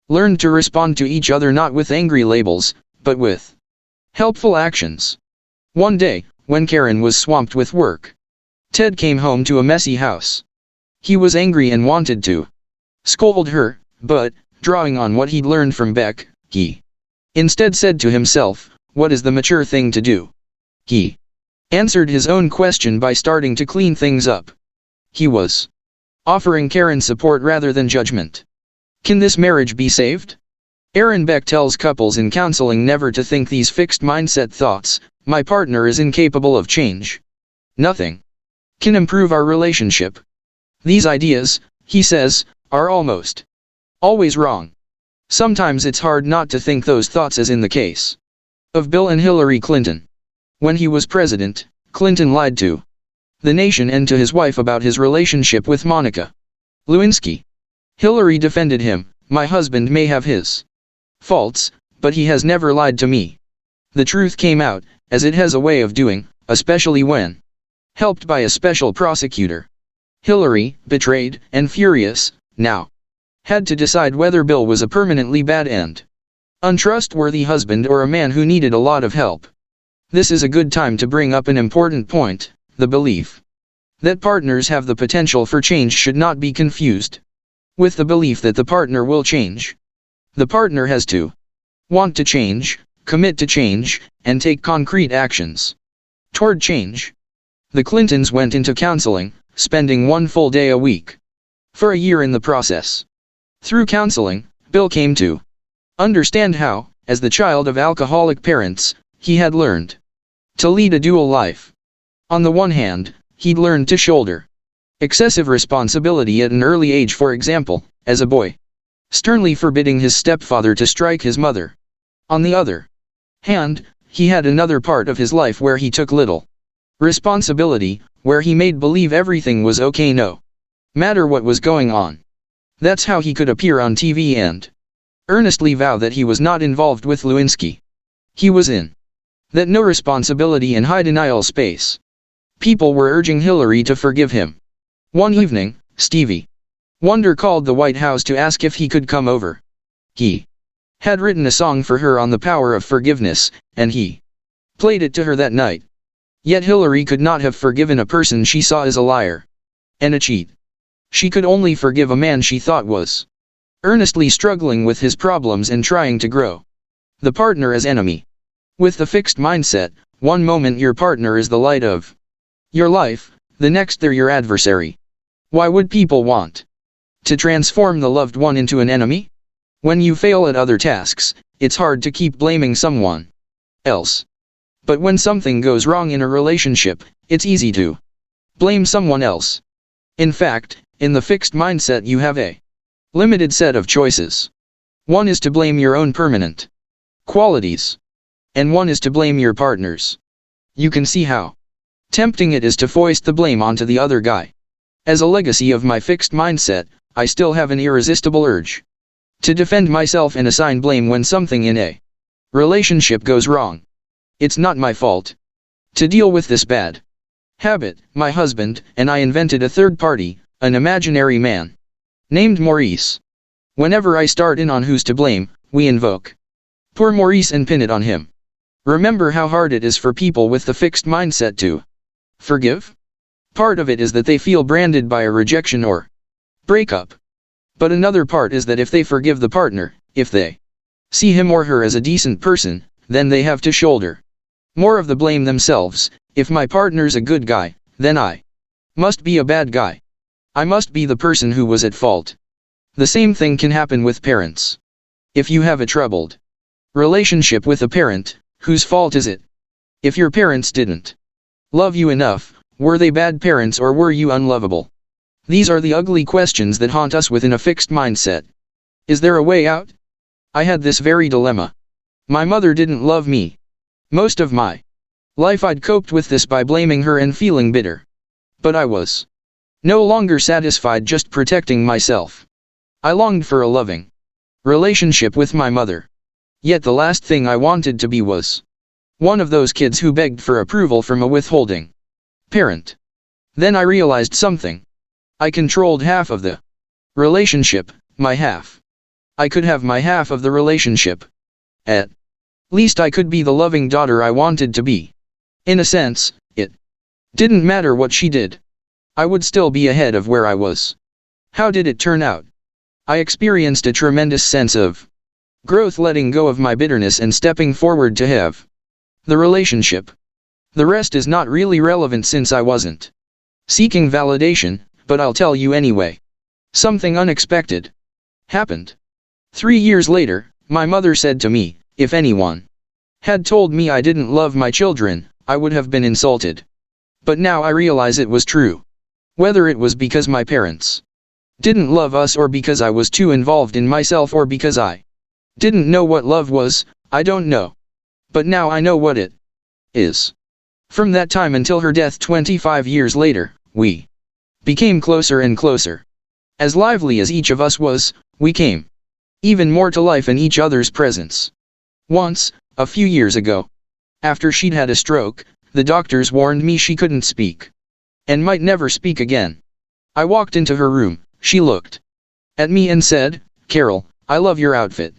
learned to respond to each other not with angry labels, but with helpful actions. One day, when Karen was swamped with work, Ted came home to a messy house. He was angry and wanted to scold her, but, drawing on what he'd learned from Beck, he instead said to himself, what is the mature thing to do? He answered his own question by starting to clean things up. He was offering Karen support rather than judgment. Can this marriage be saved? Aaron Beck tells couples in counseling never to think these fixed mindset thoughts, my partner is incapable of change. Nothing can improve our relationship. These ideas, he says, are almost always wrong. Sometimes it's hard not to think those thoughts, as in the case of Bill and Hillary Clinton. When he was president, Clinton lied to the nation and to his wife about his relationship with Monica Lewinsky. Hillary defended him, my husband may have his faults, but he has never lied to me. The truth came out, as it has a way of doing, especially when helped by a special prosecutor. Hillary, betrayed and furious, now had to decide whether Bill was a permanently bad and untrustworthy husband or a man who needed a lot of help. This is a good time to bring up an important point. The belief that partners have the potential for change should not be confused with the belief that the partner will change. The partner has to want to change, commit to change, and take concrete actions toward change. The Clintons went into counseling, spending one full day a week for a year in the process. Through counseling, Bill came to understand how, as the child of alcoholic parents, he had learned to lead a dual life. On the one hand, he'd learned to shoulder excessive responsibility at an early age, for example, as a boy, sternly forbidding his stepfather to strike his mother. On the other hand, he had another part of his life where he took little responsibility, where he made believe everything was okay no matter what was going on. That's how he could appear on TV and earnestly vow that he was not involved with Lewinsky. He was in that no responsibility and high denial space. People were urging Hillary to forgive him. One evening, Stevie Wonder called the White House to ask if he could come over. He had written a song for her on the power of forgiveness, and he played it to her that night. Yet Hillary could not have forgiven a person she saw as a liar and a cheat. She could only forgive a man she thought was earnestly struggling with his problems and trying to grow. The partner as enemy. With the fixed mindset, one moment your partner is the light of your life, the next they're your adversary. Why would people want to transform the loved one into an enemy? When you fail at other tasks, it's hard to keep blaming someone else. But when something goes wrong in a relationship, it's easy to blame someone else. In fact, in the fixed mindset you have a limited set of choices. One is to blame your own permanent qualities, and one is to blame your partner's. You can see how tempting it is to foist the blame onto the other guy. As a legacy of my fixed mindset, I still have an irresistible urge to defend myself and assign blame when something in a relationship goes wrong. It's not my fault. To deal with this bad habit, my husband and I invented a third party, an imaginary man named Maurice. Whenever I start in on who's to blame, we invoke poor Maurice and pin it on him. Remember how hard it is for people with the fixed mindset to forgive? Part of it is that they feel branded by a rejection or breakup. But another part is that if they forgive the partner, if they see him or her as a decent person, then they have to shoulder more of the blame themselves. If my partner's a good guy, then I must be a bad guy. I must be the person who was at fault. The same thing can happen with parents. If you have a troubled relationship with a parent, whose fault is it? If your parents didn't love you enough, were they bad parents or were you unlovable? These are the ugly questions that haunt us within a fixed mindset. Is there a way out? I had this very dilemma. My mother didn't love me. Most of my life I'd coped with this by blaming her and feeling bitter. But I was no longer satisfied just protecting myself. I longed for a loving relationship with my mother. Yet the last thing I wanted to be was one of those kids who begged for approval from a withholding parent. Then I realized something. I controlled half of the relationship, my half. I could have my half of the relationship. At least I could be the loving daughter I wanted to be. In a sense, it didn't matter what she did. I would still be ahead of where I was. How did it turn out? I experienced a tremendous sense of growth, letting go of my bitterness and stepping forward to have the relationship. The rest is not really relevant since I wasn't seeking validation, but I'll tell you anyway. Something unexpected happened. 3 years later, my mother said to me, if anyone had told me I didn't love my children, I would have been insulted. But now I realize it was true. Whether it was because my parents didn't love us or because I was too involved in myself or because I didn't know what love was, I don't know. But now I know what it is. From that time until her death 25 years later, we became closer and closer. As lively as each of us was, we came even more to life in each other's presence. Once, a few years ago, after she'd had a stroke, the doctors warned me she couldn't speak and might never speak again. I walked into her room, she looked at me and said, "Carol, I love your outfit."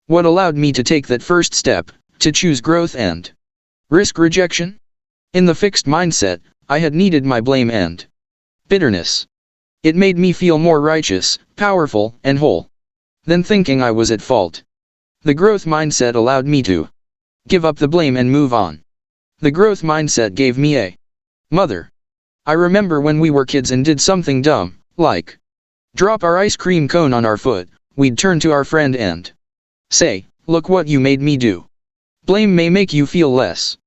What allowed me to take that first step, to choose growth and risk rejection? In the fixed mindset, I had needed my blame and bitterness. It made me feel more righteous, powerful, and whole than thinking I was at fault. The growth mindset allowed me to give up the blame and move on. The growth mindset gave me a mother. I remember when we were kids and did something dumb, like drop our ice cream cone on our foot, we'd turn to our friend and say, "Look what you made me do." Blame may make you feel less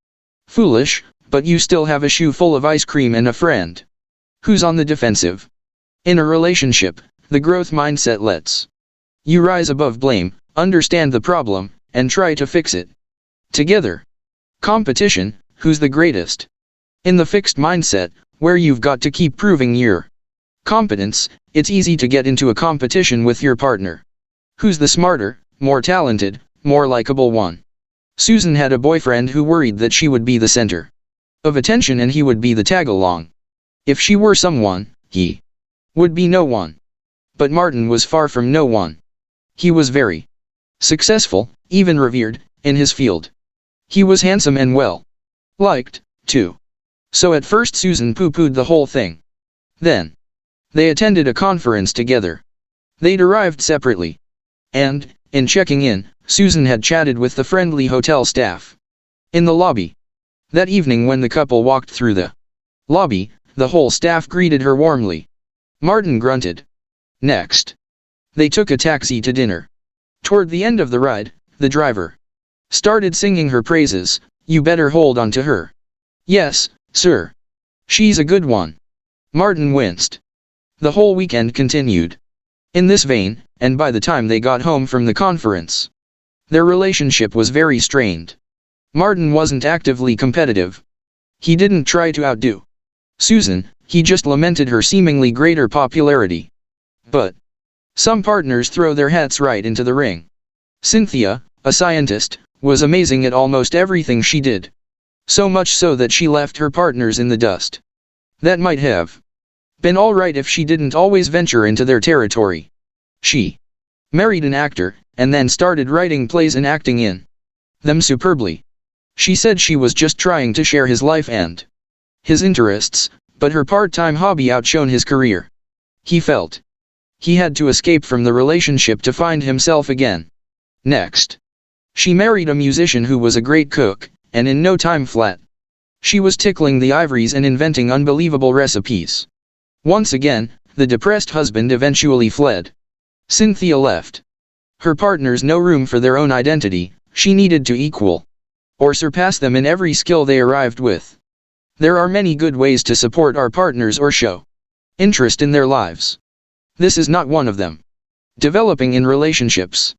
foolish, but you still have a shoe full of ice cream and a friend who's on the defensive. In a relationship, the growth mindset lets you rise above blame, understand the problem, and try to fix it together. Competition, who's the greatest? In the fixed mindset, where you've got to keep proving your competence, it's easy to get into a competition with your partner. Who's the smarter, more talented, more likable one? Susan had a boyfriend who worried that she would be the center of attention and he would be the tag-along. If she were someone, he would be no one. But Martin was far from no one. He was very successful, even revered, in his field. He was handsome and well liked, too. So at first Susan pooh-poohed the whole thing. Then they attended a conference together. They'd arrived separately. And, in checking in, Susan had chatted with the friendly hotel staff. In the lobby. That evening when the couple walked through the lobby, the whole staff greeted her warmly. Martin grunted. Next, they took a taxi to dinner. Toward the end of the ride, the driver started singing her praises. You better hold on to her. Yes, sir. She's a good one. Martin winced. The whole weekend continued in this vein, and by the time they got home from the conference, their relationship was very strained. Martin wasn't actively competitive. He didn't try to outdo Susan, he just lamented her seemingly greater popularity. But some partners throw their hats right into the ring. Cynthia, a scientist, was amazing at almost everything she did. So much so that she left her partners in the dust. That might have been alright if she didn't always venture into their territory. She married an actor, and then started writing plays and acting in them superbly. She said she was just trying to share his life and his interests, but her part-time hobby outshone his career. He felt he had to escape from the relationship to find himself again. Next, she married a musician who was a great cook, and in no time flat. She was tickling the ivories and inventing unbelievable recipes. Once again, the depressed husband eventually fled. Cynthia left her partners no room for their own identity. She needed to equal or surpass them in every skill they arrived with. There are many good ways to support our partners or show interest in their lives. This is not one of them. Developing in relationships.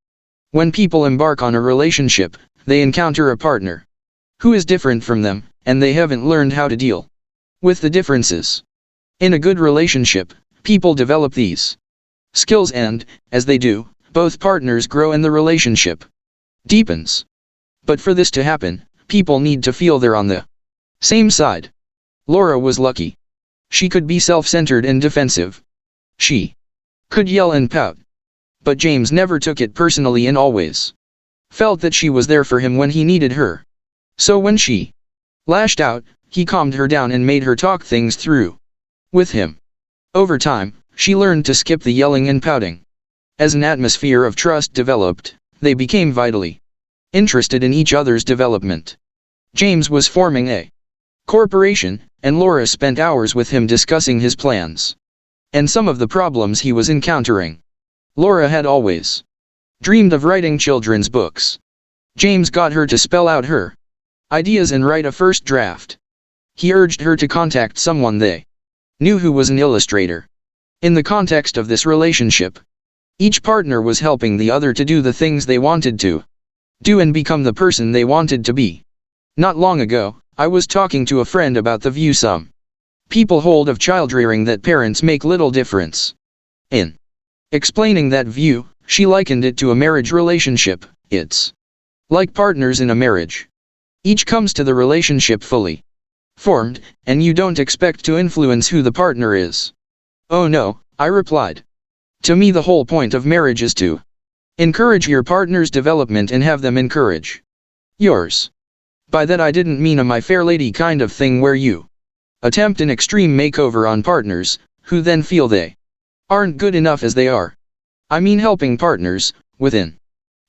When people embark on a relationship, they encounter a partner who is different from them, and they haven't learned how to deal with the differences. In a good relationship, people develop these skills and, as they do, both partners grow and the relationship deepens. But for this to happen, people need to feel they're on the same side. Laura was lucky. She could be self-centered and defensive. She could yell and pout. But James never took it personally and always felt that she was there for him when he needed her. So when she lashed out, he calmed her down and made her talk things through with him. Over time, she learned to skip the yelling and pouting. As an atmosphere of trust developed, they became vitally interested in each other's development. James was forming a corporation, and Laura spent hours with him discussing his plans and some of the problems he was encountering. Laura had always dreamed of writing children's books. James got her to spell out her ideas and write a first draft. He urged her to contact someone they knew who was an illustrator. In the context of this relationship, each partner was helping the other to do the things they wanted to do and become the person they wanted to be. Not long ago, I was talking to a friend about the view some people hold of child rearing, that parents make little difference. In explaining that view, she likened it to a marriage relationship. It's like partners in a marriage. Each comes to the relationship fully formed, and you don't expect to influence who the partner is. Oh no, I replied. To me the whole point of marriage is to encourage your partner's development and have them encourage yours. By that I didn't mean a My Fair Lady kind of thing where you attempt an extreme makeover on partners, who then feel they aren't good enough as they are. I mean helping partners, within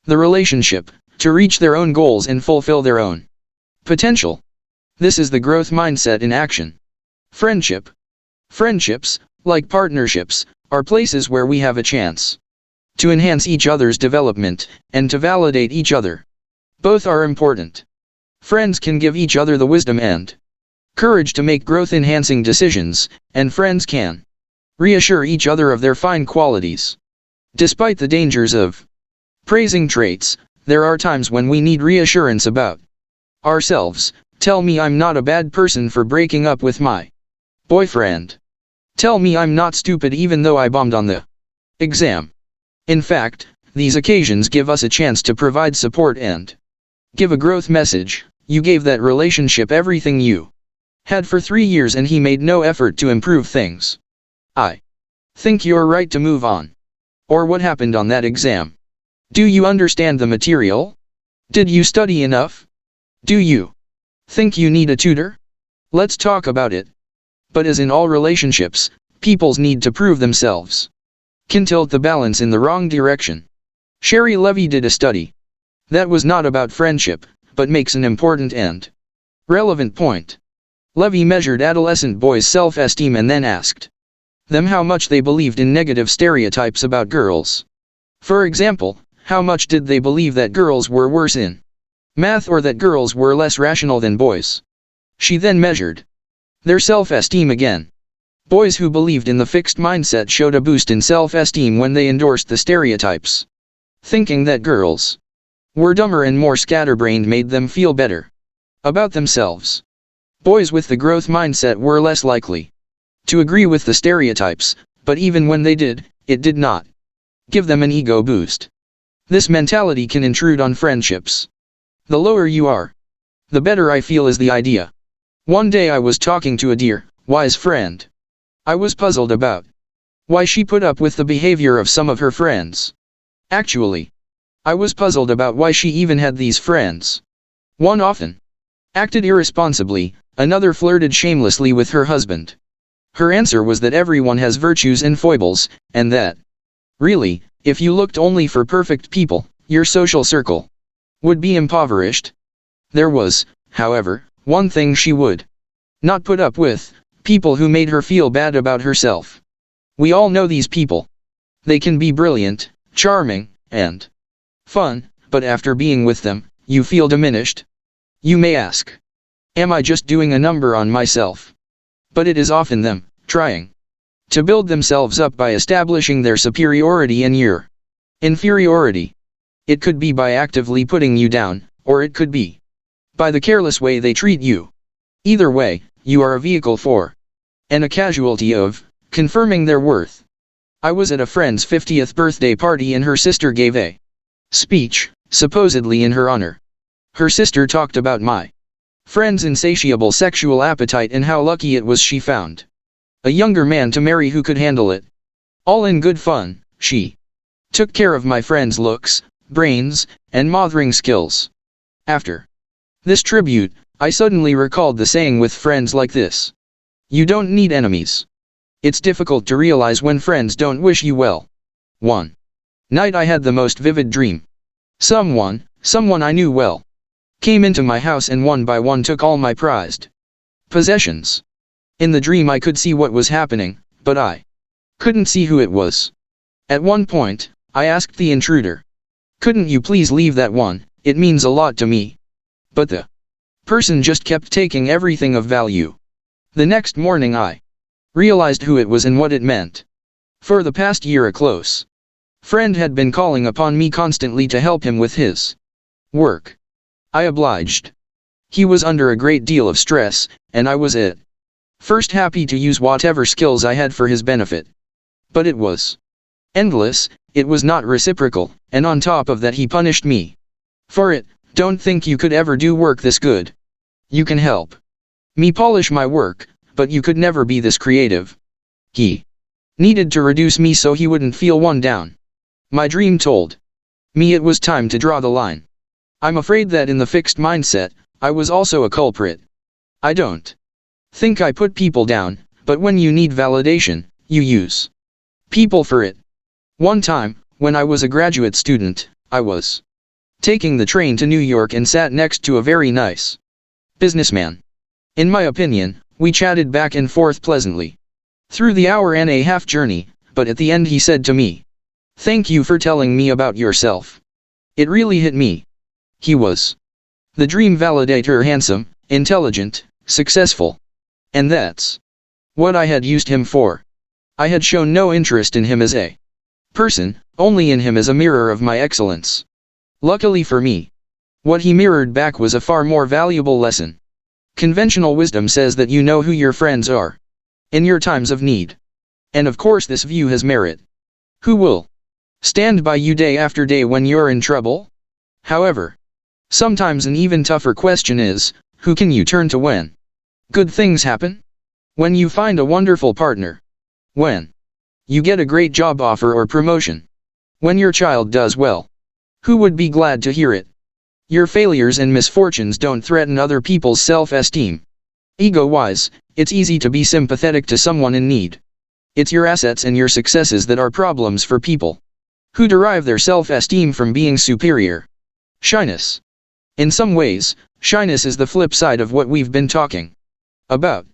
the relationship, to reach their own goals and fulfill their own potential. This is the growth mindset in action. Friendships, like partnerships, are places where we have a chance to enhance each other's development, and to validate each other. Both are important. Friends can give each other the wisdom and courage to make growth-enhancing decisions, and friends can reassure each other of their fine qualities. Despite the dangers of praising traits, there are times when we need reassurance about ourselves. Tell me I'm not a bad person for breaking up with my boyfriend. Tell me I'm not stupid even though I bombed on the exam. In fact, these occasions give us a chance to provide support and give a growth message. You gave that relationship everything you had for 3 years and he made no effort to improve things. I think you're right to move on. Or what happened on that exam? Do you understand the material? Did you study enough? Do you think you need a tutor? Let's talk about it. But as in all relationships, people's need to prove themselves can tilt the balance in the wrong direction. Sherry Levy did a study that was not about friendship, but makes an important and relevant point. Levy measured adolescent boys' self-esteem and then asked them how much they believed in negative stereotypes about girls. For example, how much did they believe that girls were worse in math or that girls were less rational than boys? She then measured their self-esteem again. Boys who believed in the fixed mindset showed a boost in self-esteem when they endorsed the stereotypes. Thinking that girls were dumber and more scatterbrained made them feel better about themselves. Boys with the growth mindset were less likely to agree with the stereotypes, but even when they did, it did not give them an ego boost. This mentality can intrude on friendships. The lower you are, the better I feel is the idea. One day I was talking to a dear, wise friend. I was puzzled about why she put up with the behavior of some of her friends. Actually, I was puzzled about why she even had these friends. One often acted irresponsibly, another flirted shamelessly with her husband. Her answer was that everyone has virtues and foibles, and that, really, if you looked only for perfect people, your social circle would be impoverished. There was, however, one thing she would not put up with: people who made her feel bad about herself. We all know these people. They can be brilliant, charming, and fun, but after being with them, you feel diminished. You may ask, am I just doing a number on myself? But it is often them, trying to build themselves up by establishing their superiority and your inferiority. It could be by actively putting you down, or it could be by the careless way they treat you. Either way, you are a vehicle for, and a casualty of, confirming their worth. I was at a friend's 50th birthday party and her sister gave a speech, supposedly in her honor. Her sister talked about my friend's insatiable sexual appetite and how lucky it was she found a younger man to marry who could handle it. All in good fun, she took care of my friend's looks, brains, and mothering skills. After this tribute, I suddenly recalled the saying with friends like this: you don't need enemies. It's difficult to realize when friends don't wish you well. One night I had the most vivid dream. Someone I knew well, came into my house and one by one took all my prized possessions. In the dream I could see what was happening, but I couldn't see who it was. At one point, I asked the intruder, couldn't you please leave that one, it means a lot to me. But the person just kept taking everything of value. The next morning I realized who it was and what it meant. For the past year a close friend had been calling upon me constantly to help him with his work. I obliged. He was under a great deal of stress, and I was at first happy to use whatever skills I had for his benefit. But it was endless, it was not reciprocal, and on top of that he punished me for it. Don't think you could ever do work this good. You can help me polish my work, but you could never be this creative. He needed to reduce me so he wouldn't feel one down. My dream told me it was time to draw the line. I'm afraid that in the fixed mindset, I was also a culprit. I don't think I put people down, but when you need validation, you use people for it. One time, when I was a graduate student, I was taking the train to New York and sat next to a very nice businessman. In my opinion, we chatted back and forth pleasantly through the hour-and-a-half journey, but at the end he said to me, "Thank you for telling me about yourself. It really hit me." He was the dream validator, handsome, intelligent, successful. And that's what I had used him for. I had shown no interest in him as a person, only in him as a mirror of my excellence. Luckily for me, what he mirrored back was a far more valuable lesson. Conventional wisdom says that you know who your friends are in your times of need. And of course this view has merit. Who will stand by you day after day when you're in trouble? However, sometimes an even tougher question is, who can you turn to when good things happen? When you find a wonderful partner? When you get a great job offer or promotion? When your child does well, who would be glad to hear it? Your failures and misfortunes don't threaten other people's self-esteem. Ego-wise, it's easy to be sympathetic to someone in need. It's your assets and your successes that are problems for people who derive their self-esteem from being superior. Shyness. In some ways, shyness is the flip side of what we've been talking about.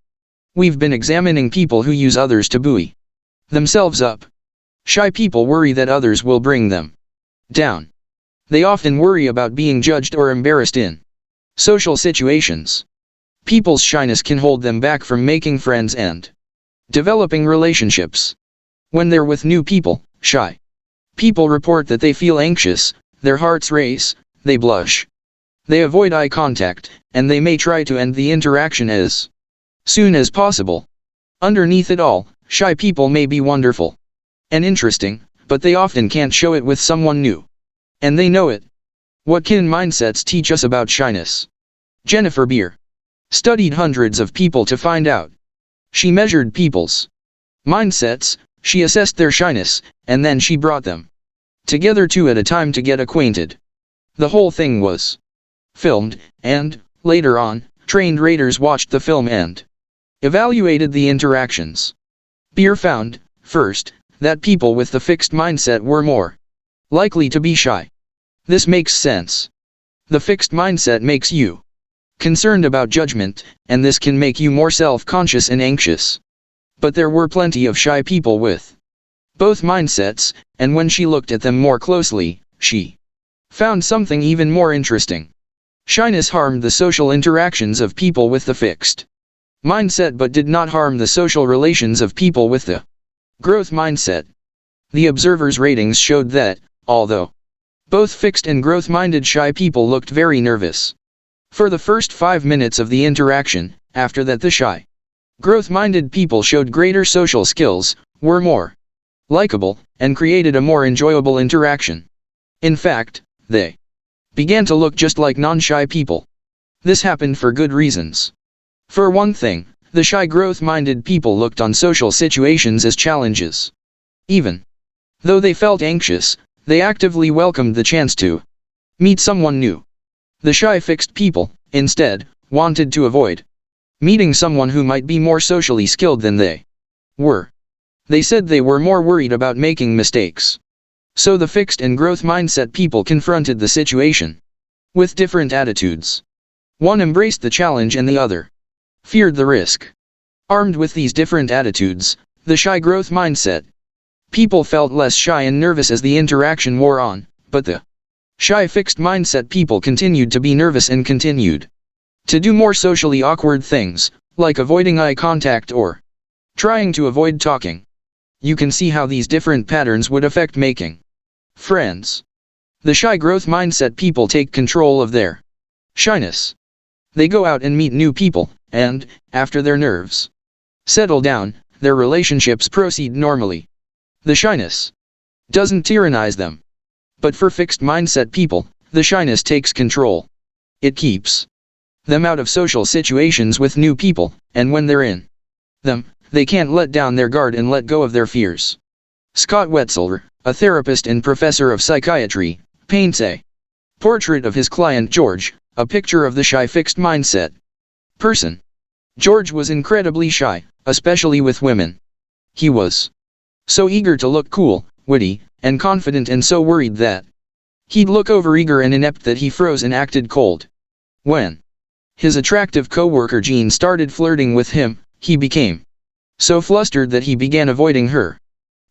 We've been examining people who use others to buoy themselves up. Shy people worry that others will bring them down. They often worry about being judged or embarrassed in social situations. People's shyness can hold them back from making friends and developing relationships. When they're with new people, shy people report that they feel anxious, their hearts race, they blush. They avoid eye contact, and they may try to end the interaction as soon as possible. Underneath it all, shy people may be wonderful and interesting, but they often can't show it with someone new. And they know it. What can mindsets teach us about shyness? Jennifer Beer studied hundreds of people to find out. She measured people's mindsets, she assessed their shyness, and then she brought them together two at a time to get acquainted. The whole thing was filmed, and, later on, trained raters watched the film and evaluated the interactions. Beer found, first, that people with the fixed mindset were more likely to be shy. This makes sense. The fixed mindset makes you concerned about judgment, and this can make you more self-conscious and anxious. But there were plenty of shy people with both mindsets, and when she looked at them more closely, she found something even more interesting. Shyness harmed the social interactions of people with the fixed mindset but did not harm the social relations of people with the growth mindset. The observers' ratings showed that, although both fixed and growth-minded shy people looked very nervous for the first 5 minutes of the interaction, after that the shy, growth-minded people showed greater social skills, were more likable, and created a more enjoyable interaction. In fact, they began to look just like non-shy people. This happened for good reasons. For one thing, the shy growth-minded people looked on social situations as challenges. Even though they felt anxious, they actively welcomed the chance to meet someone new. The shy fixed people, instead, wanted to avoid meeting someone who might be more socially skilled than they were. They said they were more worried about making mistakes. So the fixed and growth mindset people confronted the situation with different attitudes. One embraced the challenge and the other feared the risk. Armed with these different attitudes, the shy growth mindset people felt less shy and nervous as the interaction wore on, but the shy fixed mindset people continued to be nervous and continued to do more socially awkward things, like avoiding eye contact or trying to avoid talking. You can see how these different patterns would affect making friends. The shy growth mindset people take control of their shyness. They go out and meet new people, and, after their nerves settle down, their relationships proceed normally. The shyness doesn't tyrannize them. But for fixed mindset people, the shyness takes control. It keeps them out of social situations with new people, and when they're in them, they can't let down their guard and let go of their fears. Scott Wetzel, a therapist and professor of psychiatry, paints a portrait of his client George, a picture of the shy fixed mindset person. George was incredibly shy, especially with women. He was so eager to look cool, witty, and confident, and so worried that he'd look overeager and inept that he froze and acted cold. When his attractive coworker Jean started flirting with him, he became so flustered that he began avoiding her.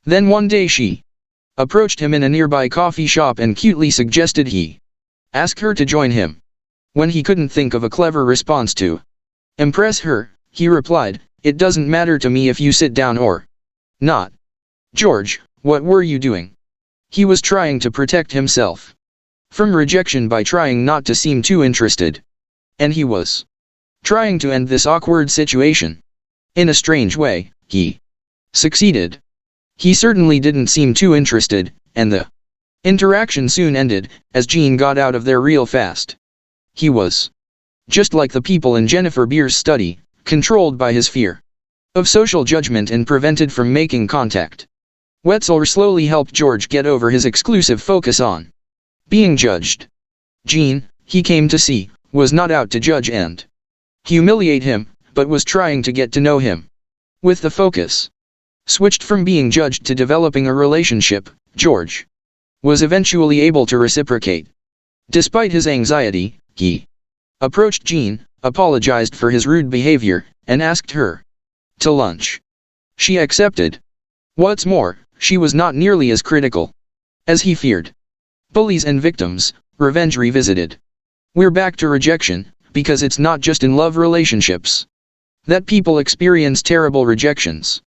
Then one day she approached him in a nearby coffee shop and cutely suggested he ask her to join him. When he couldn't think of a clever response to impress her, he replied, "It doesn't matter to me if you sit down or not." "George, what were you doing?" He was trying to protect himself from rejection by trying not to seem too interested. And he was trying to end this awkward situation. In a strange way, he succeeded. He certainly didn't seem too interested, and the interaction soon ended, as Jean got out of there real fast. He was just like the people in Jennifer Beer's study, controlled by his fear of social judgment and prevented from making contact Wetzel slowly helped George get over his exclusive focus on being judged. Gene, he came to see, was not out to judge and humiliate him, but was trying to get to know him. With the focus switched from being judged to developing a relationship, George was eventually able to reciprocate. Despite his anxiety, he approached Jean, apologized for his rude behavior, and asked her to lunch. She accepted. What's more, she was not nearly as critical as he feared. Bullies and victims, revenge revisited. We're back to rejection, because it's not just in love relationships that people experience terrible rejections.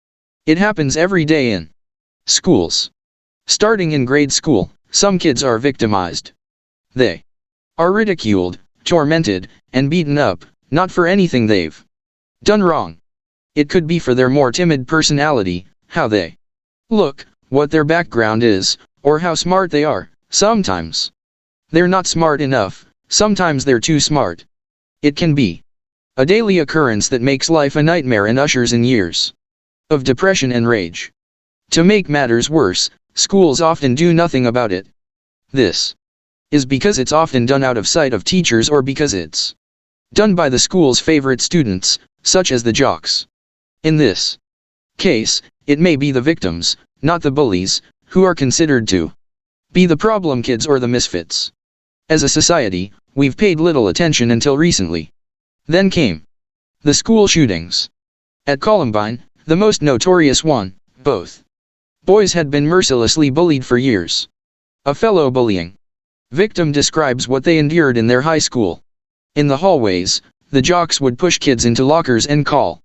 It happens every day in schools. Starting in grade school, some kids are victimized. They are ridiculed, tormented, and beaten up, not for anything they've done wrong. It could be for their more timid personality, how they look, what their background is, or how smart they are. Sometimes they're not smart enough, sometimes they're too smart. It can be a daily occurrence that makes life a nightmare and ushers in years of depression and rage. To make matters worse, schools often do nothing about it. This is because it's often done out of sight of teachers or because it's done by the school's favorite students, such as the jocks. In this case, it may be the victims, not the bullies, who are considered to be the problem kids or the misfits. As a society, we've paid little attention until recently. Then came the school shootings. At Columbine, the most notorious one, both boys had been mercilessly bullied for years. A fellow bullying victim describes what they endured in their high school. In the hallways, the jocks would push kids into lockers and call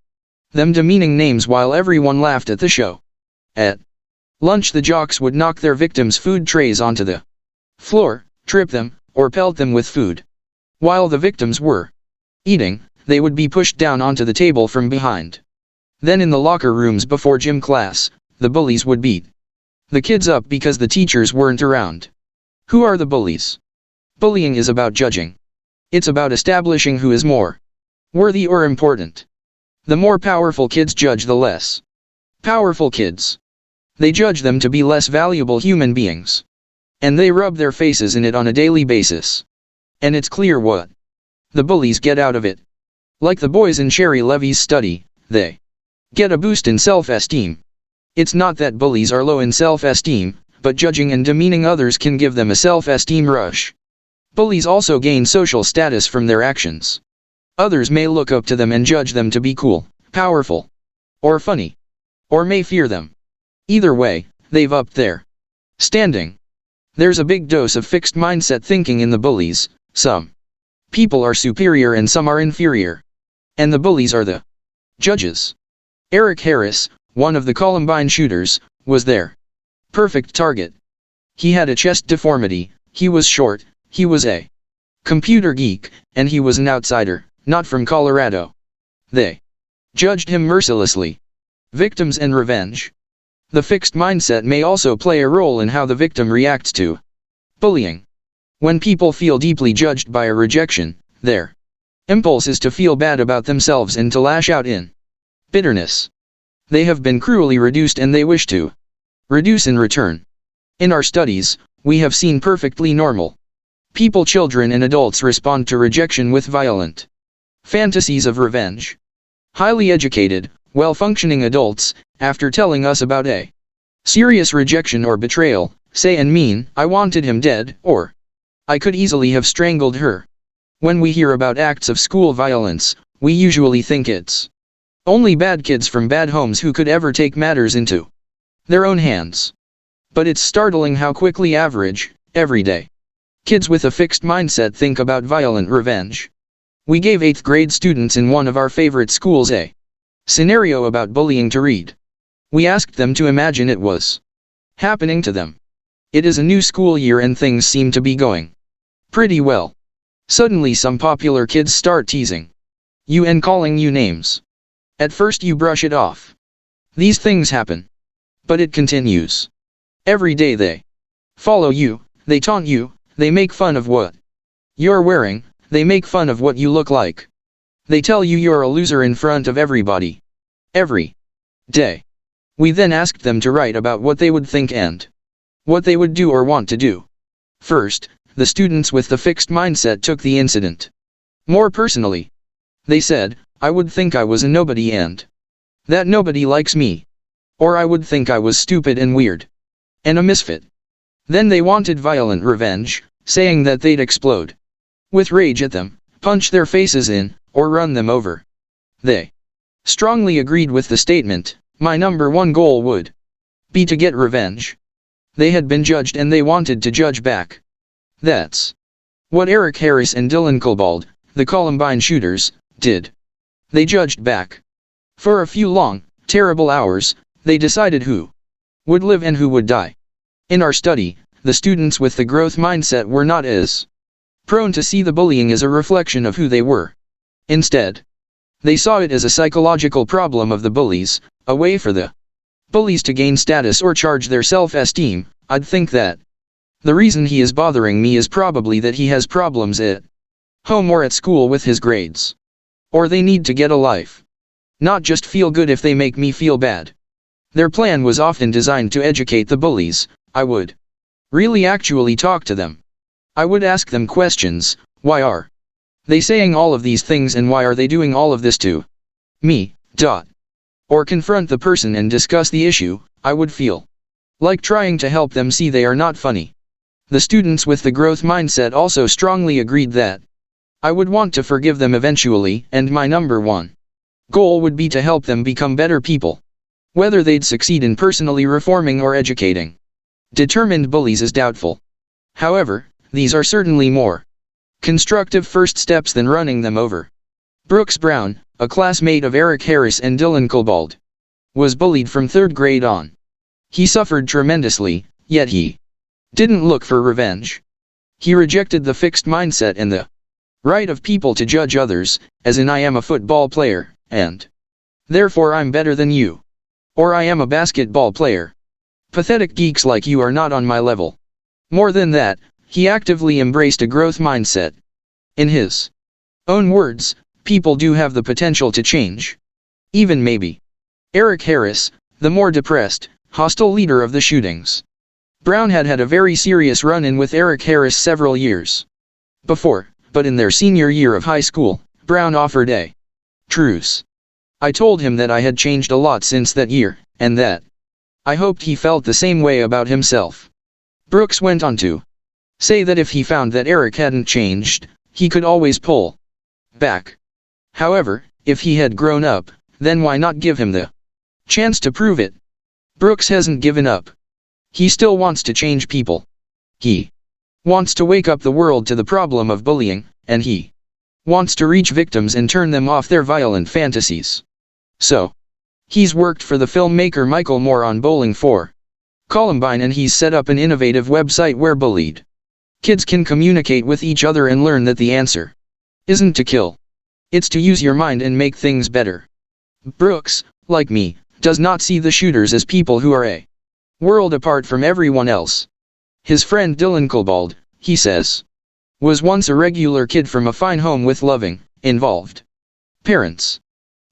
them demeaning names while everyone laughed at the show. At lunch, the jocks would knock their victims' food trays onto the floor, trip them, or pelt them with food. While the victims were eating, they would be pushed down onto the table from behind. Then in the locker rooms before gym class, the bullies would beat the kids up because the teachers weren't around. Who are the bullies? Bullying is about judging. It's about establishing who is more worthy or important. The more powerful kids judge the less powerful kids. They judge them to be less valuable human beings. And they rub their faces in it on a daily basis. And it's clear what the bullies get out of it. Like the boys in Sherry Levy's study, they get a boost in self-esteem. It's not that bullies are low in self-esteem, but judging and demeaning others can give them a self-esteem rush. Bullies also gain social status from their actions. Others may look up to them and judge them to be cool, powerful, or funny. Or may fear them. Either way, they've upped their standing. There's a big dose of fixed mindset thinking in the bullies. Some people are superior and some are inferior. And the bullies are the judges. Eric Harris, one of the Columbine shooters, was their perfect target. He had a chest deformity, he was short, he was a computer geek, and he was an outsider, not from Colorado. They judged him mercilessly. Victims and revenge. The fixed mindset may also play a role in how the victim reacts to bullying. When people feel deeply judged by a rejection, their impulse is to feel bad about themselves and to lash out in bitterness. They have been cruelly reduced and they wish to reduce in return. In our studies, we have seen perfectly normal people, children and adults respond to rejection with violent fantasies of revenge. Highly educated, well-functioning adults, after telling us about a serious rejection or betrayal, say and mean, "I wanted him dead," or "I could easily have strangled her." When we hear about acts of school violence, we usually think it's only bad kids from bad homes who could ever take matters into their own hands. But it's startling how quickly average, everyday kids with a fixed mindset think about violent revenge. We gave 8th grade students in one of our favorite schools a scenario about bullying to read. We asked them to imagine it was happening to them. It is a new school year and things seem to be going pretty well. Suddenly some popular kids start teasing you and calling you names. At first you brush it off. These things happen. But it continues. Every day they follow you, they taunt you, they make fun of what you're wearing, they make fun of what you look like. They tell you you're a loser in front of everybody. Every day. We then asked them to write about what they would think and what they would do or want to do. First, the students with the fixed mindset took the incident more personally. They said, I would think I was a nobody and that nobody likes me. Or I would think I was stupid and weird and a misfit. Then they wanted violent revenge, saying that they'd explode with rage at them, punch their faces in, or run them over. They strongly agreed with the statement, my number one goal would be to get revenge. They had been judged and they wanted to judge back. That's what Eric Harris and Dylan Klebold, the Columbine shooters, did. They judged back. For a few long, terrible hours, they decided who would live and who would die. In our study, the students with the growth mindset were not as prone to see the bullying as a reflection of who they were. Instead, they saw it as a psychological problem of the bullies, a way for the bullies to gain status or charge their self-esteem. I'd think that the reason he is bothering me is probably that he has problems at home or at school with his grades. Or they need to get a life. Not just feel good if they make me feel bad. Their plan was often designed to educate the bullies. I would really actually talk to them. I would ask them questions. Why are they saying all of these things and why are they doing all of this to me? Or confront the person and discuss the issue. I would feel like trying to help them see they are not funny. The students with the growth mindset also strongly agreed that I would want to forgive them eventually, and my number one goal would be to help them become better people. Whether they'd succeed in personally reforming or educating determined bullies is doubtful. However, these are certainly more constructive first steps than running them over. Brooks Brown, a classmate of Eric Harris and Dylan Klebold, was bullied from 3rd grade on. He suffered tremendously, yet he didn't look for revenge. He rejected the fixed mindset and the right of people to judge others, as in I am a football player, and therefore I'm better than you. Or I am a basketball player. Pathetic geeks like you are not on my level. More than that, he actively embraced a growth mindset. In his own words, people do have the potential to change. Even maybe. Eric Harris, the more depressed, hostile leader of the shootings. Brown had had a very serious run-in with Eric Harris several years before, but in their senior year of high school, Brown offered a truce. I told him that I had changed a lot since that year, and that I hoped he felt the same way about himself. Brooks went on to say that if he found that Eric hadn't changed, he could always pull back. However, if he had grown up, then why not give him the chance to prove it? Brooks hasn't given up. He still wants to change people. He wants to wake up the world to the problem of bullying, and he wants to reach victims and turn them off their violent fantasies. So, he's worked for the filmmaker Michael Moore on Bowling for Columbine, and he's set up an innovative website where bullied kids can communicate with each other and learn that the answer isn't to kill. It's to use your mind and make things better. Brooks, like me, does not see the shooters as people who are a world apart from everyone else. His friend Dylan Klebold, he says, was once a regular kid from a fine home with loving, involved parents.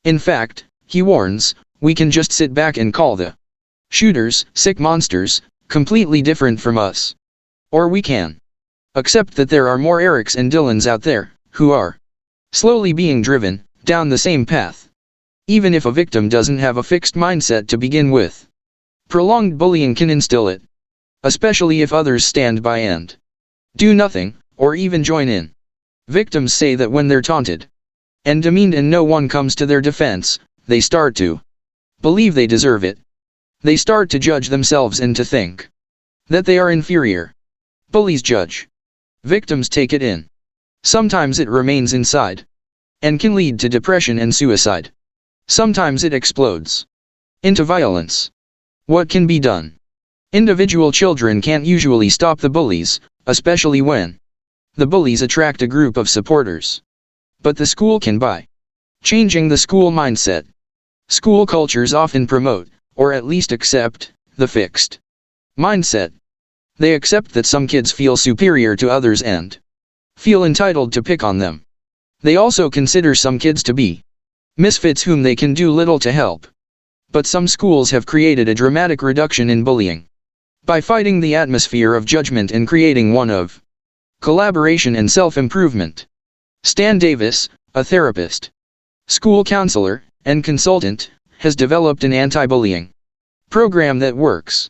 In fact, he warns, we can just sit back and call the shooters sick monsters, completely different from us. Or we can accept that there are more Erics and Dylans out there, who are slowly being driven down the same path. Even if a victim doesn't have a fixed mindset to begin with, prolonged bullying can instill it. Especially if others stand by and do nothing, or even join in. Victims say that when they're taunted and demeaned and no one comes to their defense, they start to believe they deserve it. They start to judge themselves and to think that they are inferior. Bullies judge. Victims take it in. Sometimes it remains inside and can lead to depression and suicide. Sometimes it explodes into violence. What can be done? Individual children can't usually stop the bullies, especially when the bullies attract a group of supporters. But the school can by changing the school mindset. School cultures often promote, or at least accept, the fixed mindset. They accept that some kids feel superior to others and feel entitled to pick on them. They also consider some kids to be misfits whom they can do little to help. But some schools have created a dramatic reduction in bullying by fighting the atmosphere of judgment and creating one of collaboration and self-improvement. Stan Davis, a therapist, school counselor, and consultant, has developed an anti-bullying program that works.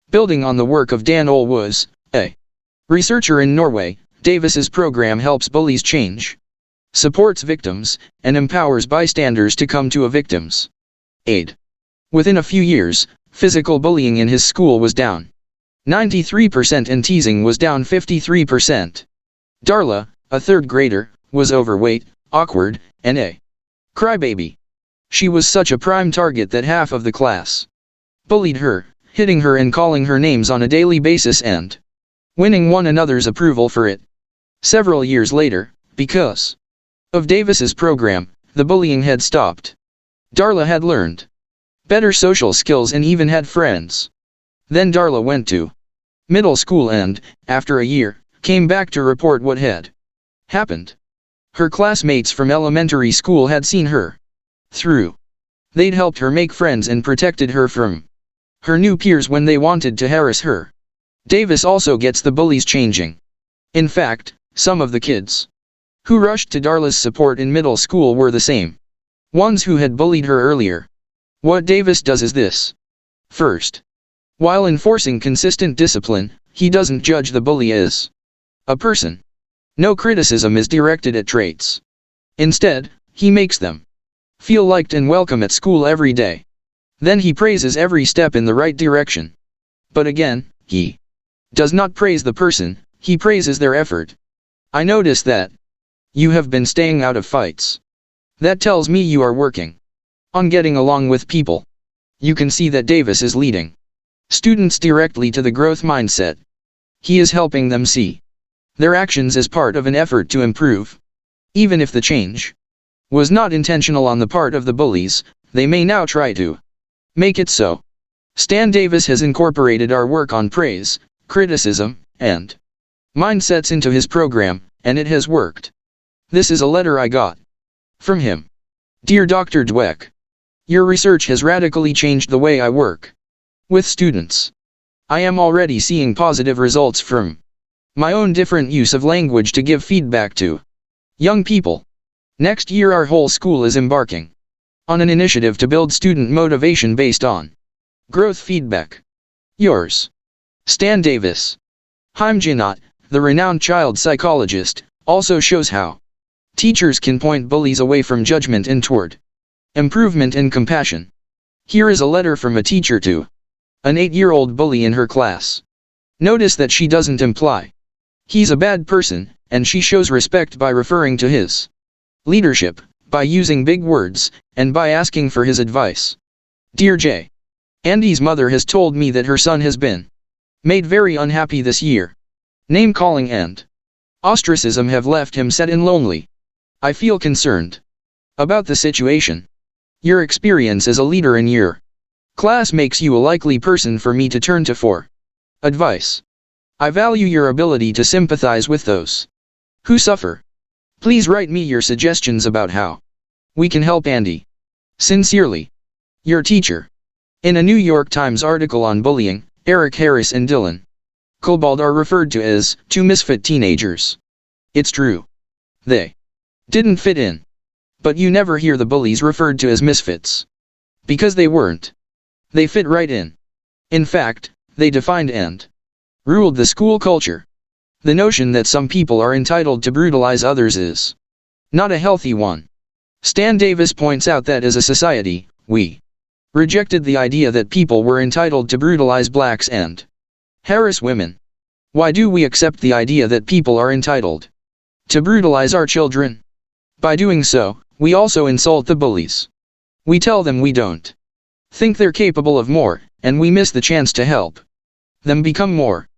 Building on the work of Dan Olweus, a researcher in Norway, Davis's program helps bullies change, supports victims, and empowers bystanders to come to a victim's aid. Within a few years, physical bullying in his school was down 93% and teasing was down 53%. Darla, a third grader, was overweight, awkward, and a crybaby. She was such a prime target that half of the class bullied her, hitting her and calling her names on a daily basis and winning one another's approval for it. Several years later, because of Davis's program, the bullying had stopped. Darla had learned better social skills and even had friends. Then Darla went to middle school and, after a year, came back to report what had happened. Her classmates from elementary school had seen her through. They'd helped her make friends and protected her from her new peers when they wanted to harass her. Davis also gets the bullies changing. In fact, some of the kids who rushed to Darla's support in middle school were the same ones who had bullied her earlier. What Davis does is this. First, while enforcing consistent discipline, he doesn't judge the bully as a person. No criticism is directed at traits. Instead, he makes them feel liked and welcome at school every day. Then he praises every step in the right direction. But again, he does not praise the person, he praises their effort. I notice that you have been staying out of fights. That tells me you are working on getting along with people. You can see that Davis is leading students directly to the growth mindset. He is helping them see their actions as part of an effort to improve. Even if the change was not intentional on the part of the bullies, they may now try to make it so. Stan Davis has incorporated our work on praise, criticism, and mindsets into his program, and it has worked. This is a letter I got from him. Dear Dr. Dweck, your research has radically changed the way I work with students. I am already seeing positive results from my own different use of language to give feedback to young people. Next year our whole school is embarking on an initiative to build student motivation based on growth feedback. Yours, Stan Davis. Haim Ginott, the renowned child psychologist, also shows how teachers can point bullies away from judgment and toward improvement and compassion. Here is a letter from a teacher to an 8-year-old bully in her class. Notice that she doesn't imply he's a bad person, and she shows respect by referring to his leadership, by using big words, and by asking for his advice. Dear J. Andy's mother has told me that her son has been made very unhappy this year. Name-calling and ostracism have left him sad and lonely. I feel concerned about the situation. Your experience as a leader in your class makes you a likely person for me to turn to for advice. I value your ability to sympathize with those who suffer. Please write me your suggestions about how we can help Andy. Sincerely, your teacher. In a New York Times article on bullying, Eric Harris and Dylan Klebold are referred to as two misfit teenagers. It's true. They didn't fit in. But you never hear the bullies referred to as misfits. Because they weren't. They fit right in. In fact, they defined and ruled the school culture. The notion that some people are entitled to brutalize others is not a healthy one. Stan Davis points out that as a society, we rejected the idea that people were entitled to brutalize blacks and harass women. Why do we accept the idea that people are entitled to brutalize our children? By doing so, we also insult the bullies. We tell them we don't think they're capable of more, and we miss the chance to help them become more.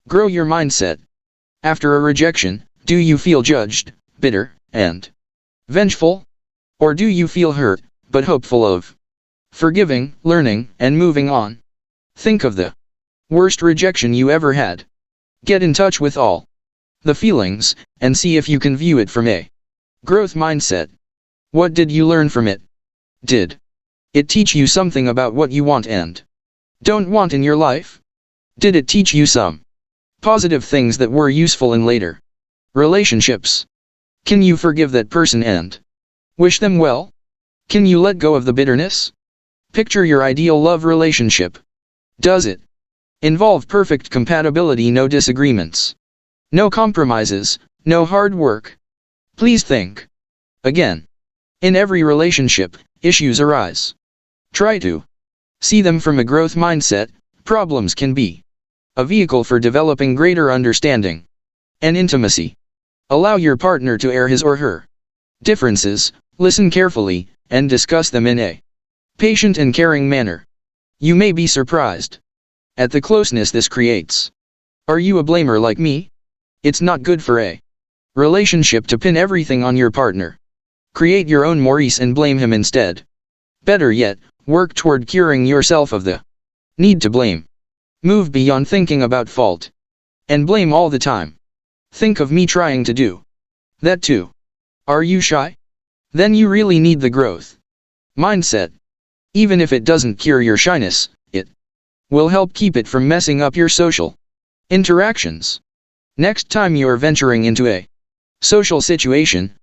Grow your mindset. After a rejection, do you feel judged, bitter, and vengeful? Or do you feel hurt, but hopeful of forgiving, learning, and moving on? Think of the worst rejection you ever had. Get in touch with all the feelings, and see if you can view it from a growth mindset. What did you learn from it? Did it teach you something about what you want and don't want in your life? Did it teach you some positive things that were useful in later relationships? Can you forgive that person and wish them well? Can you let go of the bitterness? Picture your ideal love relationship. Does it involve perfect compatibility, no disagreements, no compromises, no hard work? Please think again. In every relationship, issues arise. Try to see them from a growth mindset. Problems can be a vehicle for developing greater understanding and intimacy. Allow your partner to air his or her differences, listen carefully, and discuss them in a patient and caring manner. You may be surprised at the closeness this creates. Are you a blamer like me? It's not good for a relationship to pin everything on your partner. Create your own Maurice and blame him instead. Better yet, work toward curing yourself of the need to blame. Move beyond thinking about fault and blame all the time. Think of me trying to do that too. Are you shy? Then you really need the growth mindset. Even if it doesn't cure your shyness, it will help keep it from messing up your social interactions. Next time you're venturing into a social situation,